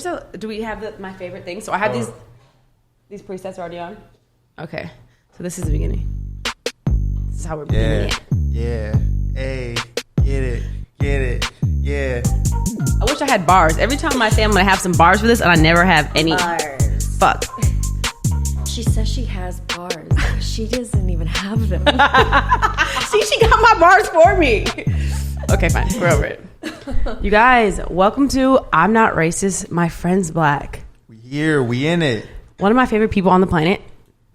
do we have my favorite thing? So I have these presets already on. Okay. So this is the beginning. This is how we're beginning it. Yeah. Hey, get it. Yeah. I wish I had bars. Every time I say I'm going to have some bars for this, and I never have any. Bars. Fuck. She says she has bars. She doesn't even have them. See, she got my bars for me. Okay, fine. We're over it. You guys, welcome to I'm Not Racist, My Friend's Black. We here. We in it. One of my favorite people on the planet,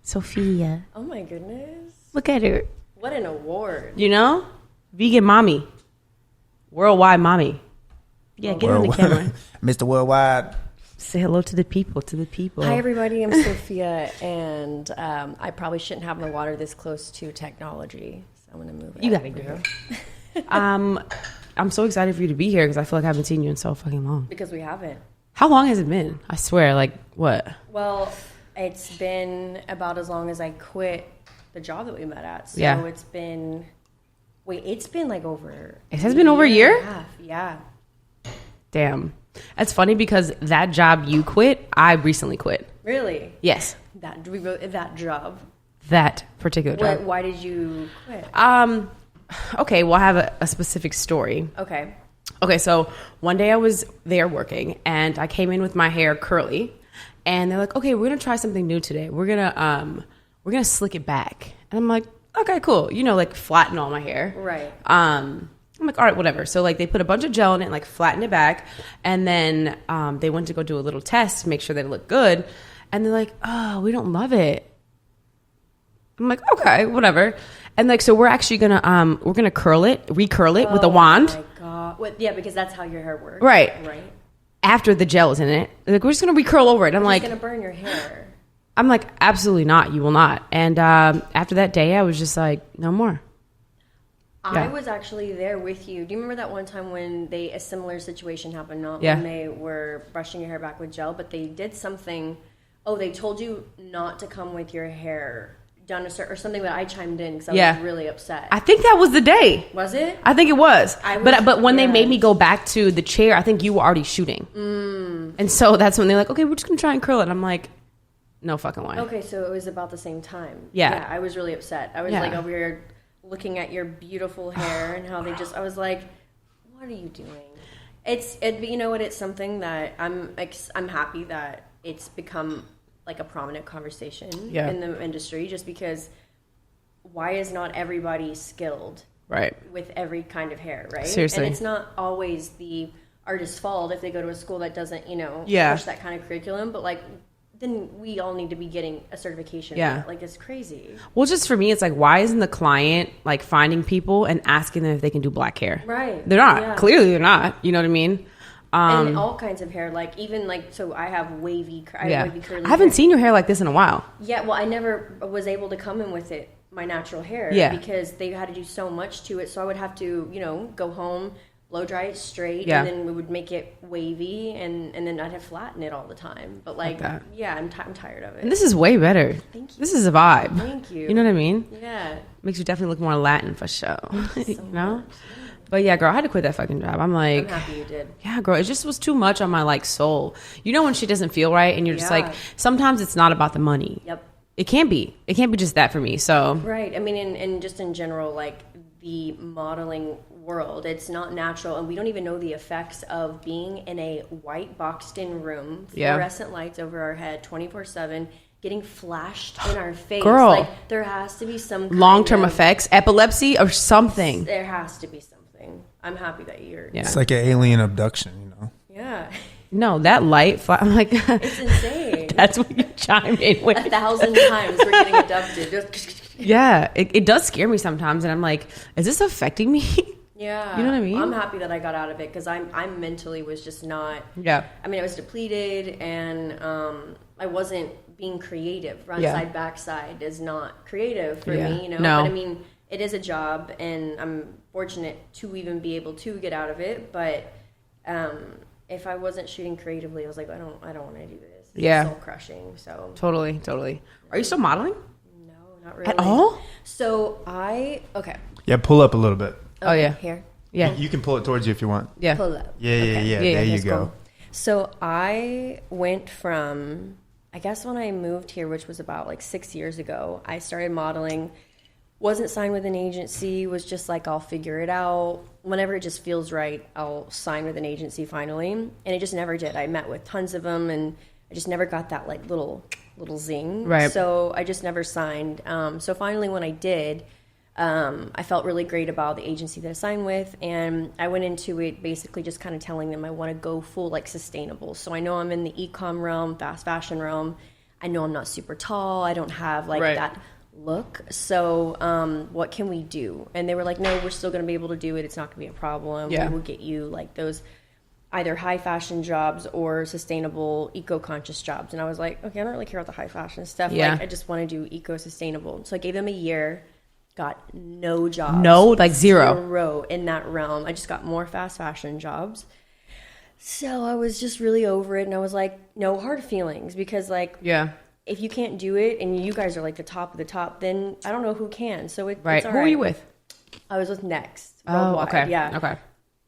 Sophia. Oh my goodness. Look at her. What an award. You know? Vegan mommy. Worldwide mommy. Yeah, get on the camera. Mr. Worldwide. Say hello to the people, Hi, everybody. I'm Sophia, and I probably shouldn't have my water this close to technology, so I'm going to move it. You got it, girl. I'm so excited for you to be here because I feel like I haven't seen you in so fucking long. Because we haven't. How long has it been? I swear, like, what? Well, it's been about as long as I quit the job that we met at. So yeah. It's been like over... It has been over a year? And a half. Yeah. Damn. That's funny because that job you quit, I recently quit. Really? Yes. That job. That particular job. Why did you quit? Okay, well, I have a specific story. Okay, so one day I was there working, and I came in with my hair curly, and they're like, okay, we're going to try something new today. We're going to slick it back. And I'm like, okay, cool. You know, like flatten all my hair. Right. I'm like, all right, whatever. So like they put a bunch of gel in it, like flattened it back. And then they went to go do a little test to make sure that it looked good. And they're like, oh, we don't love it. I'm like, okay, whatever. And like, so we're actually gonna recurl it with a wand. Oh my God. Well, yeah, because that's how your hair works. Right. Right. After the gel is in it. They're like, we're just gonna recurl over it. I'm like, it's gonna burn your hair. I'm like, absolutely not. You will not. And after that day, I was just like, no more. I was actually there with you. Do you remember that one time when a similar situation happened? Not when they were brushing your hair back with gel, but they did something. Oh, they told you not to come with your hair done or something that I chimed in because I was really upset. I think that was the day. Was it? I think it was. But when they made me go back to the chair, I think you were already shooting. And so that's when they're like, okay, we're just going to try and curl it. I'm like, no fucking way. Okay, so it was about the same time. Yeah. I was really upset. I was like over here looking at your beautiful hair and how I was like, what are you doing? You know what? It's something that I'm happy that it's become like a prominent conversation in the industry, just because why is not everybody skilled with every kind of hair, right? Seriously. And it's not always the artist's fault if they go to a school that doesn't, push that kind of curriculum, but like then we all need to be getting a certification. Yeah. Like, it's crazy. Well, just for me, it's like, why isn't the client like finding people and asking them if they can do black hair? Right. They're not. Yeah. Clearly they're not. You know what I mean? And all kinds of hair, like even like, so I have wavy curly hair. I haven't seen your hair like this in a while. Yeah, well, I never was able to come in with it, my natural hair, because they had to do so much to it. So I would have to, go home, blow dry it straight, and then we would make it wavy, and then I'd have flatten it all the time. But like I'm tired of it. And this is way better. Thank you. This is a vibe. Thank you. You know what I mean? Yeah. Makes you definitely look more Latin for sure. So much. But yeah, girl, I had to quit that fucking job. I'm like, I'm happy you did. Yeah, girl, it just was too much on my like soul. You know when shit doesn't feel right, and you're just like, sometimes it's not about the money. Yep. It can't be just that for me. So right. I mean, and just in general, like the modeling world, it's not natural, and we don't even know the effects of being in a white boxed-in room, fluorescent lights over our head, 24/7. Getting flashed in our face. Girl. Like, there has to be some long-term effects, epilepsy or something. There has to be something. I'm happy that you're... Yeah. It's like an alien abduction, Yeah. No, that light... I'm like... It's insane. That's what you chime in with. 1,000 times we're getting abducted. Yeah. It does scare me sometimes, and I'm like, is this affecting me? Yeah. You know what I mean? I'm happy that I got out of it, because I mentally was just not... Yeah. I mean, I was depleted, and I wasn't being creative. Front side, back side is not creative for me, No. But I mean, it is a job, and I'm fortunate to even be able to get out of it. But if I wasn't shooting creatively, I was like, I don't want to do this. It's soul crushing. So totally. Are you still modeling? No, not really at all. So Yeah, pull up a little bit. Oh yeah, here. Yeah, you can pull it towards you if you want. Yeah, pull up. Yeah. There you go. Cool. So I went from, I guess when I moved here, which was about like 6 years ago, I started modeling, wasn't signed with an agency, was just like, I'll figure it out. Whenever it just feels right, I'll sign with an agency finally. And it just never did. I met with tons of them and I just never got that like little zing. Right. So I just never signed. So finally when I did, I felt really great about the agency that I signed with, and I went into it basically just kind of telling them I want to go full like sustainable. So I know I'm in the e-com realm, fast fashion realm. I know I'm not super tall. I don't have like that look. So what can we do? And they were like, no, we're still going to be able to do it. It's not going to be a problem. Yeah. We will get you like those either high fashion jobs or sustainable eco-conscious jobs. And I was like, okay, I don't really care about the high fashion stuff. Yeah. Like I just want to do eco-sustainable. So I gave them a year. Got no jobs. No, like zero. Zero in that realm. I just got more fast fashion jobs. So I was just really over it. And I was like, no hard feelings. Because like, if you can't do it and you guys are like the top of the top, then I don't know who can. So it's all right. Who are you with? I was with Next. Oh, Worldwide. okay. Yeah. Okay.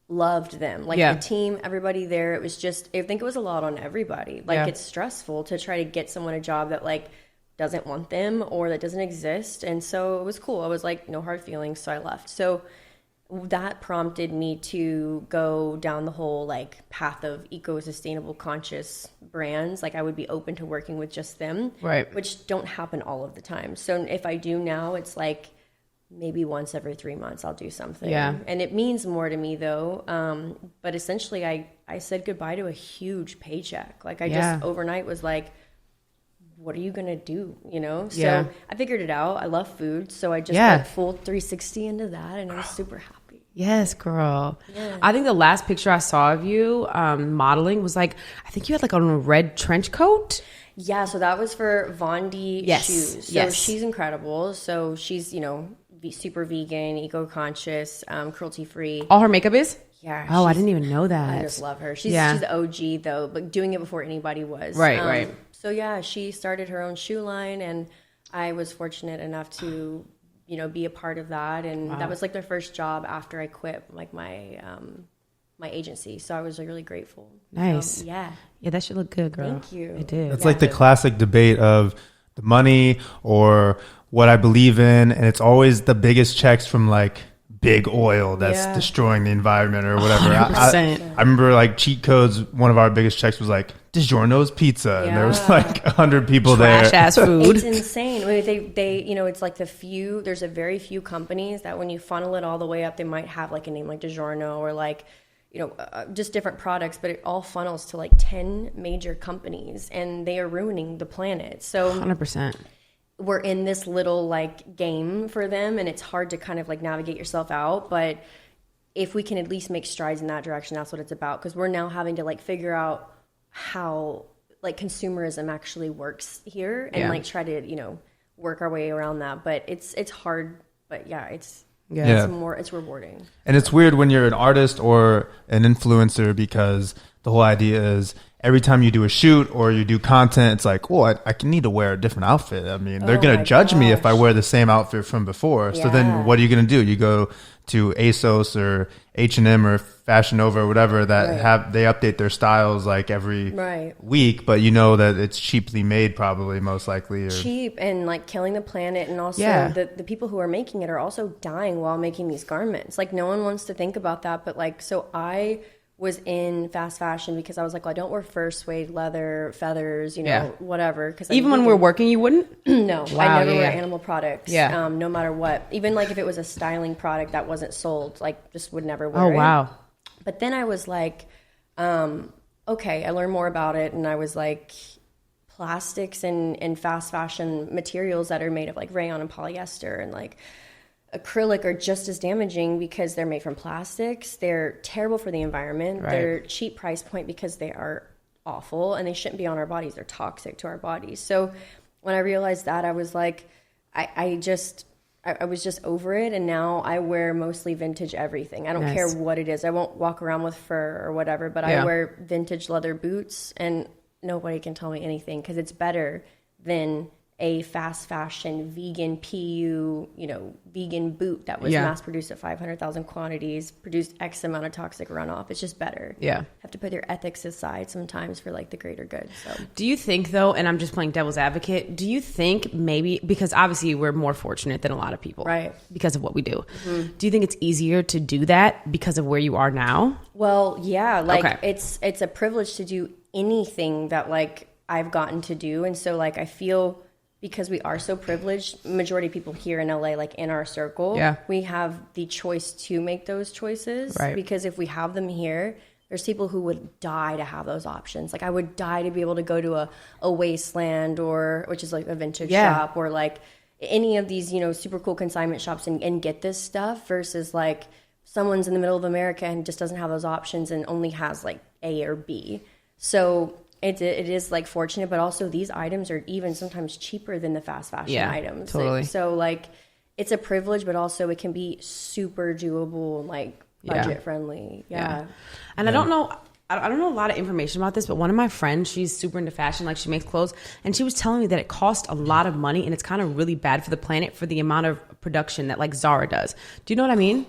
Loved them. Like the team, everybody there. It was just, I think it was a lot on everybody. Like it's stressful to try to get someone a job that like doesn't want them or that doesn't exist. And so it was cool. I was like, no hard feelings. So I left. So that prompted me to go down the whole like path of eco-sustainable conscious brands. Like I would be open to working with just them, right? Which don't happen all of the time. So if I do now, it's like maybe once every 3 months I'll do something. Yeah. And it means more to me though. But essentially I said goodbye to a huge paycheck. Like I just overnight was like, what are you going to do? You know? So I figured it out. I love food. So I just went full 360 into that and I was super happy. Yes, girl. Yeah. I think the last picture I saw of you modeling was like, I think you had like on a red trench coat. Yeah. So that was for Vondi shoes. So she's incredible. So she's, you know, super vegan, eco-conscious, cruelty-free. All her makeup is? Yeah. Oh, I didn't even know that. I just love her. She's the OG though, but doing it before anybody was. Right. So yeah, she started her own shoe line and I was fortunate enough to, you know, be a part of that. And that was like their first job after I quit like my my agency. So I was like, really grateful. Nice. Yeah, that should look good, girl. Thank you. It did. It's like the classic debate of the money or what I believe in. And it's always the biggest checks from like big oil that's destroying the environment or whatever. I remember like cheat codes. One of our biggest checks was like DiGiorno's pizza, and there was like 100 people Trash there. Ass food. It's insane. I mean, they, you know, it's like there's a very few companies that when you funnel it all the way up, they might have like a name like DiGiorno or like, you know, just different products, but it all funnels to like 10 major companies, and they are ruining the planet. So 100%. We're in this little like game for them, and it's hard to kind of like navigate yourself out. But if we can at least make strides in that direction, that's what it's about. Because we're now having to like figure out how like consumerism actually works here, and like try to, you know, work our way around that. But it's hard. But it's rewarding. And it's weird when you're an artist or an influencer, because the whole idea is every time you do a shoot or you do content, it's like, oh, I need to wear a different outfit. I mean, they're going to judge me if I wear the same outfit from before. So then what are you going to do? You go to ASOS or H&M or Fashion Nova or whatever that they update their styles like every week, but you know that it's cheaply made, probably most likely. Cheap and like killing the planet, and also the people who are making it are also dying while making these garments. Like no one wants to think about that, but like, so I was in fast fashion because I was like, well, I don't wear fur, suede, leather, feathers, you know, whatever. Because even when we're working, you wouldn't? No, wow, I never wear animal products. Yeah. No matter what. Even like if it was a styling product that wasn't sold, like just would never wear it. Oh, wow. But then I was like, okay, I learned more about it, and I was like, plastics and fast fashion materials that are made of like rayon and polyester and like acrylic are just as damaging because they're made from plastics. They're terrible for the environment. They're cheap price point because they are awful and they shouldn't be on our bodies. They're toxic to our bodies. So when I realized that, I was like, I was just over it, and now I wear mostly vintage everything. I don't care what it is. I won't walk around with fur or whatever, but I wear vintage leather boots, and nobody can tell me anything because it's better than a fast fashion vegan PU, vegan boot that was mass produced at 500,000 quantities, produced X amount of toxic runoff. It's just better. Yeah. Have to put your ethics aside sometimes for like the greater good. So do you think though, and I'm just playing devil's advocate, do you think maybe, because obviously we're more fortunate than a lot of people, right? Because of what we do. Do you think it's easier to do that because of where you are now? Well, yeah, like it's a privilege to do anything that like I've gotten to do. And so like I feel, because we are so privileged, majority of people here in LA, like in our circle, we have the choice to make those choices. Right. Because if we have them here, there's people who would die to have those options. Like I would die to be able to go to a Wasteland, which is like a vintage shop, or like any of these, super cool consignment shops and get this stuff, versus like someone's in the middle of America and just doesn't have those options and only has like A or B. So it is like fortunate, but also these items are even sometimes cheaper than the fast fashion items. Totally. So like it's a privilege, but also it can be super doable, like budget friendly. Yeah. And I don't know a lot of information about this, but one of my friends, she's super into fashion, like she makes clothes, and she was telling me that it costs a lot of money and it's kind of really bad for the planet for the amount of production that like Zara does. Do you know what I mean?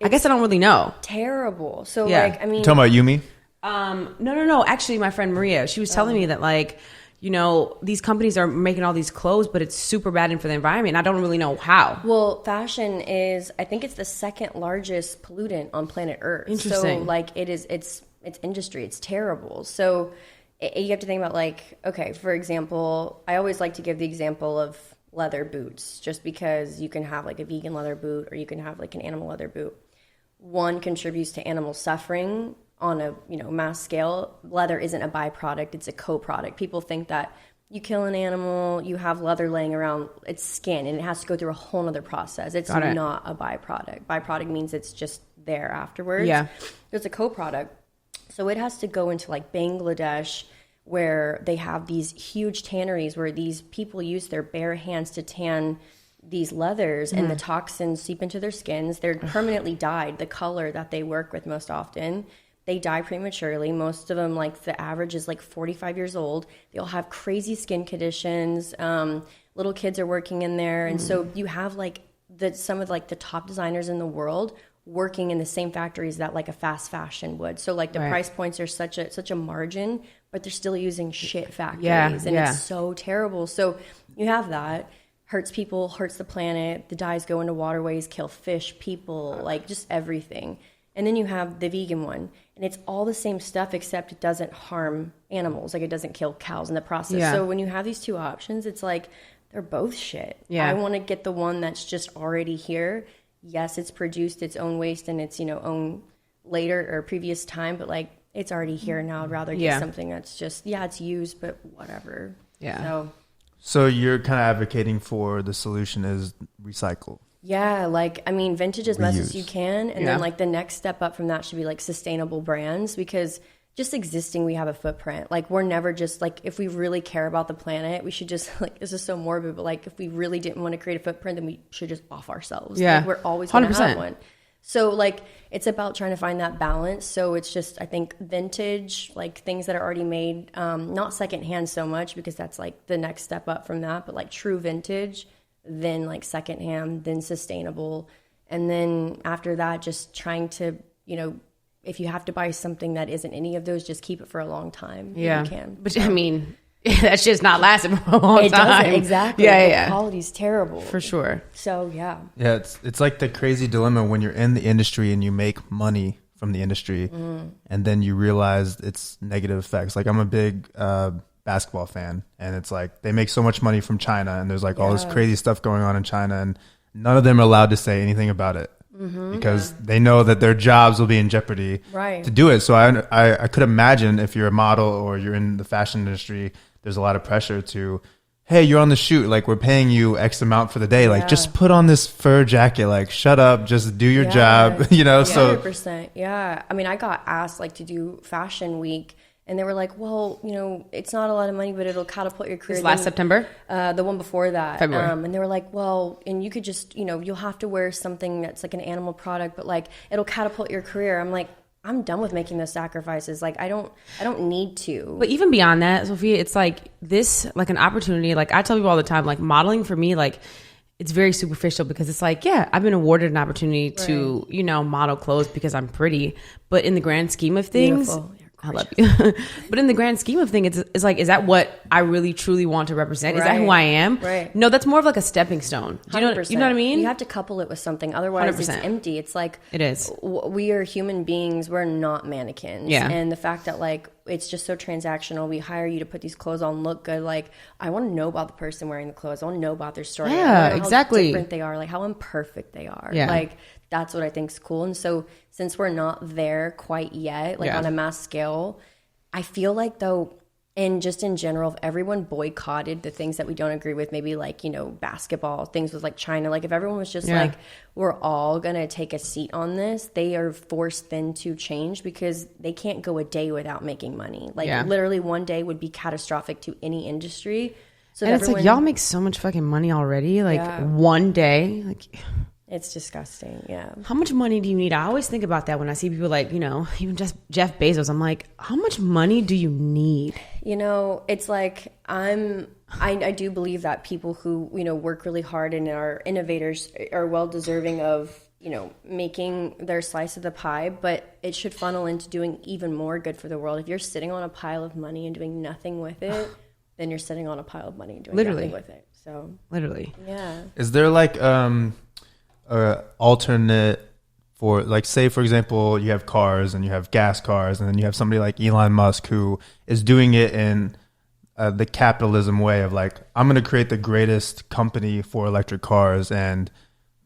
I guess I don't really know. Terrible. So like, I mean, you talking about Yumi? No. Actually, my friend Maria, she was telling me that like, these companies are making all these clothes, but it's super bad for the environment. I don't really know how. Well, fashion is, I think it's the second largest pollutant on planet Earth. Interesting. So like it's industry. It's terrible. So you have to think about like, okay, for example, I always like to give the example of leather boots, just because you can have like a vegan leather boot or you can have like an animal leather boot. One contributes to animal suffering on a mass scale. Leather isn't a byproduct, it's a co-product. People think that you kill an animal, you have leather laying around, it's skin, and it has to go through a whole other process. It's not a byproduct. Byproduct means it's just there afterwards. Yeah. It's a co-product. So it has to go into like Bangladesh, where they have these huge tanneries where these people use their bare hands to tan these leathers, and the toxins seep into their skins. They're permanently dyed the color that they work with most often. They die prematurely. Most of them, like the average is like 45 years old. They all have crazy skin conditions. Little kids are working in there. And so you have like some of like the top designers in the world working in the same factories that like a fast fashion would. So like the price points are such a margin, but they're still using shit factories. And it's so terrible. So you have that. Hurts people, hurts the planet. The dyes go into waterways, kill fish, people, like just everything. And then you have the vegan one, and it's all the same stuff, except it doesn't harm animals. Like it doesn't kill cows in the process. Yeah. So when you have these two options, it's like they're both shit. Yeah. I want to get the one that's just already here. Yes, it's produced its own waste and its own later or previous time, but like it's already here now. I'd rather get something that's just it's used, but whatever. Yeah. So you're kind of advocating for the solution is recycle. Yeah, like, I mean, vintage as much as you can. And then, like, the next step up from that should be, like, sustainable brands. Because just existing, we have a footprint. Like, we're never just, like, if we really care about the planet, we should just, like, this is so morbid, but, like, if we really didn't want to create a footprint, then we should just off ourselves. Yeah. Like, we're always going to have one. So, like, it's about trying to find that balance. So it's just, I think, vintage, like, things that are already made, not secondhand so much, because that's, like, the next step up from that. But, like, true vintage, then like secondhand, then sustainable, and then after that just trying to if you have to buy something that isn't any of those, just keep it for a long time. If you can. But I mean, that's just not lasting for a long time. It doesn't, exactly. The quality's terrible for sure. So it's like the crazy dilemma when you're in the industry and you make money from the industry and then you realize its negative effects. Like I'm a big basketball fan, and it's like they make so much money from China, and there's like all this crazy stuff going on in China, and none of them are allowed to say anything about it because they know that their jobs will be in jeopardy to do it. So I could imagine if you're a model or you're in the fashion industry, there's a lot of pressure to, hey, you're on the shoot, like we're paying you X amount for the day, like just put on this fur jacket, like shut up, just do your job, So 100%. I mean, I got asked like to do Fashion Week. And they were like, well, it's not a lot of money, but it'll catapult your career. This last September? The one before that. February. And they were like, well, and you could just, you'll have to wear something that's like an animal product, but like it'll catapult your career. I'm like, I'm done with making those sacrifices. Like I don't need to. But even beyond that, Sophia, it's like this, like an opportunity. Like I tell people all the time, like modeling for me, like it's very superficial because it's like, yeah, I've been awarded an opportunity to, you know, model clothes because I'm pretty. But in the grand scheme of things, beautiful. I love you. But in the grand scheme of things, it's like, is that what I really truly want to represent? Is that who I am? Right. No, that's more of like a stepping stone. Do you know what I mean? You have to couple it with something. Otherwise, 100%. It's empty. It's like, it is. We are human beings. We're not mannequins. Yeah. And the fact that like, it's just so transactional. We hire you to put these clothes on, look good. Like, I want to know about the person wearing the clothes. I want to know about their story. Yeah, how exactly. different they are, like how imperfect they are. Yeah. Like, that's what I think is cool. And so since we're not there quite yet, like on a mass scale, I feel like though, and just in general, if everyone boycotted the things that we don't agree with, maybe like, you know, basketball, things with like China, like if everyone was just like, we're all going to take a seat on this, they are forced then to change because they can't go a day without making money. Like literally one day would be catastrophic to any industry. So and it's like, y'all make so much fucking money already. Like one day, like... It's disgusting, yeah. How much money do you need? I always think about that when I see people like, you know, even just Jeff Bezos. I'm like, how much money do you need? You know, it's like I do believe that people who, you know, work really hard and are innovators are well deserving of, you know, making their slice of the pie, but it should funnel into doing even more good for the world. If you're sitting on a pile of money and doing nothing with it, then you're sitting on a pile of money and doing nothing with it. So literally. Yeah. Is there like alternate for, like, say for example you have cars and you have gas cars and then you have somebody like Elon Musk who is doing it in the capitalism way of like, I'm going to create the greatest company for electric cars, and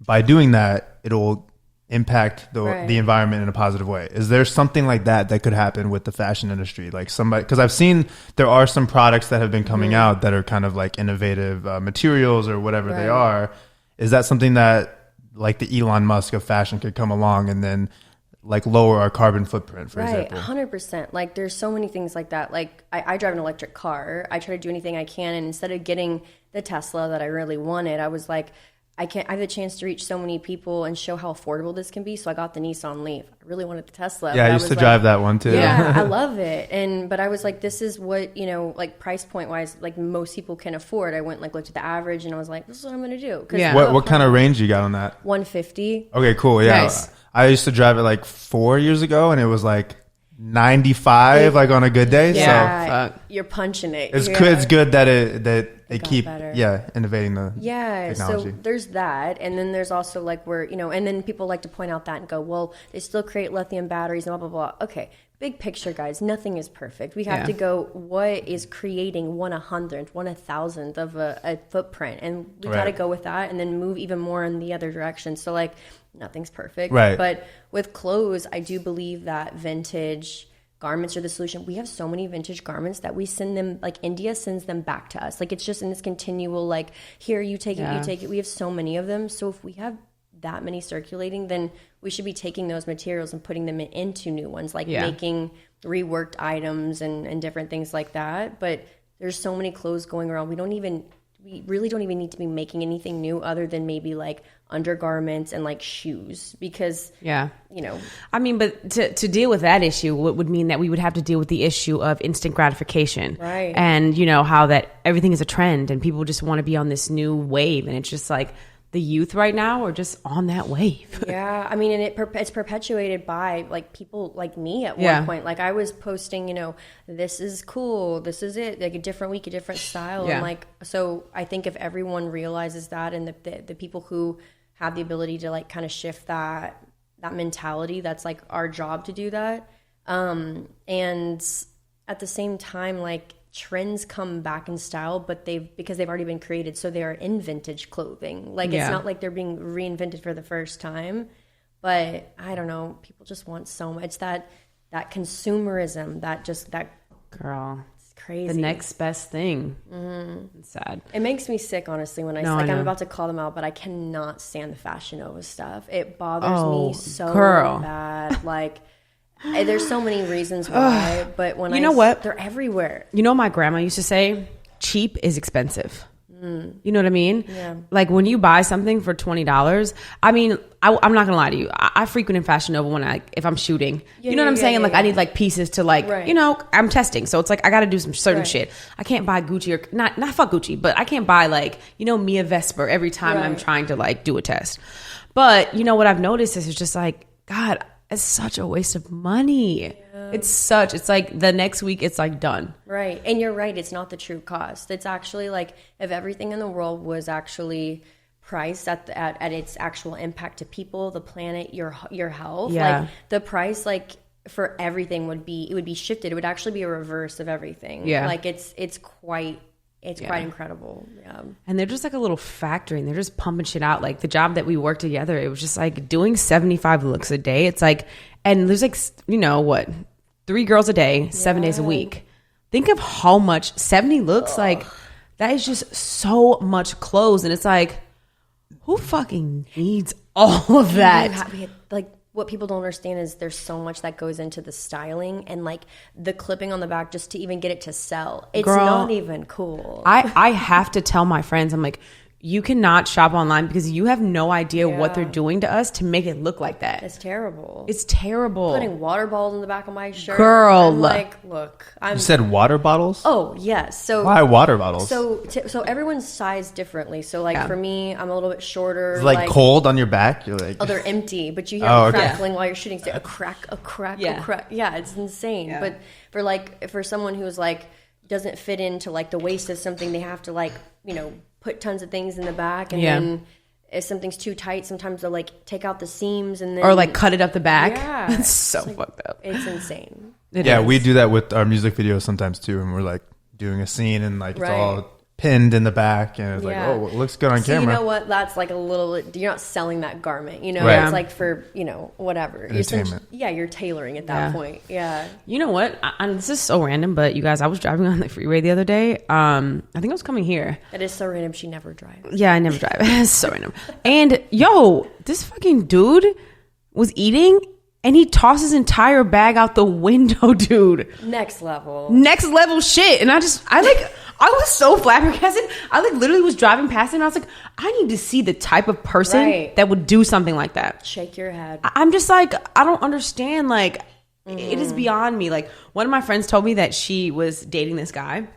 by doing that it'll impact the environment in a positive way. Is there something like that could happen with the fashion industry? Like somebody, because I've seen there are some products that have been coming out that are kind of like innovative materials or whatever they are. Is that something that like the Elon Musk of fashion could come along and then like lower our carbon footprint, for example? 100%. Like there's so many things like that. Like I drive an electric car. I try to do anything I can. And instead of getting the Tesla that I really wanted, I was like, I have the chance to reach so many people and show how affordable this can be. So I got the Nissan Leaf. I really wanted the Tesla. Yeah, I used to drive that one too. Yeah, I love it. But I was like, this is what, you know, like price point wise, like most people can afford. I went like looked at the average and I was like, this is what I'm going to do. What kind of range you got on that? 150. Okay, cool. Yeah. Nice. I used to drive it like 4 years ago and it was like 95 like on a good day. Yeah, so you're punching it. It's good that they keep innovating the technology. So there's that, and then there's also like where, you know, and then people like to point out that and go, well, they still create lithium batteries and blah blah blah. Okay, big picture, guys, nothing is perfect. We have to go, what is creating 1/100th, 1/1000th of a footprint, and we got to go with that, and then move even more in the other direction. So like nothing's perfect, but with clothes, I do believe that vintage garments are the solution. We have so many vintage garments that we send them, like India sends them back to us. Like it's just in this continual, like, here, you take it, you take it. We have so many of them. So if we have that many circulating, then we should be taking those materials and putting them into new ones, like making reworked items and different things like that. But there's so many clothes going around. We really don't even need to be making anything new other than maybe like undergarments and like shoes, because you know, I mean, but to deal with that issue would mean that we would have to deal with the issue of instant gratification, right? And you know how that everything is a trend and people just want to be on this new wave, and it's just like the youth right now are just on that wave. Yeah, I mean, and it's perpetuated by like people like me at one point. Like I was posting, you know, this is cool, this is it, like a different week, a different style, and like, so I think if everyone realizes that, and the people who have the ability to like kind of shift that mentality, that's like our job to do that. And at the same time, like, trends come back in style, but because they've already been created, so they are in vintage clothing. Like it's not like they're being reinvented for the first time. But I don't know, people just want so much that consumerism, that girl, it's crazy. The next best thing. It's sad. It makes me sick, honestly, when I'm about to call them out, but I cannot stand the Fashion Nova stuff. It bothers me so bad. Like, there's so many reasons why, but when know what? They're everywhere. You know, my grandma used to say, cheap is expensive. You know what I mean? Yeah. Like when you buy something for $20, I mean, I'm not gonna lie to you. I frequent in Fashion Nova if I'm shooting. You know what I'm saying? Like I need like pieces to like, you know, I'm testing. So it's like I got to do some certain shit. I can't buy Gucci or not fuck Gucci, but I can't buy like, you know, Mia Vesper every time I'm trying to like do a test. But you know what I've noticed is it's just like, God, it's such a waste of money. Yeah. It's like the next week it's like done. Right. And you're right. It's not the true cost. It's actually like if everything in the world was actually priced at its actual impact to people, the planet, your health, like the price, like for everything would be shifted. It would actually be a reverse of everything. Yeah. Like it's quite incredible. Yeah. And they're just like a little factory and they're just pumping shit out. Like the job that we worked together, it was just like doing 75 looks a day. It's like, and there's like, you know what, 3 girls a day, 7 days a week. Think of how much 70 looks like. That is just so much clothes. And it's like, who fucking needs all of that? Like what people don't understand is there's so much that goes into the styling and like the clipping on the back just to even get it to sell. It's not even cool. I have to tell my friends, I'm like, you cannot shop online because you have no idea what they're doing to us to make it look like that. It's terrible. It's terrible. Putting water bottles in the back of my shirt. Girl. I'm like, look. You said water bottles? Oh, yes. So why water bottles? So everyone's sized differently. So like for me, I'm a little bit shorter. It's like cold on your back? You're like... Oh, they're empty. But you hear crackling while you're shooting. A crack, a crack. Yeah, it's insane. Yeah. But for someone who's like, doesn't fit into like the waist of something, they have to like, you know, put tons of things in the back, and then if something's too tight, sometimes they'll like take out the seams and then or like cut it up the back. Yeah, it's so like, fucked up. It's insane. It is. We do that with our music videos sometimes too, and we're like doing a scene and like it's all pinned in the back, and it's like, oh, it looks good on camera. You know what? That's like a little. You're not selling that garment. You know, it's like for whatever entertainment. You're tailoring at that point. Yeah. You know what? This is so random, but you guys, I was driving on the freeway the other day. I think I was coming here. It is so random. She never drives. Yeah, I never drive. It's so random. And this fucking dude was eating. And he tossed his entire bag out the window, dude. Next level shit. And I was so flabbergasted. I like literally was driving past him and I was like, I need to see the type of person that would do something like that. Shake your head. I'm just like, I don't understand. Like, it is beyond me. Like, one of my friends told me that she was dating this guy.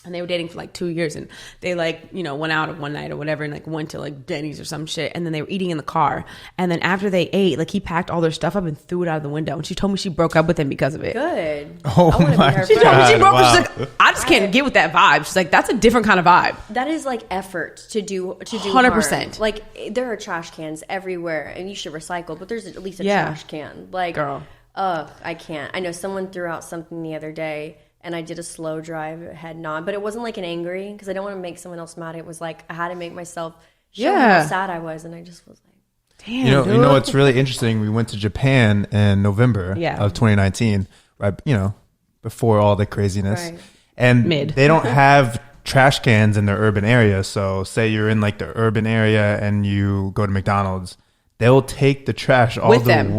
And they were dating for like 2 years, and they like, you know, went out one night or whatever, and like went to like Denny's or some shit, and then they were eating in the car, and then after they ate, like he packed all their stuff up and threw it out of the window, and she told me she broke up with him because of it. Good. Oh my God. She told me she broke up. She's like, I just can't get with that vibe. She's like, that's a different kind of vibe. That is like effort to do 100%. Like there are trash cans everywhere, and you should recycle, but there's at least a trash can. Like, girl, I can't. I know someone threw out something the other day. And I did a slow drive, head nod, but it wasn't like an angry, because I don't want to make someone else mad. It was like I had to make myself show how sad I was, and I just was like, damn. You know what's really interesting? We went to Japan in November of 2019, right? You know, before all the craziness, and they don't have trash cans in their urban area. So, say you're in like the urban area and you go to McDonald's, they'll take the trash all the way with them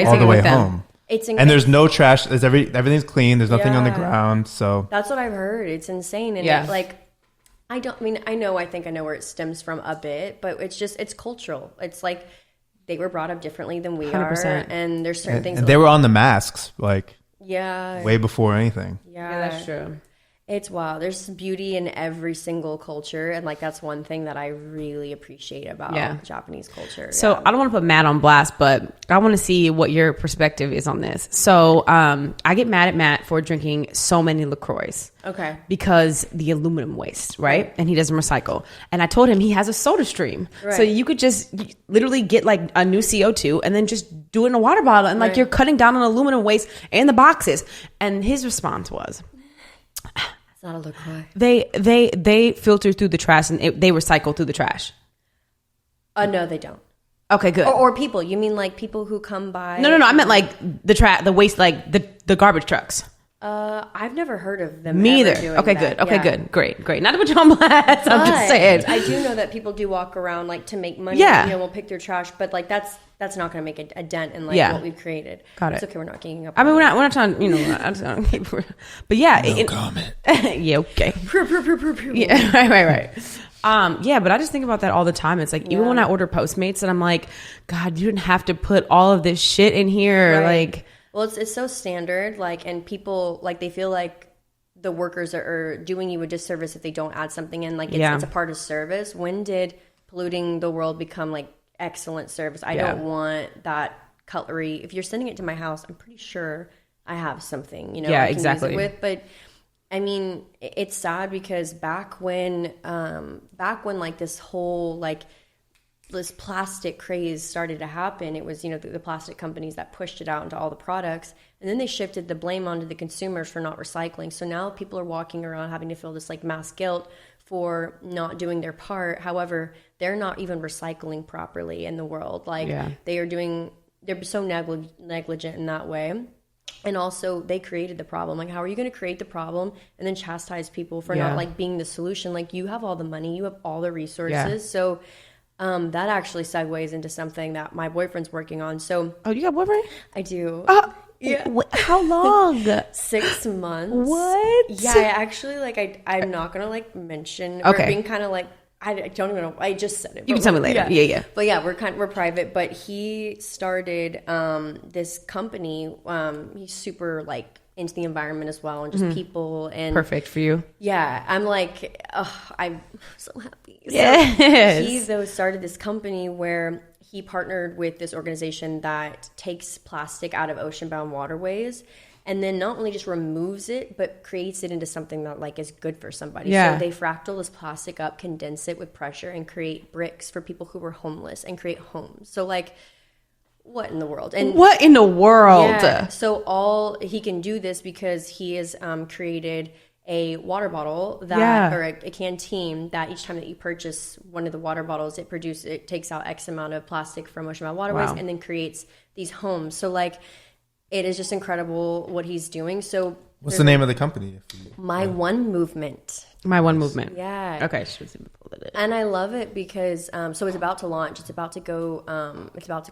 all the way home. And there's no trash. Everything's clean. There's nothing on the ground. So that's what I've heard. It's insane. And I think I know where it stems from a bit, but it's cultural. It's like they were brought up differently than we 100%. Are. And there's certain things. And they were on the masks, like way before anything. Yeah, that's true. It's wild. There's beauty in every single culture, and like that's one thing that I really appreciate about Japanese culture. So I don't want to put Matt on blast, but I want to see what your perspective is on this. So I get mad at Matt for drinking so many LaCroix. Okay. Because the aluminum waste, right? And he doesn't recycle. And I told him he has a soda stream. Right. So you could just literally get like a new CO2 and then just do it in a water bottle. And like you're cutting down on aluminum waste and the boxes. And his response was... It's not a LaCroix. They filter through the trash and they recycle through the trash. No, they don't. Okay, good. Or people. You mean like people who come by? No. I meant like the waste, like the garbage trucks. I've never heard of them. Me ever either. doing Okay, that. good. Okay, Yeah. good. Great. Not to put you on blast. I'm just saying. I do know that people do walk around like to make money. Yeah. You know, we'll pick their trash, but like that's not going to make a dent in like what we've created. Got it. It's okay. We're not ganging up. I mean, we're not trying. You know, but yeah. No comment. Yeah. Okay. Yeah. Right. Yeah, but I just think about that all the time. It's like even when I order Postmates, and I'm like, God, you didn't have to put all of this shit in here. Right. Like, well, it's so standard. Like, and people like they feel like the workers are doing you a disservice if they don't add something in. Like, it's a part of service. When did polluting the world become like excellent service? I don't want that cutlery. If you're sending it to my house, I'm pretty sure I have something. You know, I can use it with, but. I mean, it's sad because back when like this whole like this plastic craze started to happen, it was, you know, the plastic companies that pushed it out into all the products, and then they shifted the blame onto the consumers for not recycling. So now people are walking around having to feel this like mass guilt for not doing their part. However, they're not even recycling properly in the world. Like they're so negligent in that way. And also they created the problem. Like, how are you going to create the problem and then chastise people for not like being the solution? Like, you have all the money, you have all the resources. So that actually segues into something that my boyfriend's working on. So, oh, you got a boyfriend? I do. Yeah. How long? 6 months. What? Yeah, I actually like I'm not gonna like mention or being kind of like I don't even know. I just said it. You can tell me later. Yeah. But yeah, we're private. But he started this company. He's super like into the environment as well, and just people. And perfect for you. Yeah, I'm like, I'm so happy. Yes. So he though started this company where he partnered with this organization that takes plastic out of ocean-bound waterways. And then not only just removes it, but creates it into something that like is good for somebody. Yeah. So they fractal this plastic up, condense it with pressure, and create bricks for people who were homeless and create homes. So like, what in the world? And what in the world? Yeah, so all he can do this because he has created a water bottle that or a canteen that each time that you purchase one of the water bottles, it takes out X amount of plastic from ocean-bound waterways and then creates these homes. So like, it is just incredible what he's doing. So what's the name of the company? My One Movement. My One Movement. Yeah. Okay. And I love it because so it's about to launch. It's about to go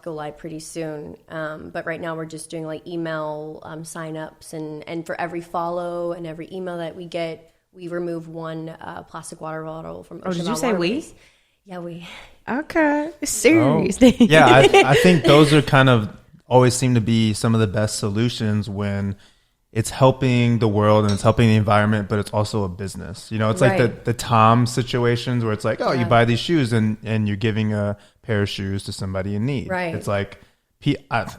live pretty soon. But right now we're just doing like email signups, and for every follow and every email that we get, we remove one plastic water bottle from. Oh, did you say we? Yeah, we. Okay. Serious. Oh. Yeah, I think those are kind of always seem to be some of the best solutions when it's helping the world and it's helping the environment, but it's also a business. You know, it's like the Tom situations where it's like, oh, you buy these shoes and you're giving a pair of shoes to somebody in need. Right. It's like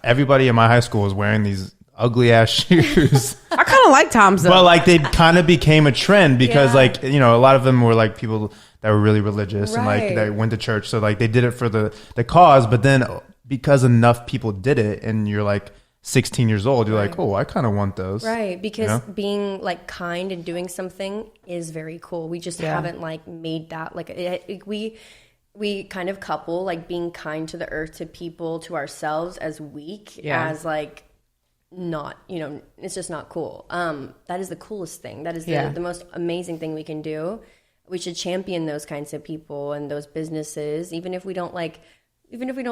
everybody in my high school was wearing these ugly ass shoes. I kind of like Tom's though. But like they kind of became a trend because like, you know, a lot of them were like people that were really religious and like they went to church. So like they did it for the cause, but then because enough people did it and you're like 16 years old, you're like, oh, I kind of want those. Right. Because being like kind and doing something is very cool. We just haven't like made that like we kind of couple like being kind to the earth, to people, to ourselves as weak as like not, you know, it's just not cool. That is the coolest thing. That is the most amazing thing we can do. We should champion those kinds of people and those businesses, even if we don't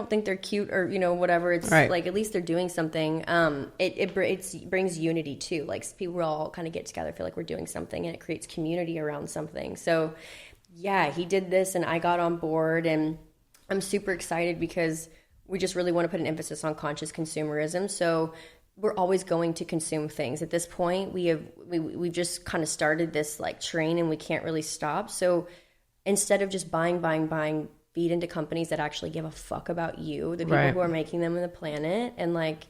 think they're cute or, you know, whatever. It's like at least they're doing something. It brings unity too. Like people all kind of get together, feel like we're doing something, and it creates community around something. So yeah, he did this and I got on board, and I'm super excited because we just really want to put an emphasis on conscious consumerism. So we're always going to consume things. At this point, we've just kind of started this like train and we can't really stop. So instead of just buying, feed into companies that actually give a fuck about you, the people who are making them and the planet. And like,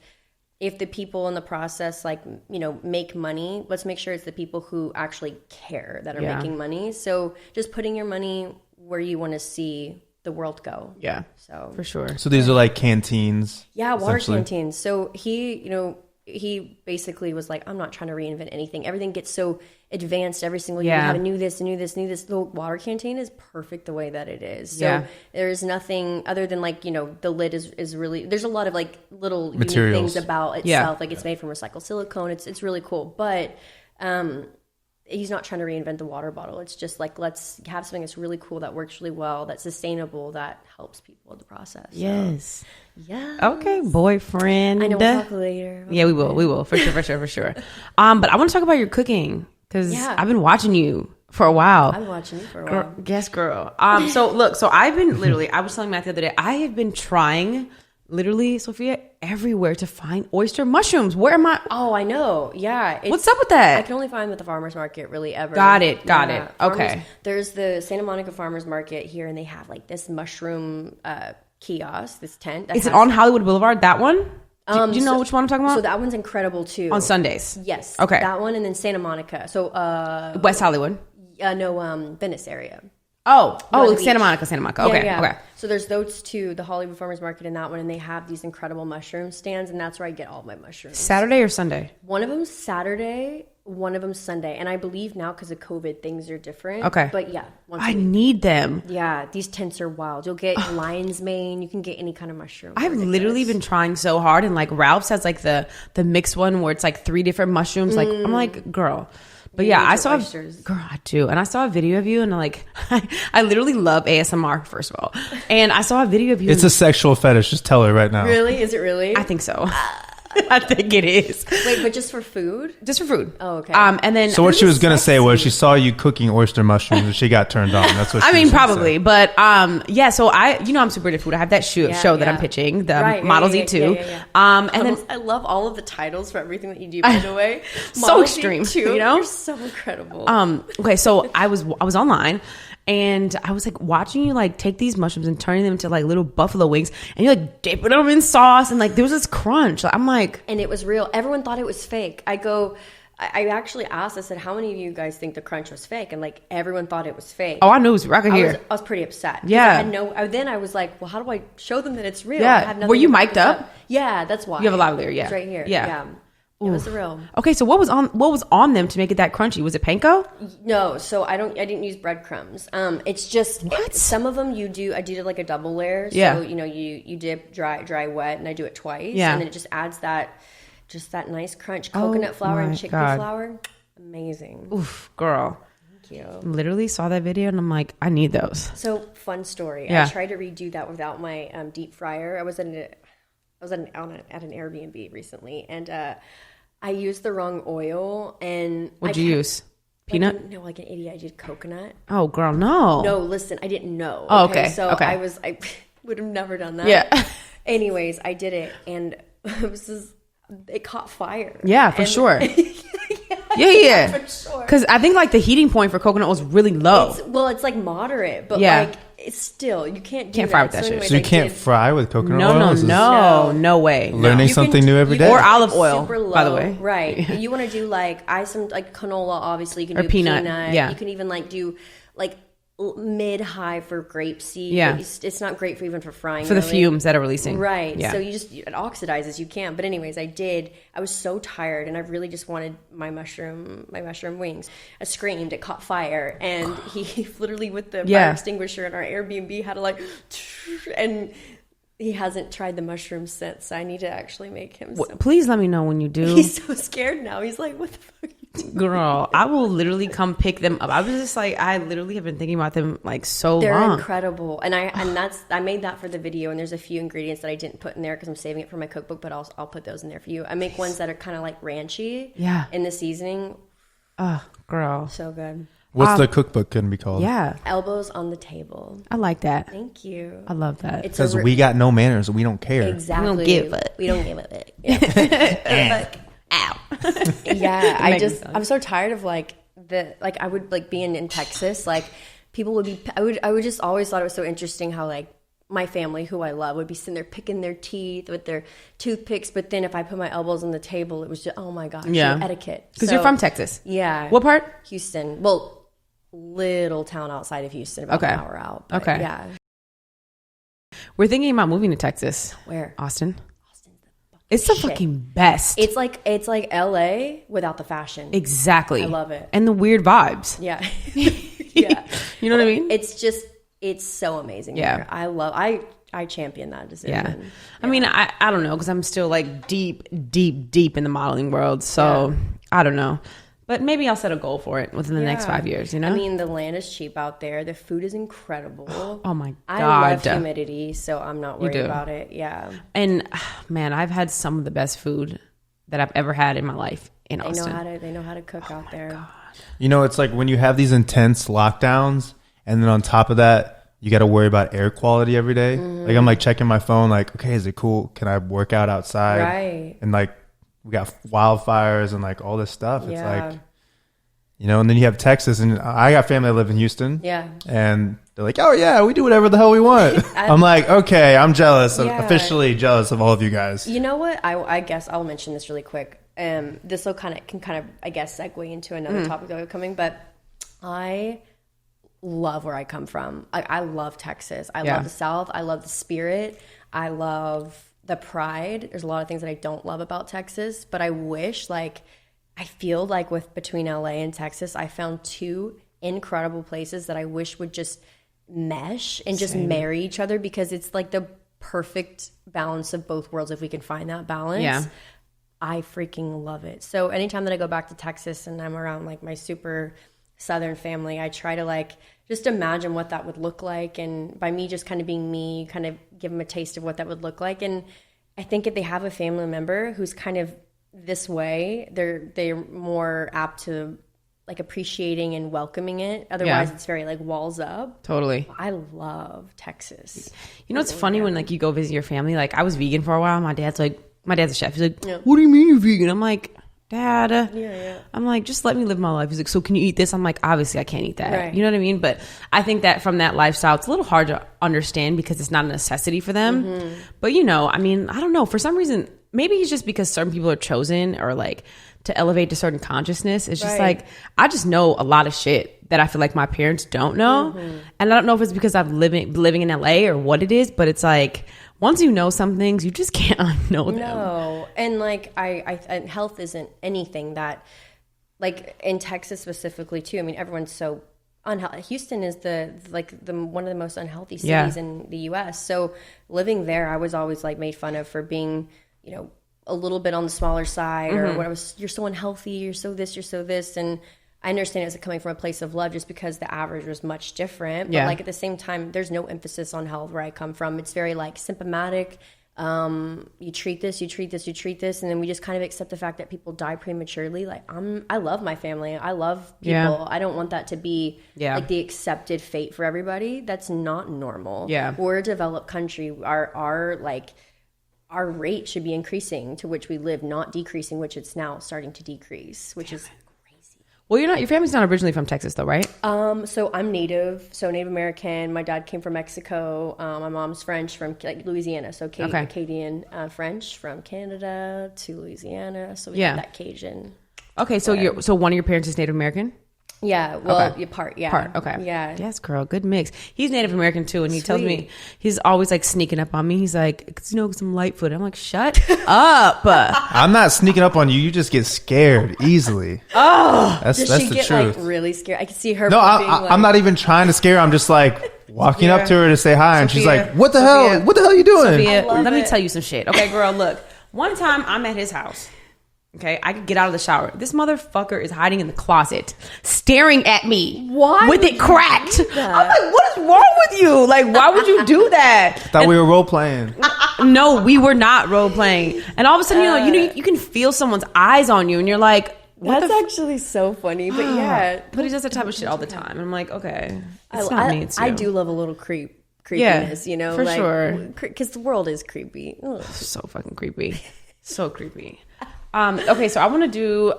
if the people in the process, like, you know, make money, let's make sure it's the people who actually care that are making money. So just putting your money where you want to see the world go. Yeah. So for sure. So these are like canteens. Yeah, water canteens. So he, you know, he basically was like, I'm not trying to reinvent anything. Everything gets so advanced every single year. You have a new this, new this, new this. The water canteen is perfect the way that it is. So there's nothing other than like, you know, the lid is really, there's a lot of like little unique things about itself. Like it's made from recycled silicone. It's really cool. But he's not trying to reinvent the water bottle. It's just like, let's have something that's really cool, that works really well, that's sustainable, that helps people in the process. Yes. Yeah. Okay, boyfriend. I know, we'll talk later. Yeah, we will. For sure. But I want to talk about your cooking, because I've been watching you for a while. I've been watching you for a while. Yes, girl. So I've been literally, I was telling Matt the other day, I have been trying literally, Sophia, everywhere to find oyster mushrooms. Where am I? Oh, I know. Yeah. What's up with that? I can only find them at the farmer's market, really, ever. Got it. Okay. There's the Santa Monica Farmer's Market here, and they have like this mushroom kiosk, this tent. Is it on Hollywood Boulevard, that one? Do you know which one I'm talking about? So that one's incredible, too. On Sundays? Yes. Okay. That one, and then Santa Monica. So West Hollywood? Venice area. Santa Monica. Okay. Yeah. Okay. So there's those two, the Hollywood Farmers Market and that one, and they have these incredible mushroom stands, and that's where I get all my mushrooms. Saturday or Sunday? One of them's Saturday, one of them's Sunday, and I believe now because of COVID things are different. Okay. But yeah, I need them. Yeah, these tents are wild. You'll get lion's mane. You can get any kind of mushroom. I've literally been trying so hard, and like Ralph's has like the mixed one where it's like 3 different mushrooms. Like I'm like, girl. But yeah, I saw I do, and I saw a video of you, and like, I literally love ASMR. First of all, and I saw a video of you. It's a sexual fetish. Just tell her right now. Really? Is it really? I think so. I think it is. Wait, but just for food? Just for food. Oh, okay. And then so what she was gonna say was she saw you cooking oyster mushrooms and she got turned on. That's what she probably. But yeah. So I'm super into food. I have that show that I'm pitching, the Models Eat Too. And then I love all of the titles for everything that you do. By the way, so extreme. You know, you're so incredible. Okay, so I was online. And I was like watching you like take these mushrooms and turning them into like little buffalo wings, and you're like dipping them in sauce, and like there was this crunch. I'm like, and it was real. Everyone thought it was fake. I actually asked. I said, "How many of you guys think the crunch was fake?" And like everyone thought it was fake. Oh, I knew it was real. I was pretty upset. Yeah. Then I was like, "Well, how do I show them that it's real?" Yeah. I have Were you mic'd up? Yeah, that's why. You have a lavalier. Yeah. It's right here. Yeah. It was real. Okay, so what was on them to make it that crunchy? Was it panko? No, so I didn't use breadcrumbs. It's just some of them I did like a double layer. So you dip dry wet, and I do it twice. Yeah. And then it just adds that nice crunch. Coconut flour and chickpea flour. Amazing. Oof, girl. Thank you. Literally saw that video and I'm like, I need those. So fun story. Yeah. I tried to redo that without my deep fryer. I was at an Airbnb recently, and I used the wrong oil. And what'd you use? Peanut? No, like an idiot. I did coconut. Oh, girl, no. No, listen, I didn't know. Oh, okay. So okay. I would have never done that. Yeah. Anyways, I did it, and it caught fire. Yeah, for sure. Yeah. For sure. Because I think like the heating point for coconut was really low. It's like moderate, but like it's still, you can't fry with that shit. Anyways, so you can't fry with coconut oil? No way. Learning something new every day. Or olive oil, super low, by the way. Right. You want to do like canola, obviously. You can do peanut. Yeah. You can even like do like mid-high for grapeseed. Yeah. It's not great for even for frying. For the fumes that are releasing. Right. Yeah. So it oxidizes. You can't. But anyways, I was so tired, and I really just wanted my mushroom wings. I screamed. It caught fire, and he literally with the fire extinguisher in our Airbnb had to like, and he hasn't tried the mushrooms since. So I need to actually make him some. Please let me know when you do. He's so scared now. He's like, what the fuck are you doing? Girl, I will literally come pick them up. I was just like, I literally have been thinking about them like so long. They're incredible. And I made that for the video, and there's a few ingredients that I didn't put in there because I'm saving it for my cookbook, but I'll put those in there for you. I make ones that are kind of like ranchy in the seasoning. Oh, girl. So good. What's the cookbook going to be called? Yeah. Elbows on the Table. I like that. Thank you. I love that. Because we got no manners. We don't care. Exactly. We don't give it. We don't give it. Yeah. Ow. Yeah. I'm so tired of like I would like being in Texas, like people would be, I would just always thought it was so interesting how like my family, who I love, would be sitting there picking their teeth with their toothpicks. But then if I put my elbows on the table, it was just, oh my gosh, etiquette. Because you're from Texas. Yeah. What part? Houston. Well, little town outside of Houston, about an hour out. But okay. Yeah. We're thinking about moving to Texas. Where? Austin. Austin's the It's the fucking best. It's like LA without the fashion. Exactly. I love it. And the weird vibes. Yeah. Yeah. You know what I mean? It's so amazing. Yeah. Here. I champion that decision. Yeah. I mean, I don't know, because I'm still like deep in the modeling world. So I don't know. But maybe I'll set a goal for it within the next 5 years, you know? I mean, the land is cheap out there. The food is incredible. Oh my God. I love humidity, so I'm not worried about it. Yeah. And man, I've had some of the best food that I've ever had in my life in Austin. They know how to cook out there. God. You know, it's like when you have these intense lockdowns, and then on top of that, you got to worry about air quality every day. Like I'm like checking my phone, like, okay, is it cool? Can I work out outside? Right. And like we got wildfires and like all this stuff. It's like, you know, and then you have Texas, and I got family that live in Houston. Yeah. And they're like, oh yeah, we do whatever the hell we want. I'm like, okay, I'm jealous, officially jealous of all of you guys. You know what? I guess I'll mention this really quick. This will can kind of, I guess, segue into another topic that we're coming, but I love where I come from. I love Texas. I love the South. I love the spirit. I love the pride. There's a lot of things that I don't love about Texas, but I wish, like, I feel like between LA and Texas, I found two incredible places that I wish would just mesh and just marry each other, because it's like the perfect balance of both worlds if we can find that balance. Yeah. I freaking love it. So anytime that I go back to Texas and I'm around like my super Southern family, I try to like just imagine what that would look like. And by me just kind of being me, kind of give them a taste of what that would look like. And I think if they have a family member who's kind of this way, they're more apt to like appreciating and welcoming it. Otherwise it's very like walls up. Totally. I love Texas. You know, it's funny when like you go visit your family. Like I was vegan for a while. My dad's a chef. He's like, what do you mean you're vegan? I'm like, Dad. I'm like, just let me live my life. He's like, so can you eat this? I'm like, obviously I can't eat that. Right. You know what I mean? But I think that from that lifestyle, it's a little hard to understand because it's not a necessity for them. Mm-hmm. But you know, I mean, I don't know. For some reason, maybe it's just because certain people are chosen or like to elevate to certain consciousness. It's just like, I just know a lot of shit that I feel like my parents don't know. Mm-hmm. And I don't know if it's because I'm living in LA or what it is, but it's like, once you know some things, you just can't unknow them. No, and like I health isn't anything that, like in Texas specifically too. I mean, everyone's so unhealthy. Houston is the one of the most unhealthy cities in the U.S. So living there, I was always like made fun of for being, you know, a little bit on the smaller side, or what you're so unhealthy, you're so this, and I understand it's coming from a place of love just because the average was much different. But like at the same time, there's no emphasis on health where I come from. It's very like symptomatic. You treat this, and then we just kind of accept the fact that people die prematurely. Like I love my family. I love people. Yeah. I don't want that to be like the accepted fate for everybody. That's not normal. Yeah. We're a developed country. Our rate should be increasing, to which we live, not decreasing, which it's now starting to decrease, which is well, your family's not originally from Texas though, right? So I'm Native American. My dad came from Mexico. My mom's French from like Louisiana. So Acadian French from Canada to Louisiana. So we got that Cajun. Okay, so one of your parents is Native American? Yeah, well, part, okay. Yeah. Yes, girl, good mix. He's Native American too, and he tells me, he's always like sneaking up on me. He's like, you know, some Lightfoot. I'm like, shut up. I'm not sneaking up on you. You just get scared easily. Oh, that's the truth. Like really scared? I can see her. No, I'm not even trying to scare her. I'm just like walking up to her to say hi, and she's like, what the hell? What the hell are you doing? Sophia, let me tell you some shit. Okay, girl, look. One time I'm at his house. Okay, I could get out of the shower. This motherfucker is hiding in the closet, staring at me. Why? With it cracked. I'm like, what is wrong with you? Like, why would you do that? Thought we were role playing. No, we were not role playing. And all of a sudden, you can feel someone's eyes on you, and you're like, that's actually so funny. But yeah, but he does that type of shit all the time. And I'm like, okay, it's not me. It's you. I do love a little creepiness, you know, for like, sure, because the world is creepy. Ugh. So fucking creepy, so creepy. Okay, so I want to do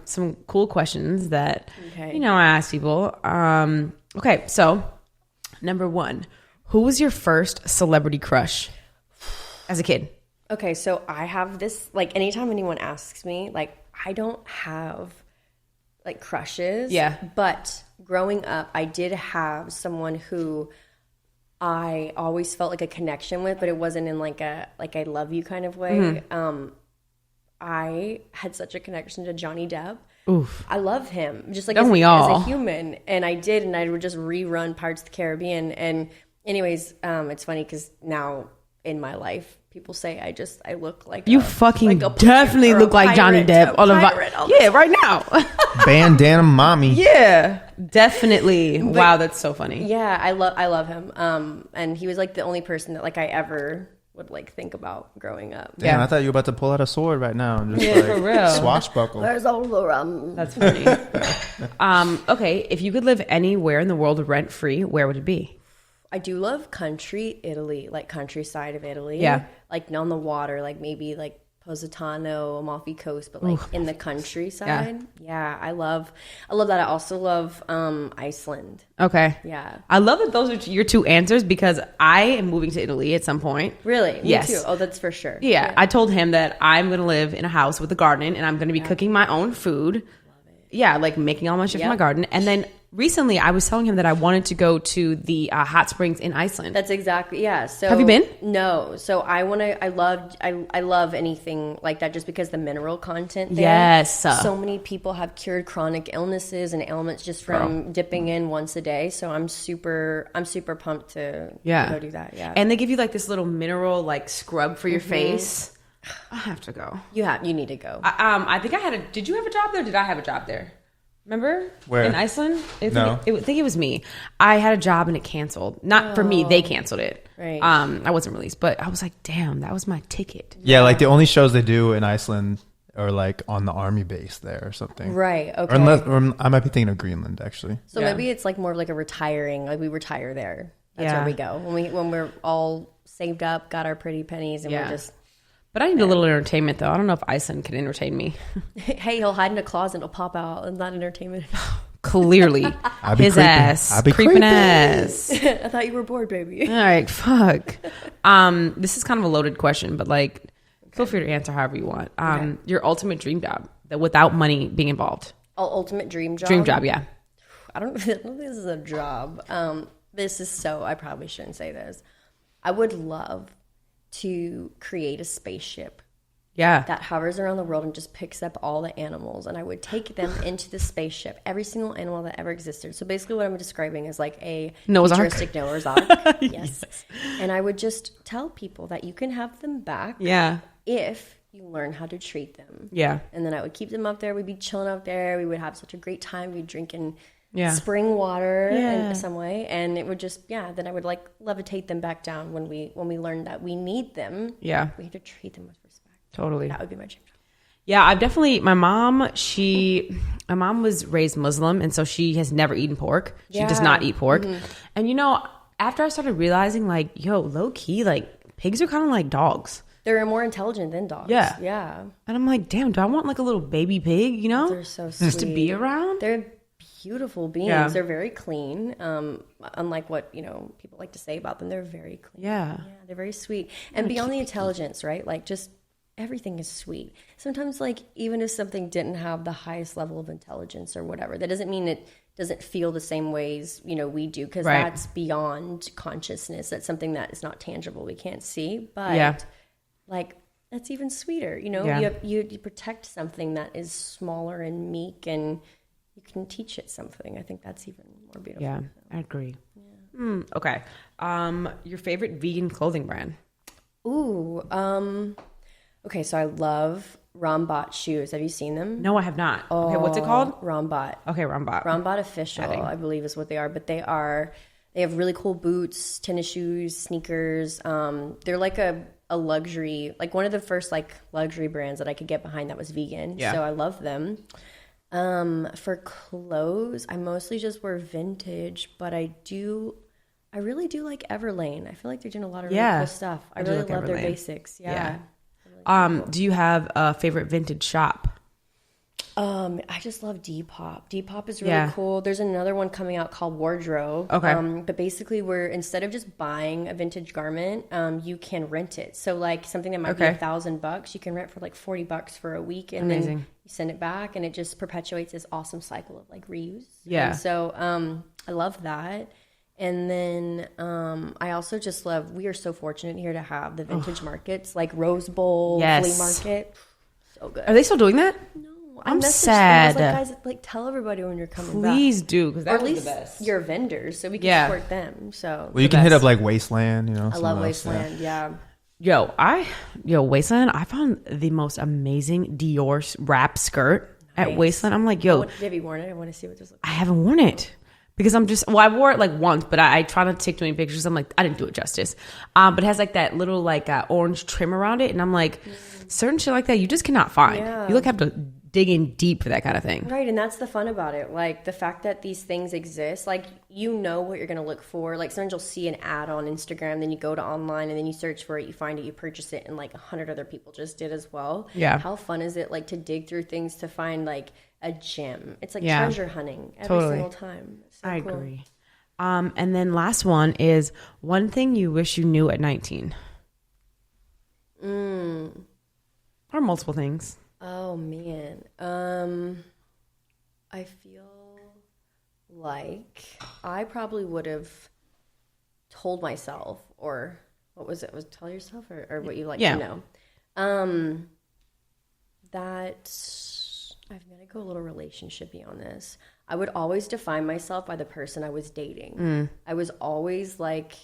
some cool questions that I ask people. Okay, so number one, who was your first celebrity crush as a kid? Okay, so I have this, like, anytime anyone asks me, like, I don't have like crushes. Yeah. But growing up, I did have someone who I always felt like a connection with, but it wasn't in like I love you kind of way. I had such a connection to Johnny Depp. Oof. I love him, just like Don't we as all? a human. And I would just rerun Pirates of the Caribbean. And anyways, it's funny because now in my life, people say I look like you definitely look like Johnny Depp right now. Bandana mommy. Yeah, definitely. Wow, that's so funny. Yeah, I love him. And he was like the only person that like I ever would like think about growing up. Damn, I thought you were about to pull out a sword right now and just for real. swashbuckle. There's all the rum. That's funny. Okay, if you could live anywhere in the world rent free, where would it be? I do love country Italy, like countryside of Italy. Yeah. Like on the water, like maybe like Positano, Amalfi Coast, but like in the countryside. Yeah, I love that. I also love Iceland. Okay. Yeah. I love that those are your two answers because I am moving to Italy at some point. Really? Yes. Me too. Oh, that's for sure. Yeah. I told him that I'm going to live in a house with a garden and I'm going to be cooking my own food. Love it. Yeah, like making all my shit from my garden. And then recently I was telling him that I wanted to go to the hot springs in Iceland. That's exactly, yeah. So have you been? No. So I love anything like that just because the mineral content there. Yes. So many people have cured chronic illnesses and ailments just from dipping in once a day. So I'm super pumped to go do that. Yeah. And they give you like this little mineral like scrub for your face. I have to go. You need to go. I think did you have a job there? Did I have a job there? Remember? Where? In Iceland? I think it was me. I had a job and it canceled. Not for me. They canceled it. Right. I wasn't released, but I was like, damn, that was my ticket. Yeah, like the only shows they do in Iceland are like on the army base there or something. Right. Okay. Or I might be thinking of Greenland actually. So maybe it's like more of like a retiring. Like we retire there. That's where we go when we're all saved up, got our pretty pennies, and we're just. But I need a little entertainment, though. I don't know if Iceland can entertain me. Hey, he'll hide in a closet and he'll pop out. It's not entertainment. Clearly. His ass. Creeping ass. I thought you were bored, baby. All right, fuck. This is kind of a loaded question, but like, feel free to answer however you want. Your ultimate dream job that without money being involved. Ultimate dream job? Dream job, yeah. I don't think this is a job. I probably shouldn't say this. I would love to create a spaceship that hovers around the world and just picks up all the animals, and I would take them into the spaceship, every single animal that ever existed. So basically what I'm describing is like a futuristic Noah's Ark. Yes. And I would just tell people that you can have them back if you learn how to treat them. Yeah. And then I would keep them up there. We'd be chilling out there. We would have such a great time. We'd drink in spring water in some way, and it would just then I would like levitate them back down when we learn that we need them. Yeah, we have to treat them with respect. Totally, that would be my dream job. Yeah, I've definitely. My mom was raised Muslim, and so she has never eaten pork. She does not eat pork, and after I started realizing, like, low key, like pigs are kind of like dogs. They're more intelligent than dogs. Yeah. And I'm like, damn, do I want like a little baby pig? They're so sweet. Just to be around. They're beautiful beings. Yeah. They're very clean. Unlike what people like to say about them, they're very clean. Yeah, they're very sweet. And beyond the intelligence, right? Like just everything is sweet. Sometimes, like even if something didn't have the highest level of intelligence or whatever, that doesn't mean it doesn't feel the same ways we do, because that's beyond consciousness. That's something that is not tangible. We can't see, but like that's even sweeter. You protect something that is smaller and meek, and you can teach it something. I think that's even more beautiful. Yeah, I agree. Yeah. Okay. Your favorite vegan clothing brand? Ooh. Okay, so I love Rombot shoes. Have you seen them? No, I have not. Okay, what's it called? Rombot. Okay, Rombot. Rombot Official, I believe is what they are. But they have really cool boots, tennis shoes, sneakers. They're like a luxury, like one of the first like luxury brands that I could get behind that was vegan. Yeah. So I love them. For clothes, I mostly just wear vintage, but I really do like Everlane. I feel like they're doing a lot of really cool stuff. I really love their basics. Yeah. Really cool. Do you have a favorite vintage shop? I just love Depop. Depop is really cool. There's another one coming out called Wardrobe. Okay. But basically instead of just buying a vintage garment, you can rent it. So like something that might be $1,000, you can rent for like $40 for a week, and then you send it back, and it just perpetuates this awesome cycle of like reuse. Yeah. And so I love that. And then I also just love, we are so fortunate here to have the vintage markets like Rose Bowl, Flea Market. So good. Are they still doing that? No. I'm sad. I was like, guys, like tell everybody when you're coming back. Please do, because that was was at least the best. your vendors, so we can support them. So well, you can hit up like Wasteland, you know. I love Wasteland, yeah. Wasteland, I found the most amazing Dior wrap skirt at Wasteland. I'm like, have you worn it? I want to see what this looks like. I haven't worn it. Because I'm just, I wore it like once, but I try not to take too many pictures. I'm like, I didn't do it justice. But it has like that little like orange trim around it. And I'm like, certain shit like that, you just cannot find. Yeah. You like have to dig in deep for that kind of thing. Right. And that's the fun about it. Like the fact that these things exist, like you know what you're going to look for. Like sometimes you'll see an ad on Instagram, then you go to online and then you search for it, you find it, you purchase it, and like 100 other people just did as well. Yeah. How fun is it like to dig through things to find like a gem? It's like treasure hunting every single time. So I agree. And then last one is one thing you wish you knew at 19. Or multiple things. Oh man. I feel like I probably would have told myself, or what was it? Was tell yourself or what you like to know. That I'm gonna go a little relationshipy on this. I would always define myself by the person I was dating. I was always like,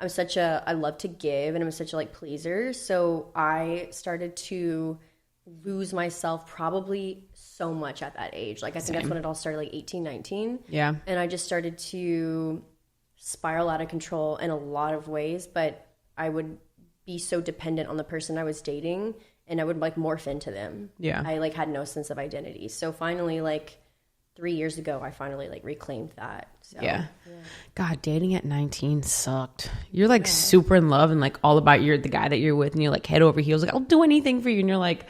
I love to give, and I'm such a like pleaser. So I started to lose myself probably so much at that age. Like I think that's when it all started, like 18, 19. Yeah. And I just started to spiral out of control in a lot of ways, but I would be so dependent on the person I was dating, and I would like morph into them. Yeah. I like had no sense of identity. So finally, like 3 years ago, I finally like reclaimed that. So, yeah. God, dating at 19 sucked. You're like super in love and like all about the guy that you're with, and you're like head over heels, like I'll do anything for you. And you're like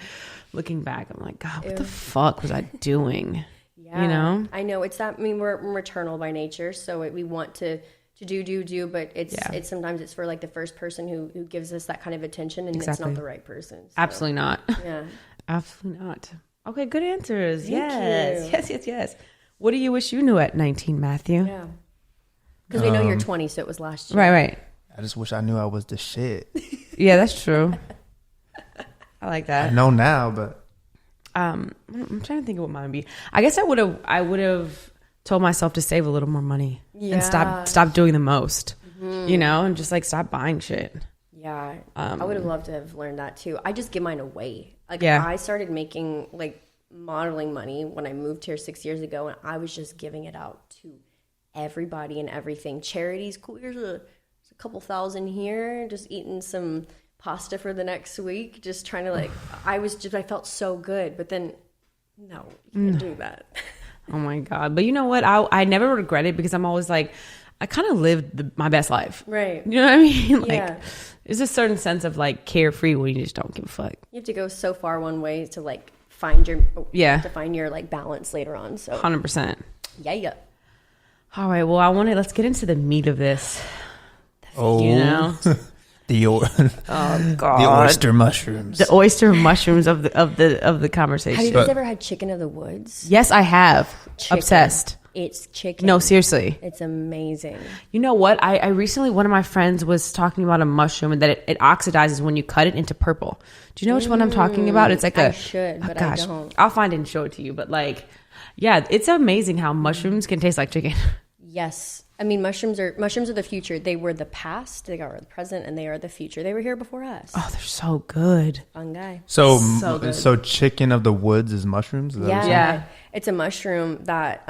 looking back, I'm like, God, what the fuck was I doing? Yeah. You know? I know it's that, I mean, we're maternal by nature. So we want to do, but it's sometimes it's for like the first person who gives us that kind of attention, and it's not the right person. So. Absolutely not. Yeah. Absolutely not. Okay, good answers. Thank you. Yes. What do you wish you knew at 19, Matthew? Yeah. Because we know you're 20, so it was last year. Right. I just wish I knew I was the shit. Yeah, that's true. I like that. I know now, but I'm trying to think of what mine would be. I guess I would have told myself to save a little more money and stop doing the most. You know, and just like stop buying shit. Yeah, I would have loved to have learned that too. I just give mine away. Like I started making like modeling money when I moved here 6 years ago, and I was just giving it out to everybody and everything. Charities, cool. Here's a couple thousand here. Just eating some pasta for the next week. Just trying to like. I felt so good, but then no, you can't do that. Oh my God! But you know what? I never regret it, because I'm always like, I kind of lived my best life. Right. You know what I mean? Like, there's a certain sense of like carefree when you just don't give a fuck. You have to go so far one way to like find your like balance later on. So 100%. Yeah. All right. Well, let's get into the meat of this. You know, the oyster mushrooms. The oyster mushrooms of the conversation. Have you guys ever had chicken of the woods? Yes, I have. Chicken. Obsessed. It's chicken. No, seriously. It's amazing. You know what? I recently, one of my friends was talking about a mushroom and that it oxidizes when you cut it into purple. Do you know which one I'm talking about? It's like I should, but I don't. I'll find it and show it to you. But like, yeah, it's amazing how mushrooms can taste like chicken. Yes. I mean, mushrooms are the future. They were the past, they are the present, and they are the future. They were here before us. Oh, they're so good. Fun guy. So chicken of the woods is mushrooms? Is that Yeah. It's a mushroom that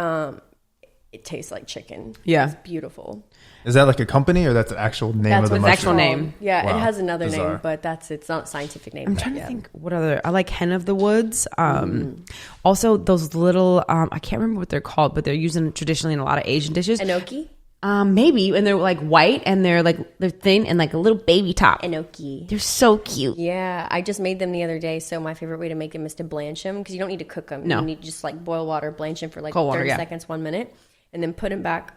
it tastes like chicken. Yeah. It's beautiful. Is that like a company, or that's the actual name of the mushroom? That's actual name. Yeah, Wow. It has another Bizarre. name, but it's not a scientific name. I'm trying to think what other. I like hen of the woods. Also, those little. I can't remember what they're called, but they're used traditionally in a lot of Asian dishes. Enoki? Maybe, and they're like white, and they're thin and like a little baby top. Enoki. They're so cute. Yeah, I just made them the other day. So my favorite way to make them is to blanch them, because you don't need to cook them. No. You need to just like boil water, blanch them for like Cold 30 water, seconds, 1 minute, and then put them back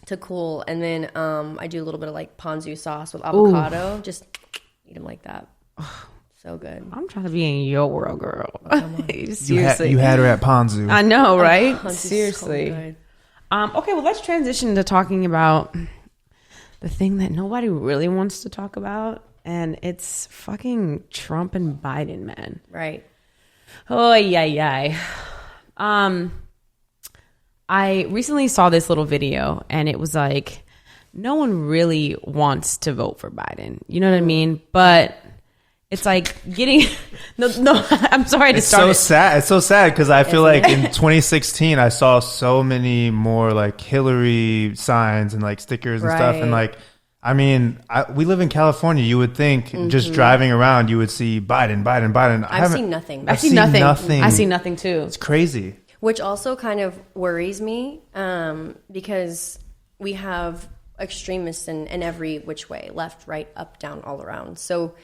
to cool. And then I do a little bit of like ponzu sauce with avocado. Just eat them like that. So good. I'm trying to be in your world, girl. Seriously. You had her at Ponzu. I know, right? Ponzu's Seriously. so good. Okay, well, let's transition to talking about the thing that nobody really wants to talk about, and it's fucking Trump and Biden, man. Right. Oh, yeah. I recently saw this little video, and it was like, no one really wants to vote for Biden. You know what I mean? But it's like getting no. I'm sorry to start. It's so sad. It's so sad because I feel like in 2016 I saw so many more like Hillary signs and like stickers and stuff, and like I mean, we live in California. You would think just driving around you would see Biden. I've seen nothing. I've seen nothing. I see nothing too. It's crazy. Which also kind of worries me because we have extremists in every which way, left, right, up, down, all around. So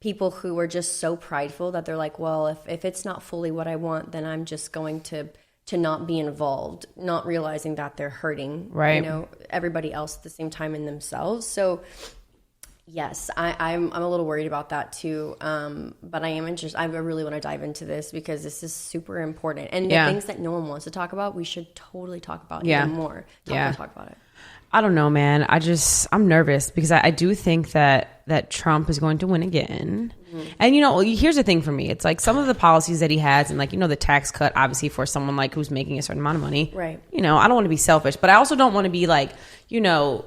people who are just so prideful that they're like, well, if it's not fully what I want, then I'm just going to not be involved, not realizing that they're hurting, everybody else at the same time in themselves. So yes, I'm a little worried about that too. But I am interested. I really want to dive into this because this is super important. And the things that no one wants to talk about, we should totally talk about even more. Talk about it. I don't know, man. I'm nervous because I do think that Trump is going to win again. Mm-hmm. And, here's the thing for me. It's like some of the policies that he has and like, the tax cut, obviously for someone like who's making a certain amount of money. Right. I don't want to be selfish, but I also don't want to be like,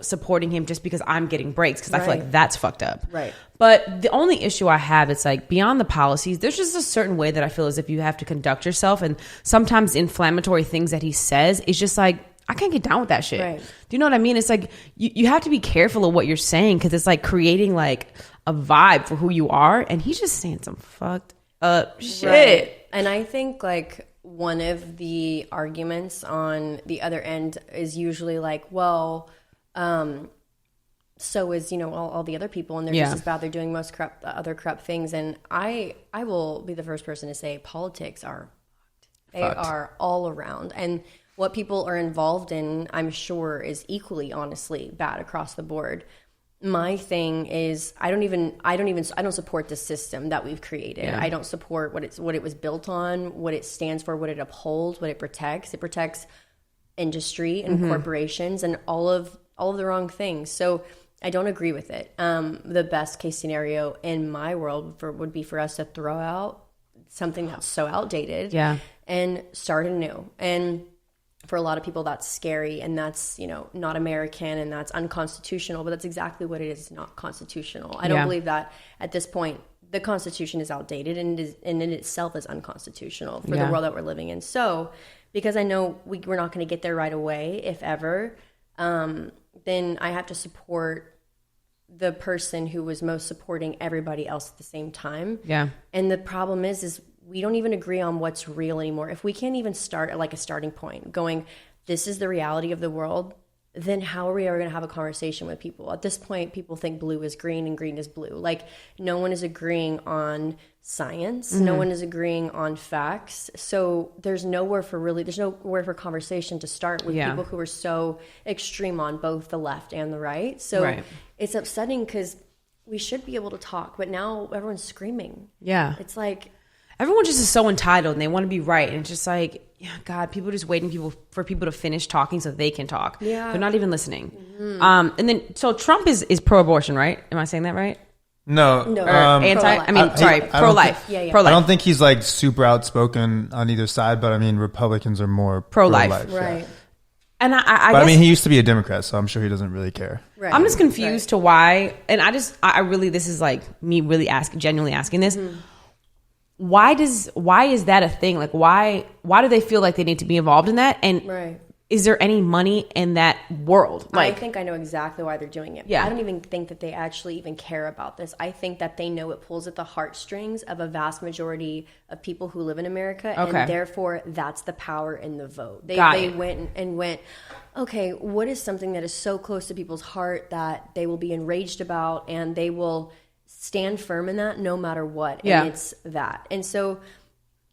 supporting him just because I'm getting breaks because I feel like that's fucked up. Right. But the only issue I have, it's like beyond the policies, there's just a certain way that I feel as if you have to conduct yourself. And sometimes inflammatory things that he says is just like, I can't get down with that shit. Right. Do you know what I mean? It's like you have to be careful of what you're saying because it's like creating like a vibe for who you are. And he's just saying some fucked up shit. Right. And I think like one of the arguments on the other end is usually like, well, so is, all the other people and they're just as bad. They're doing most other corrupt things. And I will be the first person to say politics are fucked. They are all around. And what people are involved in, I'm sure, is equally, honestly, bad across the board. My thing is, I don't support the system that we've created. Yeah. I don't support what it was built on, what it stands for, what it upholds, what it protects. It protects industry and corporations and all of the wrong things. So I don't agree with it. The best case scenario in my world would be for us to throw out something that's so outdated, and start anew. And for a lot of people that's scary and that's not American and that's unconstitutional, but that's exactly what it is. It's not constitutional. I don't believe that at this point the Constitution is outdated and in itself is unconstitutional for the world that we're living in. So because I know we're not going to get there right away, if ever, then I have to support the person who was most supporting everybody else at the same time. Yeah. And the problem is we don't even agree on what's real anymore. If we can't even start at like a starting point going, this is the reality of the world, then how are we ever going to have a conversation with people? At this point, people think blue is green and green is blue. Like no one is agreeing on science. Mm-hmm. No one is agreeing on facts. So there's nowhere for conversation to start with people who are so extreme on both the left and the right. So it's upsetting because we should be able to talk, but now everyone's screaming. Yeah. It's like, everyone just is so entitled and they want to be right. And it's just like, God, people are just waiting for people to finish talking so they can talk. Yeah. They're not even listening. Mm-hmm. And then, so Trump is pro-abortion, right? Am I saying that right? No. Pro-life. Pro-life. I don't think he's like super outspoken on either side, but I mean, Republicans are more pro-life. Right. Yeah. And I mean, he used to be a Democrat, so I'm sure he doesn't really care. Right. I'm just confused to why. And I really, this is like me really genuinely asking this. Mm-hmm. Why is that a thing? Like, why do they feel like they need to be involved in that? And is there any money in that world? Like, I think I know exactly why they're doing it. Yeah. I don't even think that they actually even care about this. I think that they know it pulls at the heartstrings of a vast majority of people who live in America. Okay. And therefore, that's the power in the vote. They went, okay, what is something that is so close to people's heart that they will be enraged about and they will stand firm in that no matter what. And it's that. And so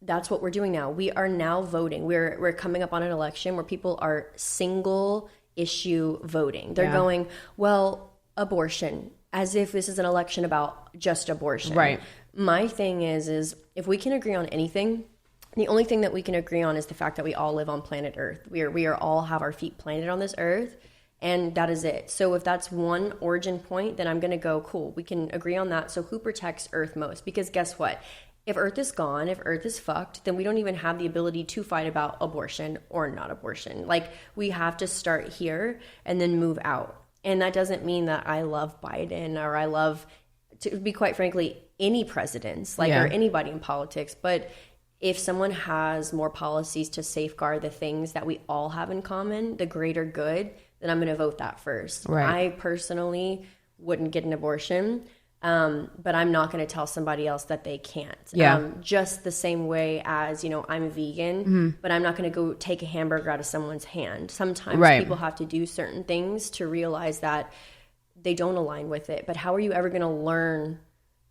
that's what we're doing now. We are now voting. We're coming up on an election where people are single issue voting. They're going, well, abortion, as if this is an election about just abortion. Right. My thing is if we can agree on anything, the only thing that we can agree on is the fact that we all live on planet Earth. We are all have our feet planted on this earth. And that is it. So if that's one origin point, then I'm going to go, cool, we can agree on that. So who protects Earth most? Because guess what? If Earth is gone, if Earth is fucked, then we don't even have the ability to fight about abortion or not abortion. Like, we have to start here and then move out. And that doesn't mean that I love Biden or I love, to be quite frankly, any presidents, like, or anybody in politics. But if someone has more policies to safeguard the things that we all have in common, the greater good, then I'm going to vote that first. Right. I personally wouldn't get an abortion. But I'm not going to tell somebody else that they can't. Just the same way as, you know, I'm vegan, but I'm not going to go take a hamburger out of someone's hand. Sometimes people have to do certain things to realize that they don't align with it. But how are you ever going to learn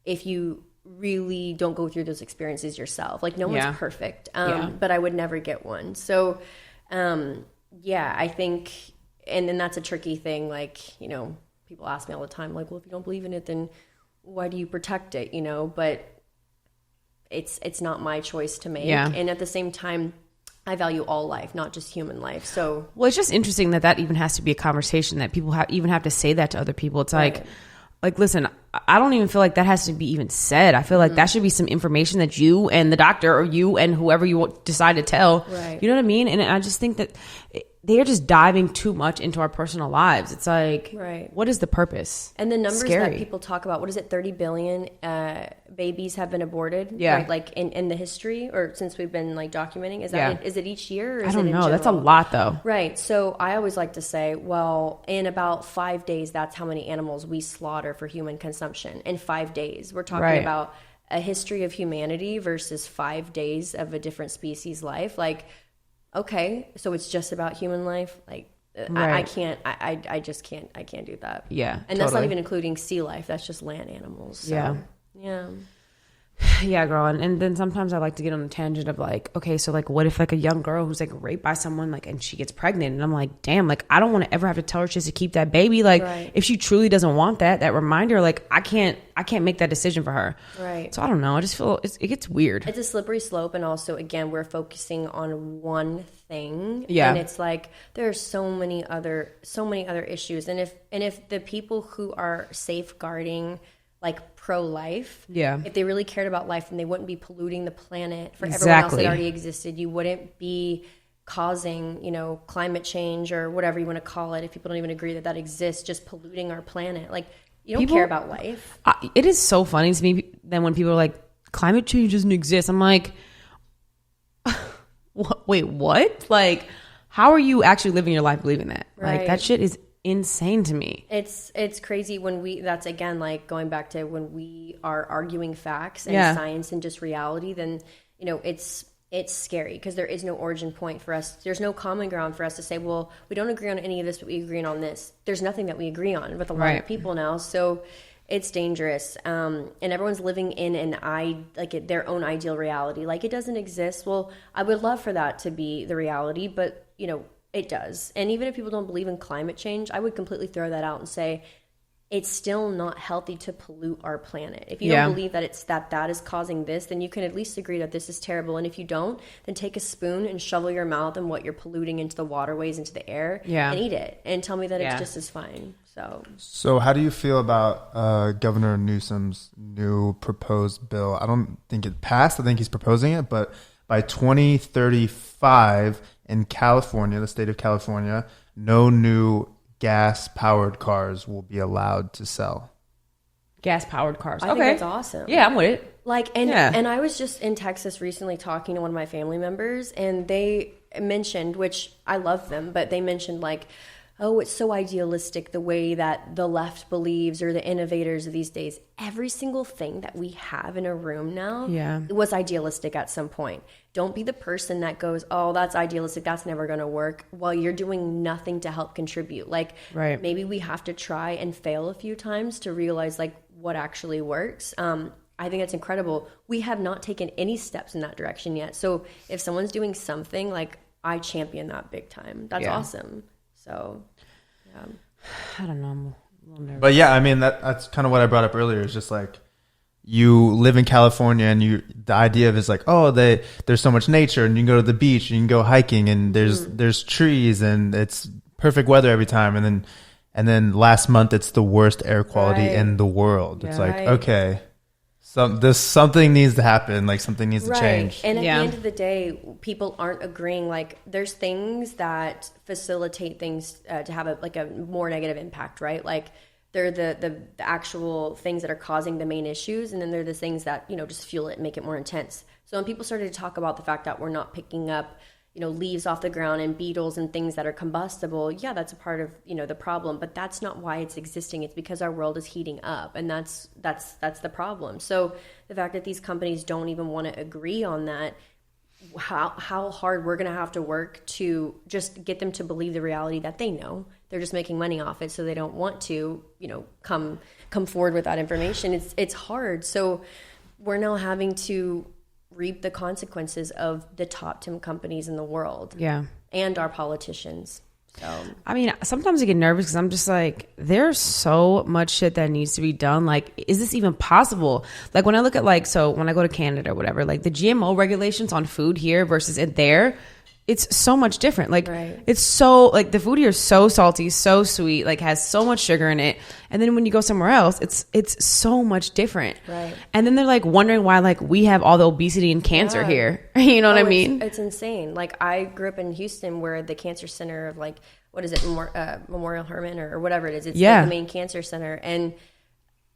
if you really don't go through those experiences yourself? Like, no one's perfect, but I would never get one. So, I think, and then that's a tricky thing. Like, you know, people ask me all the time, like, well, if you don't believe in it, then why do you protect it, you know? But it's not my choice to make. And at the same time, I value all life, not just human life. So, well, it's just interesting that even has to be a conversation, that people even have to say that to other people. It's like, listen, I don't even feel like that has to be even said. I feel like that should be some information that you and the doctor, or you and whoever you decide to tell, you know what I mean? And I just think that they're just diving too much into our personal lives. It's like, what is the purpose? And the numbers that people talk about, what is it, 30 billion babies have been aborted? Right? Like in the history, or since we've been like documenting, is that is it each year? Or is I don't it know. In that's a lot though. Right. So I always like to say, well, in about 5 days, that's how many animals we slaughter for human consumption. In 5 days, we're talking about a history of humanity versus 5 days of a different species life. Like, okay, so it's just about human life. Like, I can't do that. And that's not even including sea life. That's just land animals. So, yeah, girl. And then sometimes I like to get on a tangent of like, okay, so like, what if like a young girl who's like raped by someone, like, and she gets pregnant, and I'm like, damn, like, I don't want to ever have to tell her she has to keep that baby. Like, if she truly doesn't want that reminder, like, I can't make that decision for her. Right. So I don't know. I just feel it gets weird. It's a slippery slope. And also, again, we're focusing on one thing. Yeah. And it's like, there are so many other issues. And if the people who are safeguarding, like, pro-life, if they really cared about life, then they wouldn't be polluting the planet for everyone else that already existed. You wouldn't be causing, you know, climate change or whatever you want to call it, if people don't even agree that exists, just polluting our planet. Like, you don't care about life. It is so funny to me then when people are like, climate change doesn't exist. I'm like, wait, what? Like, how are you actually living your life believing that? Like, that shit is insane to me. It's crazy when that's again like going back to when we are arguing facts and science and just reality, then, you know, it's scary because there is no origin point for us. There's no common ground for us to say, well, we don't agree on any of this, but we agree on this. There's nothing that we agree on with a lot of people now. So it's dangerous. And everyone's living in their own ideal reality. Like, it doesn't exist. Well, I would love for that to be the reality, but, you know, it does. And even if people don't believe in climate change, I would completely throw that out and say it's still not healthy to pollute our planet. If you don't believe that it's that is causing this, then you can at least agree that this is terrible. And if you don't, then take a spoon and shovel your mouth and what you're polluting into the waterways, into the air, and eat it. And tell me that it's just as fine. So how do you feel about Governor Newsom's new proposed bill? I don't think it passed. I think he's proposing it, but by 2035 in California, the state of California, no new gas-powered cars will be allowed to sell. Gas-powered cars. I think that's awesome. Yeah, I'm with it. Like, and I was just in Texas recently talking to one of my family members, and they mentioned, which I love them, but they mentioned like, oh, it's so idealistic the way that the left believes, or the innovators of these days. Every single thing that we have in a room now was idealistic at some point. Don't be the person that goes, oh, that's idealistic, that's never going to work, while you're doing nothing to help contribute. Like, maybe we have to try and fail a few times to realize like what actually works. I think that's incredible. We have not taken any steps in that direction yet. So if someone's doing something, like, I champion that big time. That's awesome. So, I don't know. I'm a little nervous. But yeah, I mean, that's kind of what I brought up earlier. It's just like, you live in California, and the idea of is like, oh, there's so much nature, and you can go to the beach, and you can go hiking, and there's trees, and it's perfect weather every time, and then last month it's the worst air quality in the world. It's like, okay, something needs to happen, like something needs to change. And at the end of the day, people aren't agreeing. Like, there's things that facilitate things to have a more negative impact, right? Like, they're the actual things that are causing the main issues, and then they're the things that, you know, just fuel it and make it more intense. So when people started to talk about the fact that we're not picking up, you know, leaves off the ground and beetles and things that are combustible, yeah, that's a part of, you know, the problem, but that's not why it's existing. It's because our world is heating up, and that's the problem. So the fact that these companies don't even want to agree on that, how hard we're going to have to work to just get them to believe the reality that they know. They're just making money off it, so they don't want to, you know, come forward with that information. It's hard. So we're now having to reap the consequences of the top 10 companies in the world. Yeah. And our politicians. So, I mean, sometimes I get nervous because I'm just like, there's so much shit that needs to be done. Like, is this even possible? Like, when I look at, like, so when I go to Canada or whatever, like the GMO regulations on food here versus it there, it's so much different. Like, it's so, like, the food here is so salty, so sweet, like, has so much sugar in it. And then when you go somewhere else, it's so much different. Right. And then they're, like, wondering why, like, we have all the obesity and cancer here. You know what I mean? It's insane. Like, I grew up in Houston, where the cancer center of, like, what is it, Memorial Hermann or whatever it is. It's like the main cancer center. And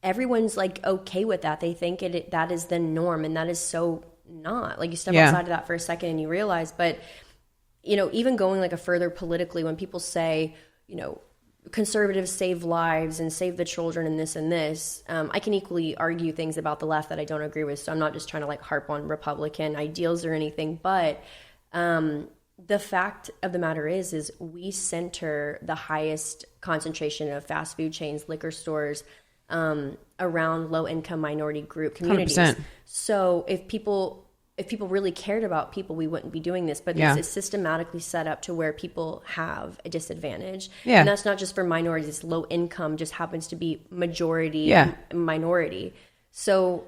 everyone's, like, okay with that. They think that is the norm, and that is so not. Like, you step outside of that for a second and you realize, but... You know, even going like a further politically, when people say, you know, conservatives save lives and save the children and this, I can equally argue things about the left that I don't agree with. So I'm not just trying to like harp on Republican ideals or anything. But the fact of the matter is we center the highest concentration of fast food chains, liquor stores, around low income minority group communities. 100%. So if people really cared about people, we wouldn't be doing this. But this is systematically set up to where people have a disadvantage. Yeah. And that's not just for minorities. It's low income just happens to be majority minority. So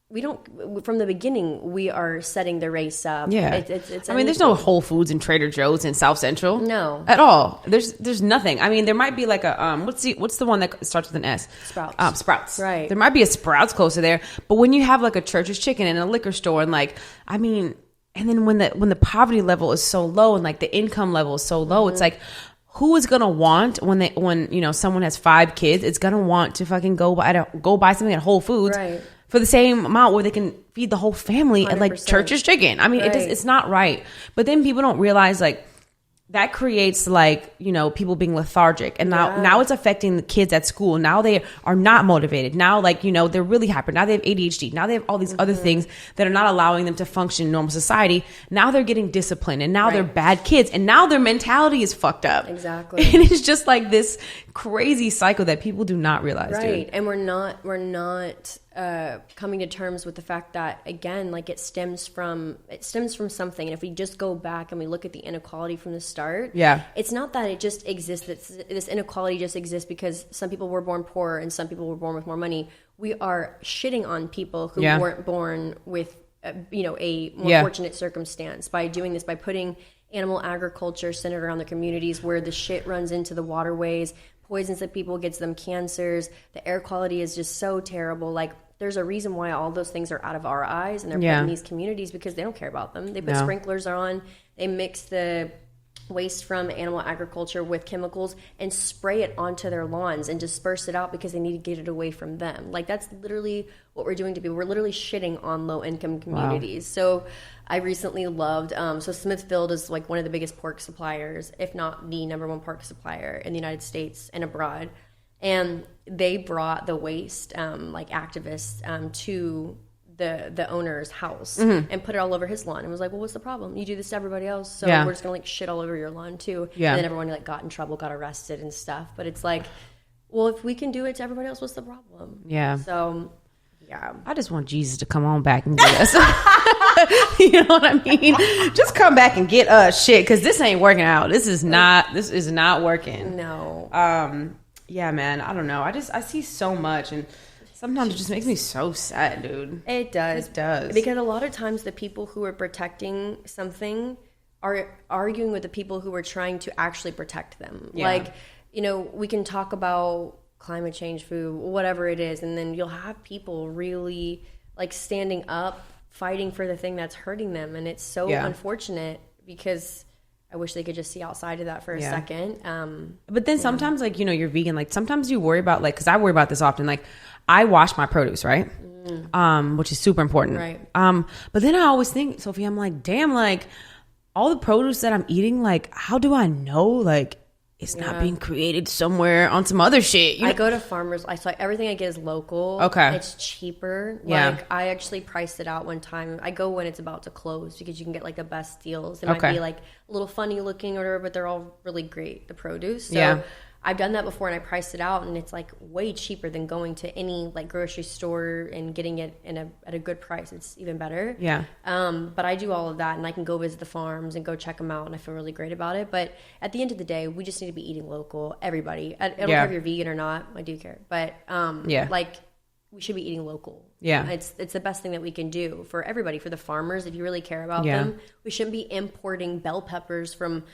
we don't, from the beginning, we are setting the race up. Yeah. It's I mean, there's no Whole Foods and Trader Joe's in South Central. No. At all. There's nothing. I mean, there might be like a, what's the one that starts with an S? Sprouts. Sprouts. Right. There might be a Sprouts close to there. But when you have like a Church's Chicken and a liquor store and like, I mean, and then when the poverty level is so low and like the income level is so low, it's like, who is gonna want when you know someone has 5 kids? It's gonna want to fucking go buy something at Whole Foods. Right. For the same amount where they can feed the whole family 100%. At like Church's Chicken. I mean, it's not right. But then people don't realize like that creates like, you know, people being lethargic. And now it's affecting the kids at school. Now they are not motivated. Now, like, you know, they're really hyper. Now they have ADHD. Now they have all these other things that are not allowing them to function in normal society. Now they're getting disciplined. And now they're bad kids. And now their mentality is fucked up. Exactly. And it's just like this crazy cycle that people do not realize. Right. Dude. And we're not coming to terms with the fact that, again, like it stems from something. And if we just go back and we look at the inequality from the start, it's not that it just exists. This inequality just exists because some people were born poor and some people were born with more money. We are shitting on people who weren't born with a more fortunate circumstance by doing this, by putting animal agriculture centered around the communities where the shit runs into the waterways, poisons the people, gets them cancers. The air quality is just so terrible. Like, there's a reason why all those things are out of our eyes and they're put in these communities because they don't care about them. They put sprinklers on, they mix the waste from animal agriculture with chemicals and spray it onto their lawns and disperse it out because they need to get it away from them. Like, that's literally what we're doing to people. We're literally shitting on low income communities. So I recently loved, so Smithfield is like one of the biggest pork suppliers, if not the number one pork supplier in the United States and abroad. And they brought the waste, like activists, to the owner's house and put it all over his lawn and was like, well, what's the problem? You do this to everybody else, so we're just gonna like shit all over your lawn too. And then everyone like got in trouble, got arrested and stuff. But it's like, well, if we can do it to everybody else, what's the problem? So I just want Jesus to come on back and get us. You know what I mean? Just come back and get us shit, because this ain't working out. This is not working. No. Yeah, man, I don't know. I see so much, and sometimes it just makes me so sad, dude. It does. It does. Because a lot of times the people who are protecting something are arguing with the people who are trying to actually protect them. Yeah. Like, you know, we can talk about climate change, food, whatever it is, and then you'll have people really like standing up, fighting for the thing that's hurting them, and it's so unfortunate because I wish they could just see outside of that for a second. But then sometimes, like, you know, you're vegan, like sometimes you worry about, like, because I worry about this often, like I wash my produce, right? Which is super important. Right. But then I always think, Sophie, I'm like, damn, like all the produce that I'm eating, like, how do I know, like, it's not being created somewhere on some other shit? You know? I go to farmers. I saw everything I get is local. Okay. It's cheaper. Yeah. Like, I actually priced it out one time. I go when it's about to close because you can get like the best deals. It might be like a little funny looking or whatever, but they're all really great, the produce. So I've done that before and I priced it out and it's like way cheaper than going to any like grocery store and getting it at a good price. It's even better. Yeah. But I do all of that and I can go visit the farms and go check them out and I feel really great about it. But at the end of the day, we just need to be eating local. Everybody. I don't care if you're vegan or not. I do care. But like we should be eating local. Yeah. It's the best thing that we can do for everybody, for the farmers. If you really care about them, we shouldn't be importing bell peppers from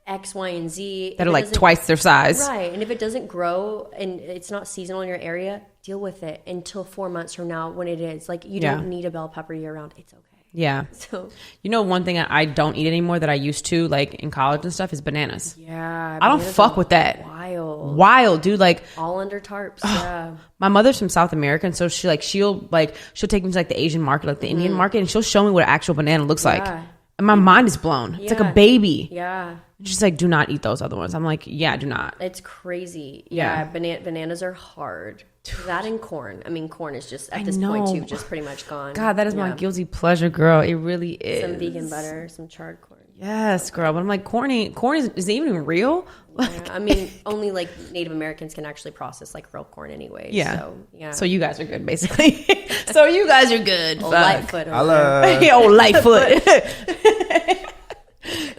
X, Y, and Z. That are like twice their size. Right. And if it doesn't grow and it's not seasonal in your area, deal with it until 4 months from now when it is. Like, you don't need a bell pepper year round. It's okay. Yeah. So, you know, one thing I don't eat anymore that I used to, like in college and stuff, is bananas. Yeah. I don't fuck with that. Wild, dude. Like, all under tarps. Yeah. My mother's from South America, and so she'll take me to like the Asian market, like the Indian market, and she'll show me what an actual banana looks like. And my mind is blown. It's like a baby. Yeah. She's like, do not eat those other ones. I'm like, yeah, do not. It's crazy. Yeah. Bananas are hard. That and corn. I mean, corn is just, at this point, too, just pretty much gone. God, that is my guilty pleasure, girl. It really is. Some vegan butter, some charred corn. Yes, girl. But I'm like, corn is it even real? Yeah. I mean, only like Native Americans can actually process like real corn anyway. Yeah. So, yeah. So you guys are good, basically. So you guys are good. Old Lightfoot. Old Lightfoot.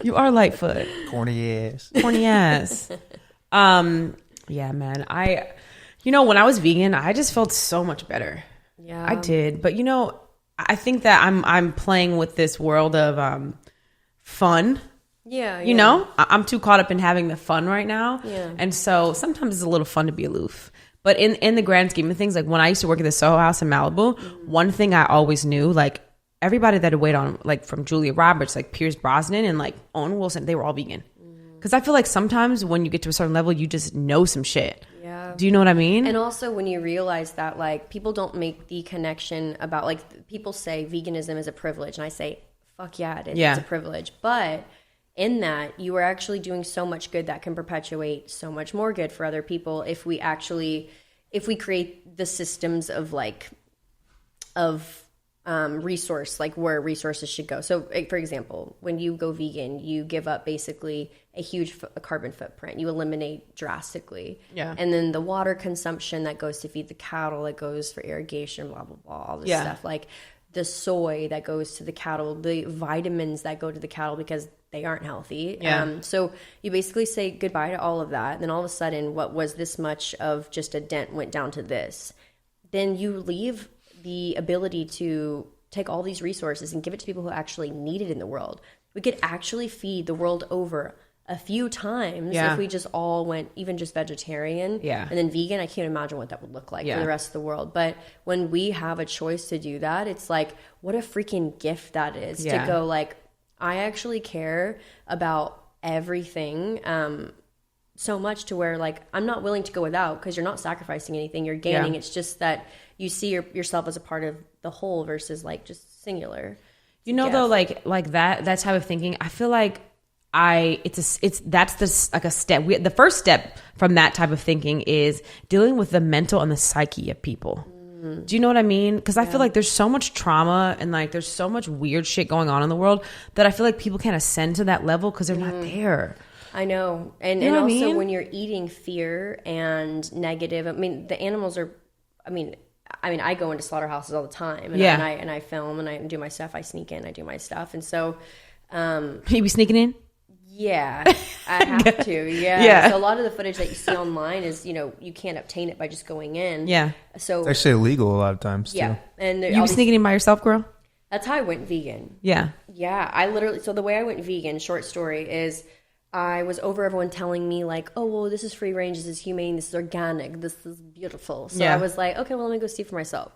You are Lightfoot. Corny ass. Yeah, man. When I was vegan, I just felt so much better. Yeah. I did. But I think that I'm playing with this world of fun. Yeah. You know? I'm too caught up in having the fun right now. Yeah. And so sometimes it's a little fun to be aloof. But in the grand scheme of things, like when I used to work at the Soho House in Malibu, one thing I always knew, like everybody that had weighed on, like from Julia Roberts, like Pierce Brosnan and like Owen Wilson, they were all vegan. Because I feel like sometimes when you get to a certain level, you just know some shit. Yeah. Do you know what I mean? And also when you realize that, like, people don't make the connection about, like, people say veganism is a privilege. And I say, fuck yeah, it is. Yeah. It's a privilege. But in that, you are actually doing so much good that can perpetuate so much more good for other people if we create the systems of, like, resource, like where resources should go. So, for example, when you go vegan, you give up basically a huge carbon footprint. You eliminate drastically. Yeah. And then the water consumption that goes to feed the cattle, that goes for irrigation, blah, blah, blah, all this stuff. Like the soy that goes to the cattle, the vitamins that go to the cattle because they aren't healthy. Yeah. So you basically say goodbye to all of that. And then all of a sudden, what was this much of just a dent went down to this. Then you leave the ability to take all these resources and give it to people who actually need it in the world. We could actually feed the world over a few times if we just all went even just vegetarian and then vegan. I can't imagine what that would look like for the rest of the world. But when we have a choice to do that, it's like, what a freaking gift that is to go like, I actually care about everything so much to where like, I'm not willing to go without, because you're not sacrificing anything, you're gaining. It's just that you see yourself as a part of the whole versus like just singular. Though, like that type of thinking, I feel like that's like a step. The first step from that type of thinking is dealing with the mental and the psyche of people. Do you know what I mean? Because I feel like there's so much trauma and like there's so much weird shit going on in the world that I feel like people can't ascend to that level because they're not there. I know. And also when you're eating fear and negative, I mean, the animals are, I mean, I go into slaughterhouses all the time and, and I film and I do my stuff. I sneak in, I do my stuff. And so, you be sneaking in? Yeah, I have to. Yeah. So a lot of the footage that you see online is, you can't obtain it by just going in. Yeah. So it's actually illegal a lot of times. Yeah. Too. And you be sneaking in by yourself, girl? That's how I went vegan. Yeah. Yeah, I literally, so the way I went vegan, short story, is I was over everyone telling me like, oh, well, this is free range, this is humane, this is organic, this is beautiful. So I was like, okay, well, let me go see for myself.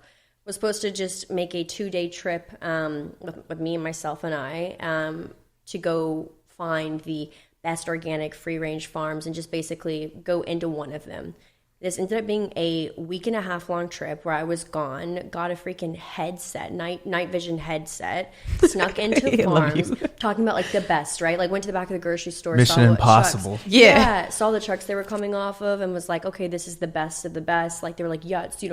Was supposed to just make a 2-day trip with me and myself and I to go find the best organic free range farms and just basically go into one of them. This ended up being a 1.5 week long trip where I was gone, got a freaking headset, night vision headset, snuck into farms, talking about like the best, right? Like went to the back of the grocery store, Mission saw Impossible. Yeah, saw the trucks they were coming off of and was like, okay, this is the best of the best. Like they were like, yeah, it's,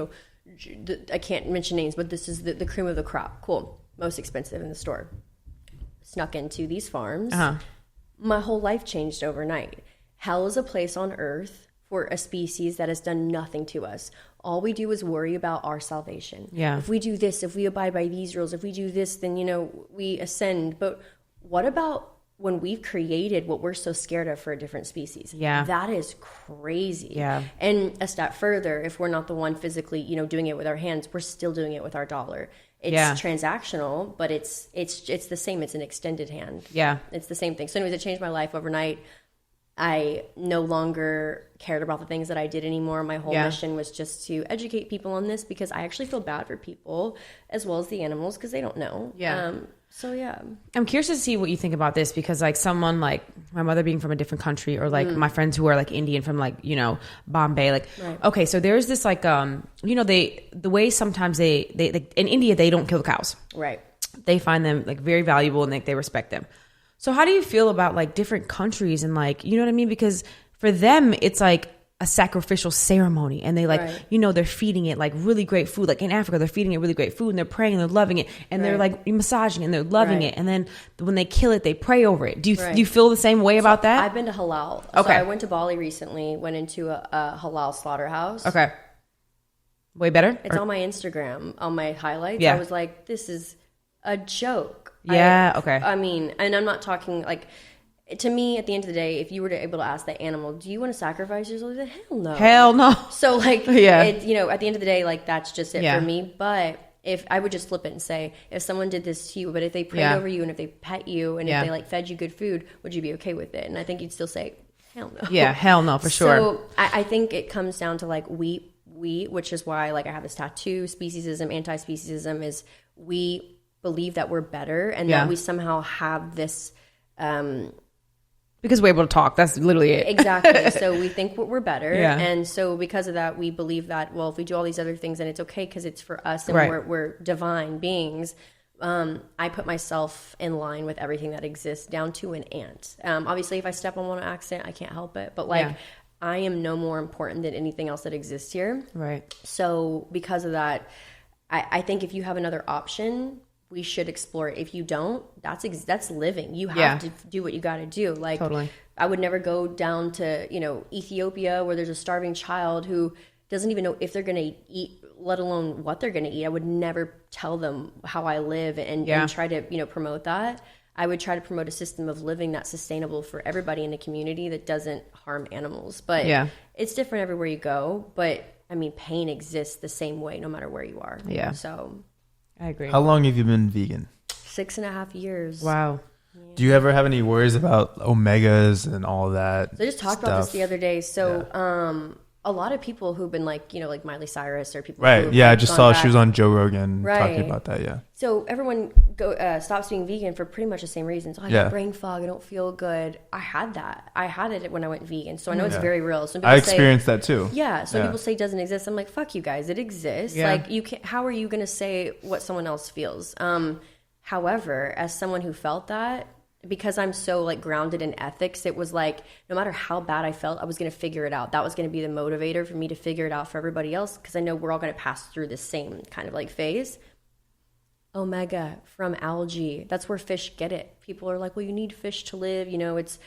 I can't mention names, but this is the cream of the crop. Cool. Most expensive in the store. Snuck into these farms. My whole life changed overnight. Hell is a place on earth for a species that has done nothing to us. All we do is worry about our salvation. Yeah. If we do this, if we abide by these rules, if we do this, then, we ascend. But what about when we've created what we're so scared of for a different species? Yeah. That is crazy. Yeah. And a step further, if we're not the one physically, doing it with our hands, we're still doing it with our dollar. It's transactional, but it's the same. It's an extended hand. Yeah. It's the same thing. So anyways, it changed my life overnight. I no longer cared about the things that I did anymore. My whole mission was just to educate people on this because I actually feel bad for people as well as the animals because they don't know. Yeah. So yeah. I'm curious to see what you think about this because like someone like my mother being from a different country or like my friends who are like Indian from like, Bombay, like, okay, so there's this like, the way sometimes they like in India, they don't kill cows. Right. They find them like very valuable and like they respect them. So how do you feel about like different countries and like, you know what I mean? Because for them, it's like a sacrificial ceremony and they like, they're feeding it like really great food. Like in Africa, they're feeding it really great food and they're praying and they're loving it and they're like massaging and they're loving it. And then when they kill it, they pray over it. Do you feel the same way about that? I've been to halal. Okay. So I went to Bali recently, went into a halal slaughterhouse. Okay. Way better? It's on my Instagram, on my highlights. Yeah. I was like, this is a joke. Yeah, okay. I mean, and I'm not talking like, to me, at the end of the day, if you were able to ask that animal, do you want to sacrifice yourself? Hell no. Hell no. So like, at the end of the day, like that's just it for me. But if I would just flip it and say, if someone did this to you, but if they prayed over you and if they pet you and if they like fed you good food, would you be okay with it? And I think you'd still say, hell no. Yeah, hell no, for sure. So I think it comes down to like we, which is why like I have this tattoo, speciesism, anti-speciesism is we believe that we're better and that we somehow have this because we're able to talk. That's literally it. Exactly. So we think we're better. Yeah. And so because of that, we believe that, well, if we do all these other things, then it's okay because it's for us and we're divine beings. I put myself in line with everything that exists down to an ant. Obviously, if I step on one accident, I can't help it. But like, I am no more important than anything else that exists here. Right. So because of that, I think if you have another option, we should explore it. If you don't, that's living. You have to do what you got to do. Like, totally. I would never go down to, Ethiopia where there's a starving child who doesn't even know if they're going to eat, let alone what they're going to eat. I would never tell them how I live and try to, promote that. I would try to promote a system of living that's sustainable for everybody in the community that doesn't harm animals. But it's different everywhere you go. But I mean, pain exists the same way no matter where you are. Yeah. So I agree. How long have you been vegan? 6.5 years. Wow. Yeah. Do you ever have any worries about omegas and all that? So I just talked about this the other day. So a lot of people who've been like, like Miley Cyrus or people. Right. Yeah. I just saw she was on Joe Rogan talking about that. Yeah. So everyone stops being vegan for pretty much the same reasons. I get brain fog. I don't feel good. I had that. I had it when I went vegan. So I know it's very real. So I experienced that too. Yeah. So people say it doesn't exist. I'm like, fuck you guys. It exists. Yeah. Like you can't, how are you going to say what someone else feels? However, as someone who felt that, because I'm so like grounded in ethics, it was like no matter how bad I felt, I was going to figure it out. That was going to be the motivator for me to figure it out for everybody else because I know we're all going to pass through the same kind of like phase. Omega from algae, that's where fish get it. People are like, well, you need fish to live, it's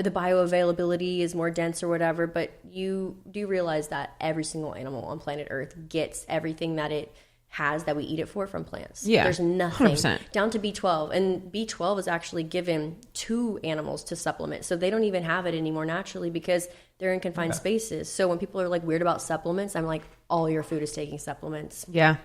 the bioavailability is more dense or whatever, but you do realize that every single animal on planet Earth gets everything that it has that we eat it for from plants. Yeah, there's nothing 100%. Down to B12, and B12 is actually given to animals to supplement, so they don't even have it anymore naturally because they're in confined spaces. So when people are like weird about supplements, I'm like, all your food is taking supplements. Yeah.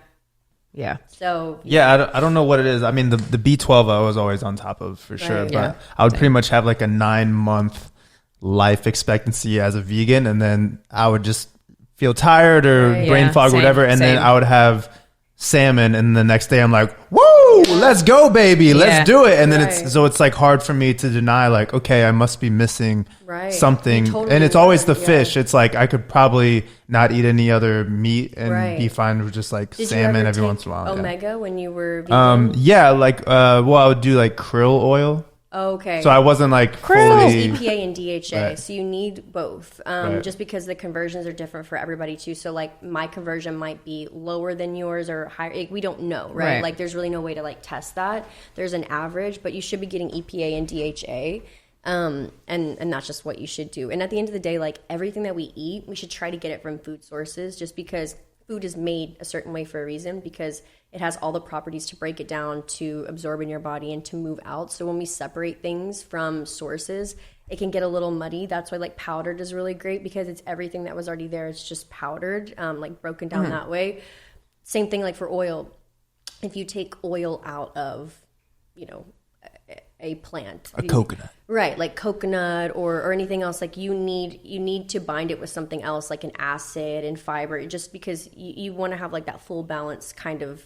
Yeah. So yeah, I don't know what it is. I mean, the B12 I was always on top of for sure, but Yeah. I would pretty much have like a 9-month life expectancy as a vegan, and then I would just feel tired or brain Yeah, fog or same, whatever, and then same. I would have salmon, and the next day I'm like, woo, let's go, baby, let's do it. And then it's like hard for me to deny, like, okay, I must be missing something. You totally and it's always the yeah. fish. It's like I could probably not eat any other meat and be fine with just like Did salmon you ever every take once in a while. Omega when you were vegan? Yeah, like well, I would do like krill oil. Okay. So I wasn't like fully EPA and DHA, Right. so you need both. Right. Just because the conversions are different for everybody too. So like my conversion might be lower than yours or higher. Like, we don't know, right? Right. Like there's really no way to like test that. There's an average, but you should be getting EPA and DHA. And that's just what you should do. And at the end of the day, like everything that we eat, we should try to get it from food sources, just because food is made a certain way for a reason, because it has all the properties to break it down, to absorb in your body, and to move out. So when we separate things from sources, it can get a little muddy. That's why like powdered is really great, because it's everything that was already there. It's just powdered, like broken down that way. Same thing like for oil. If you take oil out of, you know, a plant, a coconut. Right, like coconut or anything else, like you need to bind it with something else, like an acid and fiber, just because you want to have like that full balance kind of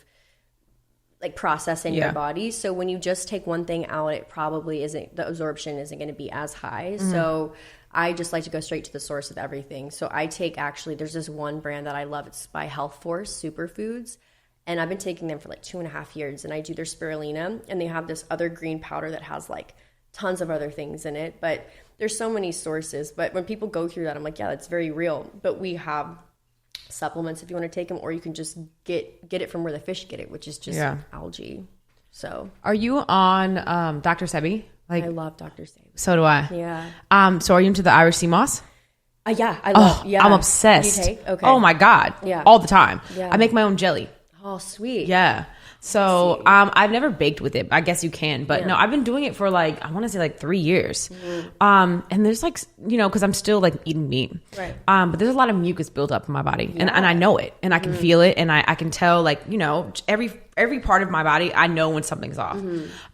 like process in your body. So when you just take one thing out, it probably isn't, the absorption isn't going to be as high. So I just like to go straight to the source of everything. So I take, actually, there's this one brand that I love. It's by Health Force Superfoods. And I've been taking them for like 2.5 years, and I do their spirulina, and they have this other green powder that has like tons of other things in it. But there's so many sources. But when people go through that, I'm like, yeah, that's very real. But we have supplements if you want to take them, or you can just get it from where the fish get it, which is just algae. So Are you on Dr. Sebi? Like, I love Dr. Sebi. So do I. Yeah. So are you into the Irish sea moss? Yeah, I love. I'm obsessed. You take? Okay. Oh my God. Yeah. All the time. Yeah. I make my own jelly. Oh, sweet. Yeah. So I've never baked with it. I guess you can, but no, I've been doing it for like, I want to say like 3 years. And there's like, you know, because I'm still like eating meat. Right. But there's a lot of mucus built up in my body, and I know it, and I can feel it, and I can tell, like, you know, every part of my body, I know when something's off.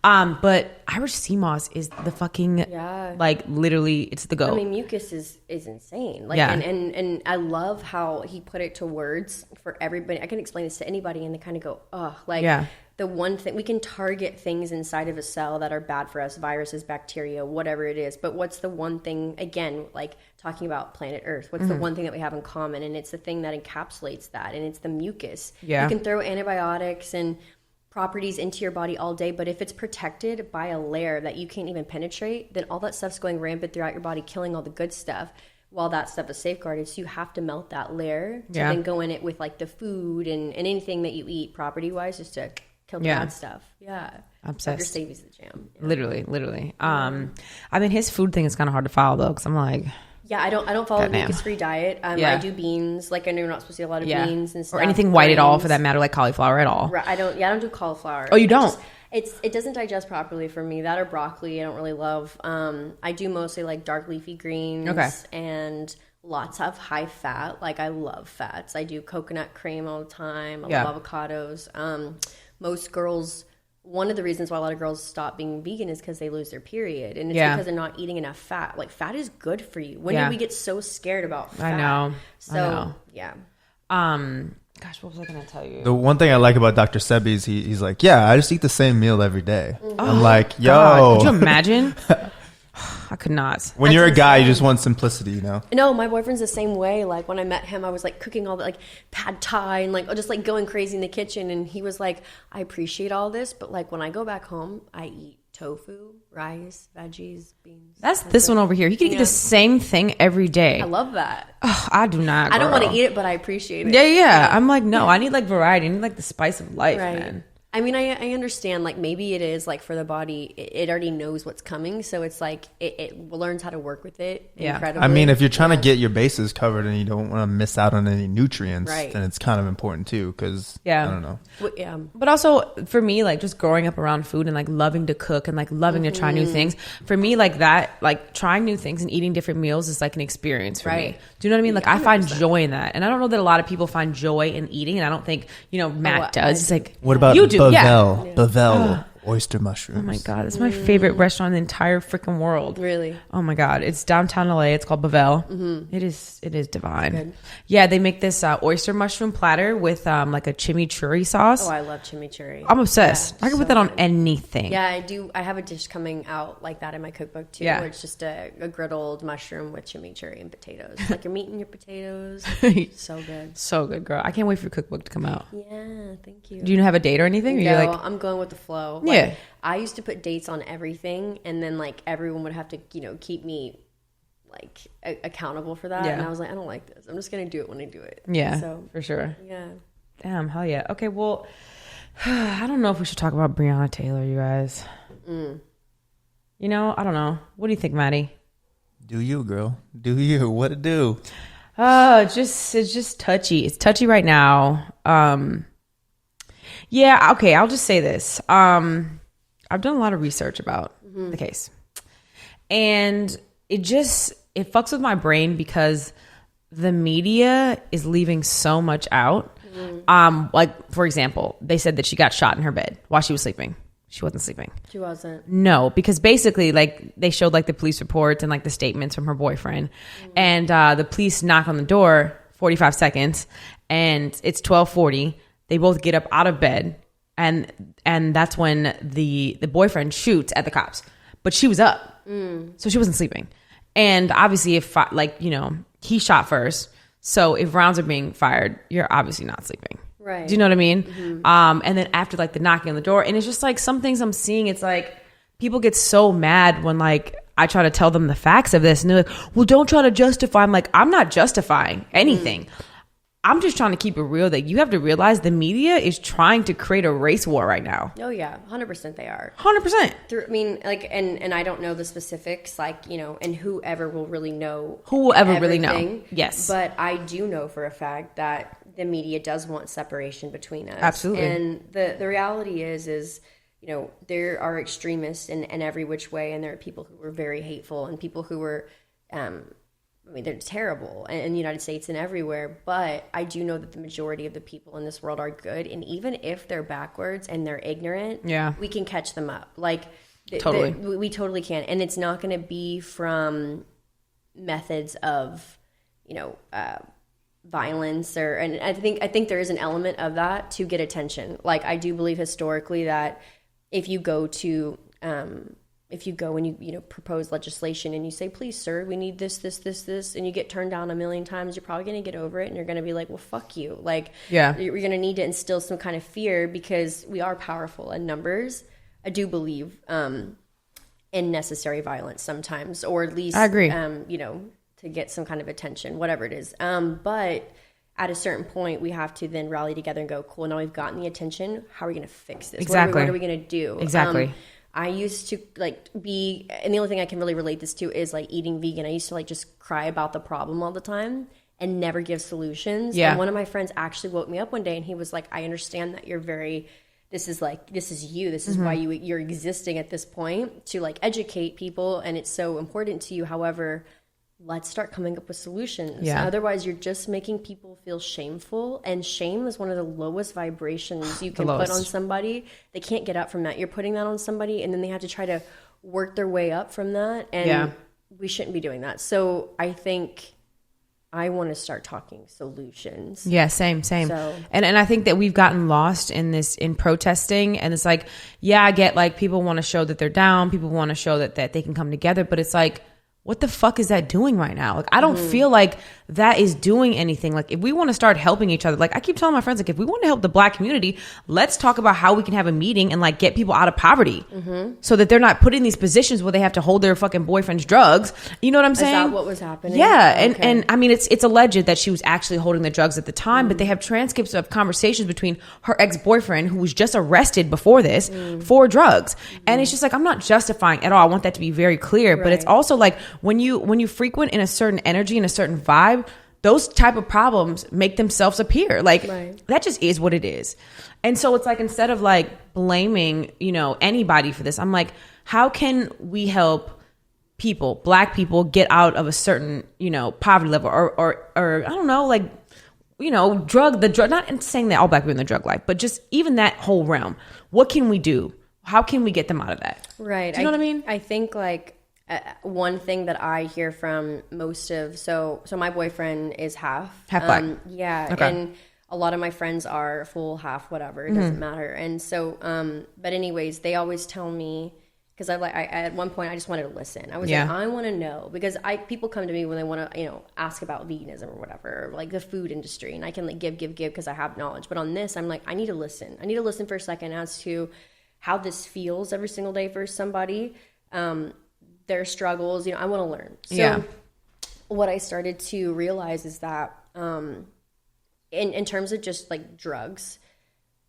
But Irish sea moss is the fucking like, literally, it's the go. I mean, mucus is insane. Like, and I love how he put it to words for everybody. I can explain this to anybody, and they kind of go, oh, like, the one thing, we can target things inside of a cell that are bad for us, viruses, bacteria, whatever it is. But what's the one thing, again, like talking about planet Earth, what's the one thing that we have in common? And it's the thing that encapsulates that, and it's the mucus. You can throw antibiotics and properties into your body all day, but if it's protected by a layer that you can't even penetrate, then all that stuff's going rampant throughout your body, killing all the good stuff, while that stuff is safeguarded. So you have to melt that layer to then go in it with like the food and anything that you eat property wise, just to kill the bad stuff. Obsessed. Dr. Savvy's the jam. Literally. I mean, his food thing is kind of hard to follow though, because I'm like, I don't follow a mucus-free diet. I do beans. Like, I know you're not supposed to eat a lot of beans and stuff. Or anything white at all, for that matter, like cauliflower at all. Right. I don't do cauliflower. Oh, you don't? It doesn't digest properly for me. That or broccoli, I don't really love. I do mostly like dark leafy greens and lots of high fat. Like, I love fats. I do coconut cream all the time. I love avocados. Most girls, one of the reasons why a lot of girls stop being vegan is because they lose their period. And it's because they're not eating enough fat. Like, fat is good for you. When did we get so scared about fat? I know. So, gosh, what was I going to tell you? The one thing I like about Dr. Sebi is he's like, yeah, I just eat the same meal every day. I'm like, yo. God, could you imagine? I could not. When you're a guy, you just want simplicity, you know? No, my boyfriend's the same way. Like, when I met him, I was like cooking all the like pad thai and like just like going crazy in the kitchen. And he was like, I appreciate all this, but like when I go back home, I eat tofu, rice, veggies, beans. That's this one over here. He could eat the same thing every day. I love that. Oh, I do not. I don't want to eat it, but I appreciate it. Yeah. I'm like, no, I need like variety. I need like the spice of life, man. I mean, I understand, like, maybe it is, like, for the body, it already knows what's coming, so it's, like, it learns how to work with it incredibly. I mean, if you're trying to get your bases covered and you don't want to miss out on any nutrients, then it's kind of important, too, because, I don't know. But also, for me, like, just growing up around food and, like, loving to cook and, like, loving to try new things, for me, like, that, like, trying new things and eating different meals is, like, an experience for me. Do you know what I mean? Like, 100%. I find joy in that. And I don't know that a lot of people find joy in eating, and I don't think, Matt does. It's like, what about you do? Bavel oyster mushrooms. Oh my God, it's my favorite restaurant in the entire freaking world. Really? Oh my God, it's downtown LA. It's called Bavel. It is divine. Good. Yeah, they make this oyster mushroom platter with like a chimichurri sauce. Oh, I love chimichurri. I'm obsessed. I can put that on anything. Yeah, I do. I have a dish coming out like that in my cookbook too, where it's just a griddled mushroom with chimichurri and potatoes. Like you're meeting your potatoes. So good. So good, girl. I can't wait for your cookbook to come out. Yeah, thank you. Do you have a date or anything? Or no, you're like, I'm going with the flow. Yeah. I used to put dates on everything, and then like everyone would have to, keep me like accountable for that. And I was like, I don't like this. I'm just gonna do it when I do it. Yeah, so for sure. Yeah. Damn, hell yeah. Okay, well, I don't know if we should talk about Breonna Taylor, you guys. I don't know. What do you think, Maddie? Do you, girl? Do you? What it do? It's just touchy. It's touchy right now. Yeah, okay, I'll just say this. I've done a lot of research about the case. And it fucks with my brain because the media is leaving so much out. Like, for example, they said that she got shot in her bed while she was sleeping. She wasn't sleeping. She wasn't. No, because basically, like, they showed, like, the police reports and, like, the statements from her boyfriend. And the police knock on the door, 45 seconds, and it's 12:40. They both get up out of bed, and that's when the boyfriend shoots at the cops. But she was up, so she wasn't sleeping. And obviously, if he shot first, so if rounds are being fired, you're obviously not sleeping. Right. Do you know what I mean? And then after like the knocking on the door, and it's just like some things I'm seeing. It's like people get so mad when like I try to tell them the facts of this, and they're like, "Well, don't try to justify." I'm like, I'm not justifying anything. I'm just trying to keep it real that you have to realize the media is trying to create a race war right now. Oh yeah, 100% they are. 100%. I mean, like, and I don't know the specifics, like, and whoever will really know. Who will ever really know? Yes. But I do know for a fact that the media does want separation between us. Absolutely. And the reality is, there are extremists in every which way, and there are people who were very hateful and people who were, they're terrible in the United States and everywhere, but I do know that the majority of the people in this world are good, and even if they're backwards and they're ignorant, we can catch them up. Like, totally. We totally can, and it's not going to be from methods of, violence and I think there is an element of that to get attention. Like, I do believe historically that if you go and you propose legislation and you say, please, sir, we need this, and you get turned down a million times, you're probably going to get over it and you're going to be like, well, fuck you. Like, you're going to need to instill some kind of fear because we are powerful in numbers. I do believe in necessary violence sometimes, or at least, I agree. To get some kind of attention, whatever it is. But at a certain point, we have to then rally together and go, cool, now we've gotten the attention. How are we going to fix this? Exactly. What are we going to do? Exactly. I used to be, and the only thing I can really relate this to is like eating vegan. I used to just cry about the problem all the time and never give solutions. Yeah. And one of my friends actually woke me up one day and he was like, I understand that you're this is you. This is why you're existing at this point, to educate people. And it's so important to you. However, let's start coming up with solutions. Yeah. Otherwise, you're just making people feel shameful. And shame is one of the lowest vibrations you can put on somebody. They can't get up from that. You're putting that on somebody, and then they have to try to work their way up from that. And we shouldn't be doing that. So I think I want to start talking solutions. Yeah, same. So. And I think that we've gotten lost in protesting. And it's like, yeah, I get people want to show that they're down. People want to show that they can come together. But it's like, what the fuck is that doing right now? I don't feel like that is doing anything. Like if we want to start helping each other, like I keep telling my friends, like if we want to help the Black community, let's talk about how we can have a meeting and like get people out of poverty so that they're not put in these positions where they have to hold their fucking boyfriend's drugs. You know what I'm saying? Is that what was happening? Yeah. Okay. And I mean, it's alleged that she was actually holding the drugs at the time, but they have transcripts of conversations between her ex-boyfriend, who was just arrested before this for drugs. And it's just like, I'm not justifying at all. I want that to be very clear, but it's also like when you frequent in a certain energy and a certain vibe, those type of problems make themselves appear. Like that just is what it is. And so it's like, instead of like blaming, you know, anybody for this, I'm like, how can we help people, Black people, get out of a certain, you know, poverty level or I don't know, like, you know, not saying that all Black people are in the drug life, but just even that whole realm. What can we do? How can we get them out of that? Right. Do you know what I mean? I think like one thing that I hear from most of, so my boyfriend is half Black. Yeah. Okay. And a lot of my friends are full, half, whatever. It doesn't matter. And so, but anyways, they always tell me, because I at one point I just wanted to listen. I was like, I want to know, because people come to me when they want to, you know, ask about veganism or whatever, or like the food industry, and I can like give because I have knowledge. But on this, I'm like, I need to listen. I need to listen for a second as to how this feels every single day for somebody, their struggles. You know, I want to learn. So what I started to realize is that in terms of just like drugs,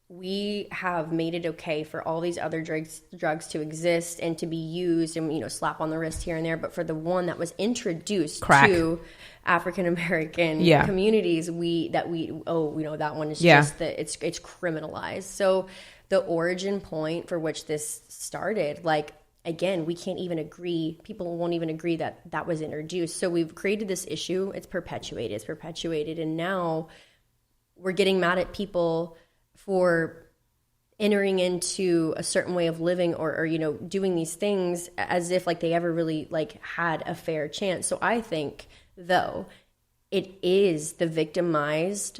we have made it okay for all these other drugs to exist and to be used and, you know, slap on the wrist here and there. But for the one that was introduced to African American communities, that one is just that it's criminalized. So the origin point for which this started, like, again, we can't even agree. People won't even agree that was introduced. So we've created this issue. It's perpetuated. And now we're getting mad at people for entering into a certain way of living or you know, doing these things as if like they ever really like had a fair chance. So I think, though, it is the victimized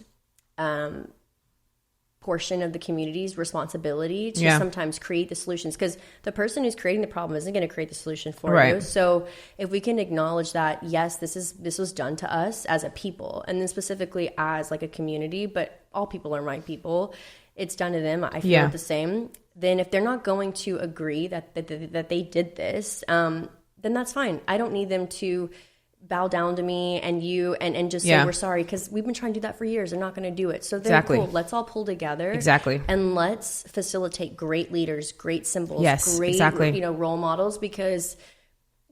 portion of the community's responsibility to sometimes create the solutions, because the person who's creating the problem isn't going to create the solution for you. So if we can acknowledge that, yes, this was done to us as a people, and then specifically as like a community, but all people are my people, it's done to them, I feel the same. Then if they're not going to agree that they did this, then that's fine. I don't need them to bow down to me and you and just say we're sorry, because we've been trying to do that for years. They're not going to do it. So then cool, let's all pull together and let's facilitate great leaders, great symbols, great you know, role models, because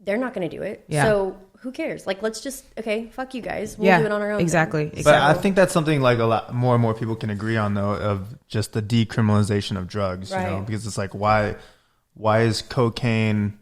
they're not going to do it. So who cares? Like, let's just, okay, fuck you guys, we'll do it on our own. Exactly. But I think that's something like a lot more and more people can agree on, though, of just the decriminalization of drugs, you know, because it's like, why is cocaine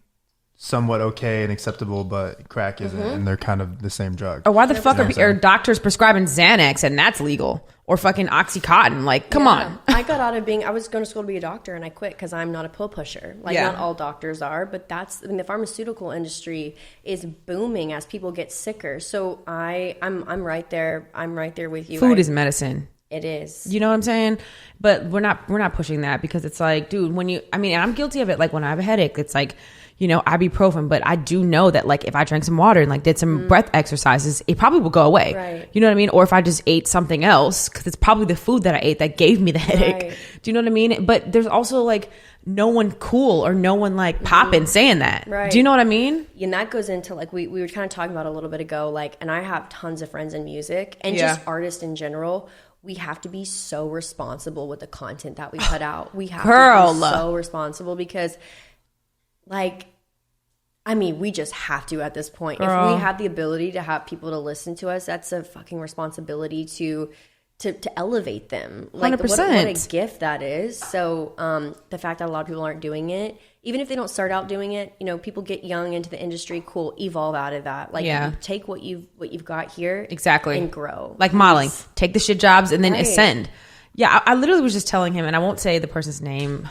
somewhat okay and acceptable, but crack isn't, and they're kind of the same drug? Or why the fuck are doctors prescribing Xanax and that's legal? Or fucking Oxycontin? Like, come on. I got out of I was going to school to be a doctor, and I quit because I'm not a pill pusher. Like, not all doctors are, but the pharmaceutical industry is booming as people get sicker. So I'm right there. I'm right there with you. Food is medicine. It is. You know what I'm saying? But we're not pushing that, because it's like, dude, and I'm guilty of it. Like when I have a headache, it's like, you know, ibuprofen, but I do know that like if I drank some water and like did some breath exercises, it probably will go away. Right. You know what I mean? Or if I just ate something else, because it's probably the food that I ate that gave me the headache. Right. Do you know what I mean? But there's also like no one cool or no one like popping saying that. Right. Do you know what I mean? And that goes into like we were kind of talking about a little bit ago, like, and I have tons of friends in music and just artists in general. We have to be so responsible with the content that we put out. We have to be so responsible, because like, I mean, we just have to at this point. Girl. If we have the ability to have people to listen to us, that's a fucking responsibility to elevate them. Like 100%. What a gift that is. So the fact that a lot of people aren't doing it, even if they don't start out doing it, you know, people get young into the industry, cool, evolve out of that. Like take what you've got here and grow. Like modeling. Take the shit jobs and then ascend. Yeah, I literally was just telling him, and I won't say the person's name,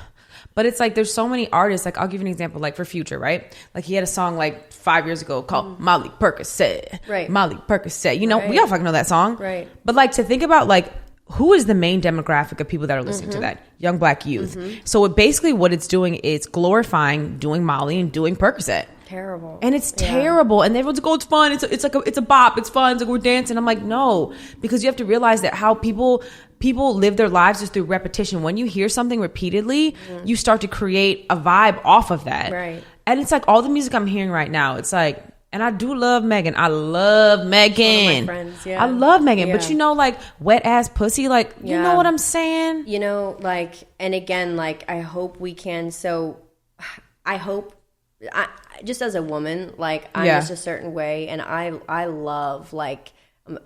but it's like there's so many artists. Like, I'll give you an example, like for Future, right? Like he had a song like 5 years ago called Molly Percocet. Right. Molly Percocet. You know, we all fucking know that song. Right. But like to think about like who is the main demographic of people that are listening to that? Young Black youth. So basically what it's doing is glorifying doing Molly and doing Percocet. terrible. And it's terrible. And everyone's like, oh, it's fun. It's a bop. It's fun. It's like we're dancing. I'm like, no, because you have to realize that how people live their lives is through repetition. When you hear something repeatedly, you start to create a vibe off of that. Right. And it's like all the music I'm hearing right now, it's like, and I do love Megan. I love Megan. One of my friends, I love Megan. But like wet ass pussy, like, you know what I'm saying? Like, and again, like, I hope we can. So I hope, just as a woman, like, I'm just a certain way. And I love, like,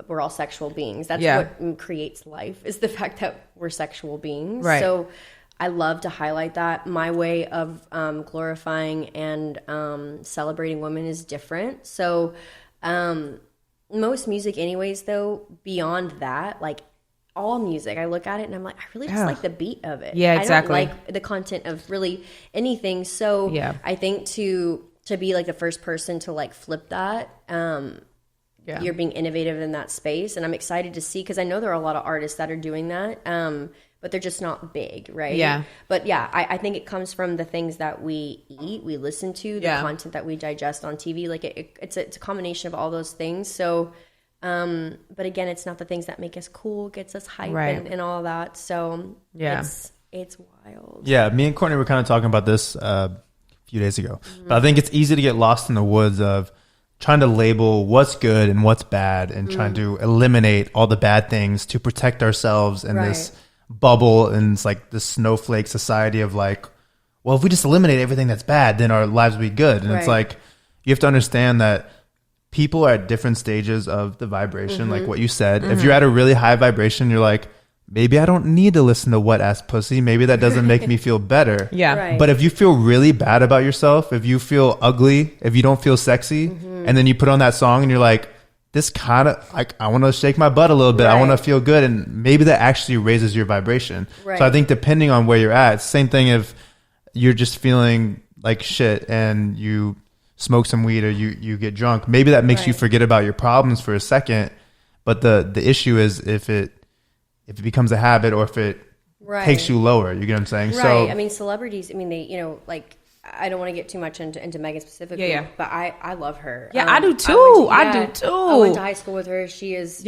we're all sexual beings. That's what creates life, is the fact that we're sexual beings. Right. So I love to highlight that. My way of glorifying and celebrating women is different. So most music anyways, though, beyond that, like all music, I look at it and I'm like, I really just like the beat of it. Yeah, exactly. I don't like the content of really anything. So I think to be like the first person to like flip that, you're being innovative in that space. And I'm excited to see, because I know there are a lot of artists that are doing that. But they're just not big, right? Yeah. But I think it comes from the things that we eat, we listen to, the content that we digest on TV. Like it's a combination of all those things. So, but again, it's not the things that make us cool, gets us hype and all that. So it's wild. Yeah, me and Courtney were kind of talking about this a few days ago. But I think it's easy to get lost in the woods of trying to label what's good and what's bad and trying to eliminate all the bad things to protect ourselves in this bubble, and it's like this snowflake society of like, well, if we just eliminate everything that's bad, then our lives will be good. And it's like, you have to understand that people are at different stages of the vibration, like what you said. If you're at a really high vibration, you're like, maybe I don't need to listen to wet ass pussy. Maybe that doesn't make me feel better. But if you feel really bad about yourself, if you feel ugly, if you don't feel sexy, and then you put on that song and you're like, this kind of, like, I want to shake my butt a little bit. I want to feel good. And maybe that actually raises your vibration. So I think depending on where you're at, same thing if you're just feeling like shit and you smoke some weed or you get drunk, maybe that makes you forget about your problems for a second. But the issue is if it becomes a habit or if it takes you lower, you get what I'm saying? So I mean, celebrities, I mean, they, like, I don't want to get too much into Megan specifically, but I love her. I do too. I do too. I went to high school with her. She is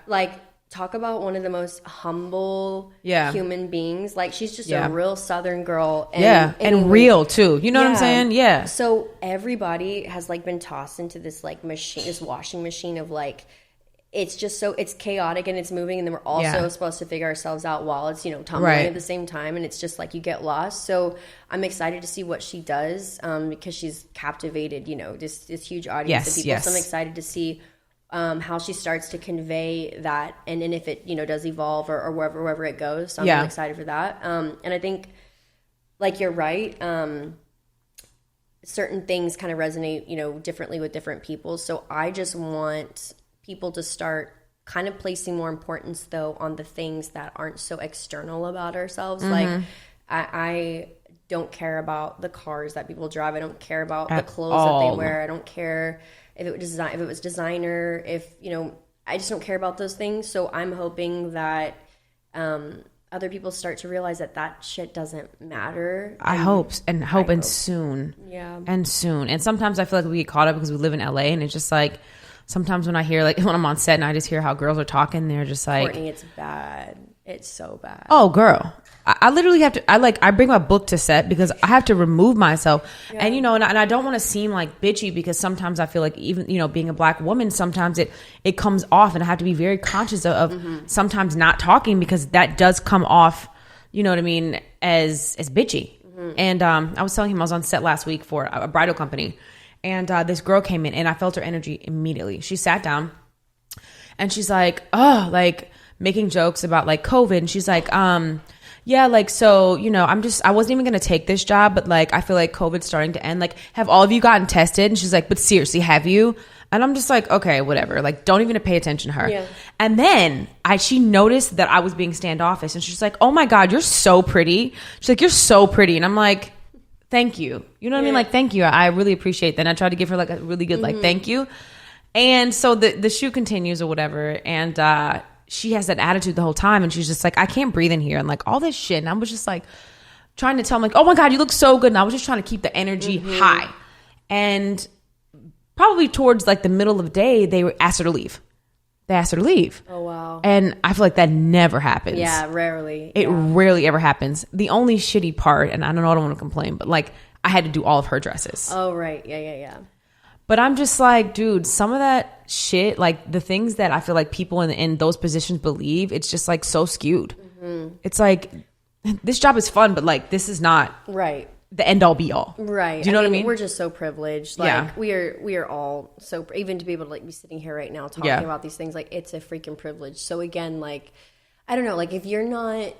like, talk about one of the most humble human beings. Like, she's just a real Southern girl. And real too. You know what I'm saying? Yeah. So everybody has like been tossed into this like machine, this washing machine of like, it's just so, it's chaotic and it's moving, and then we're also supposed to figure ourselves out while it's, tumbling at the same time, and it's just like you get lost. So I'm excited to see what she does, because she's captivated, this huge audience of people. So I'm excited to see how she starts to convey that, and then if it does evolve or wherever it goes. So I'm really excited for that. And I think, like, you're right. Certain things kind of resonate, differently with different people. So I just want people to start kind of placing more importance, though, on the things that aren't so external about ourselves. Like, I don't care about the cars that people drive. I don't care about the clothes that they wear. I don't care if it was designer. I just don't care about those things. So I'm hoping that other people start to realize that shit doesn't matter. I hope soon. Yeah. And soon. And sometimes I feel like we get caught up because we live in LA, and it's just like, sometimes when I hear, like, when I'm on set and I just hear how girls are talking, they're just like, Courtney, it's bad. It's so bad. Oh, girl. I literally have to, I bring my book to set because I have to remove myself. Yeah. And, and I don't want to seem like bitchy, because sometimes I feel like even, being a black woman, sometimes it comes off, and I have to be very conscious of sometimes not talking, because that does come off, you know what I mean, as bitchy. And I was telling him I was on set last week for a bridal company. And this girl came in, and I felt her energy immediately. She sat down, and she's like, oh, like, making jokes about like COVID. And she's like, yeah, like, so, I wasn't even going to take this job, but like, I feel like COVID's starting to end. Like, have all of you gotten tested? And she's like, but seriously, have you? And I'm just like, okay, whatever. Like, don't even pay attention to her. Yeah. And then she noticed that I was being standoffish, and she's like, oh my God, you're so pretty. She's like, you're so pretty. And I'm like, thank you. You know what I mean? Like, thank you. I really appreciate that. And I tried to give her like a really good, like, thank you. And so the shoot continues or whatever. And she has that attitude the whole time. And she's just like, I can't breathe in here. And like all this shit. And I was just like trying to tell him like, oh my God, you look so good. And I was just trying to keep the energy high. And probably towards like the middle of the day, they asked her to leave. Oh, wow. And I feel like that never happens. Yeah, rarely. It rarely ever happens. The only shitty part, and I don't want to complain, but like I had to do all of her dresses. Oh, right. Yeah. But I'm just like, dude, some of that shit, like the things that I feel like people in those positions believe, it's just like so skewed. Mm-hmm. It's like, this job is fun, but like this is not right. the end all be all. Right. Do you know what I mean? We're just so privileged. Like we are all so, even to be able to like be sitting here right now talking about these things, like it's a freaking privilege. So again, like, I don't know, like if you're not,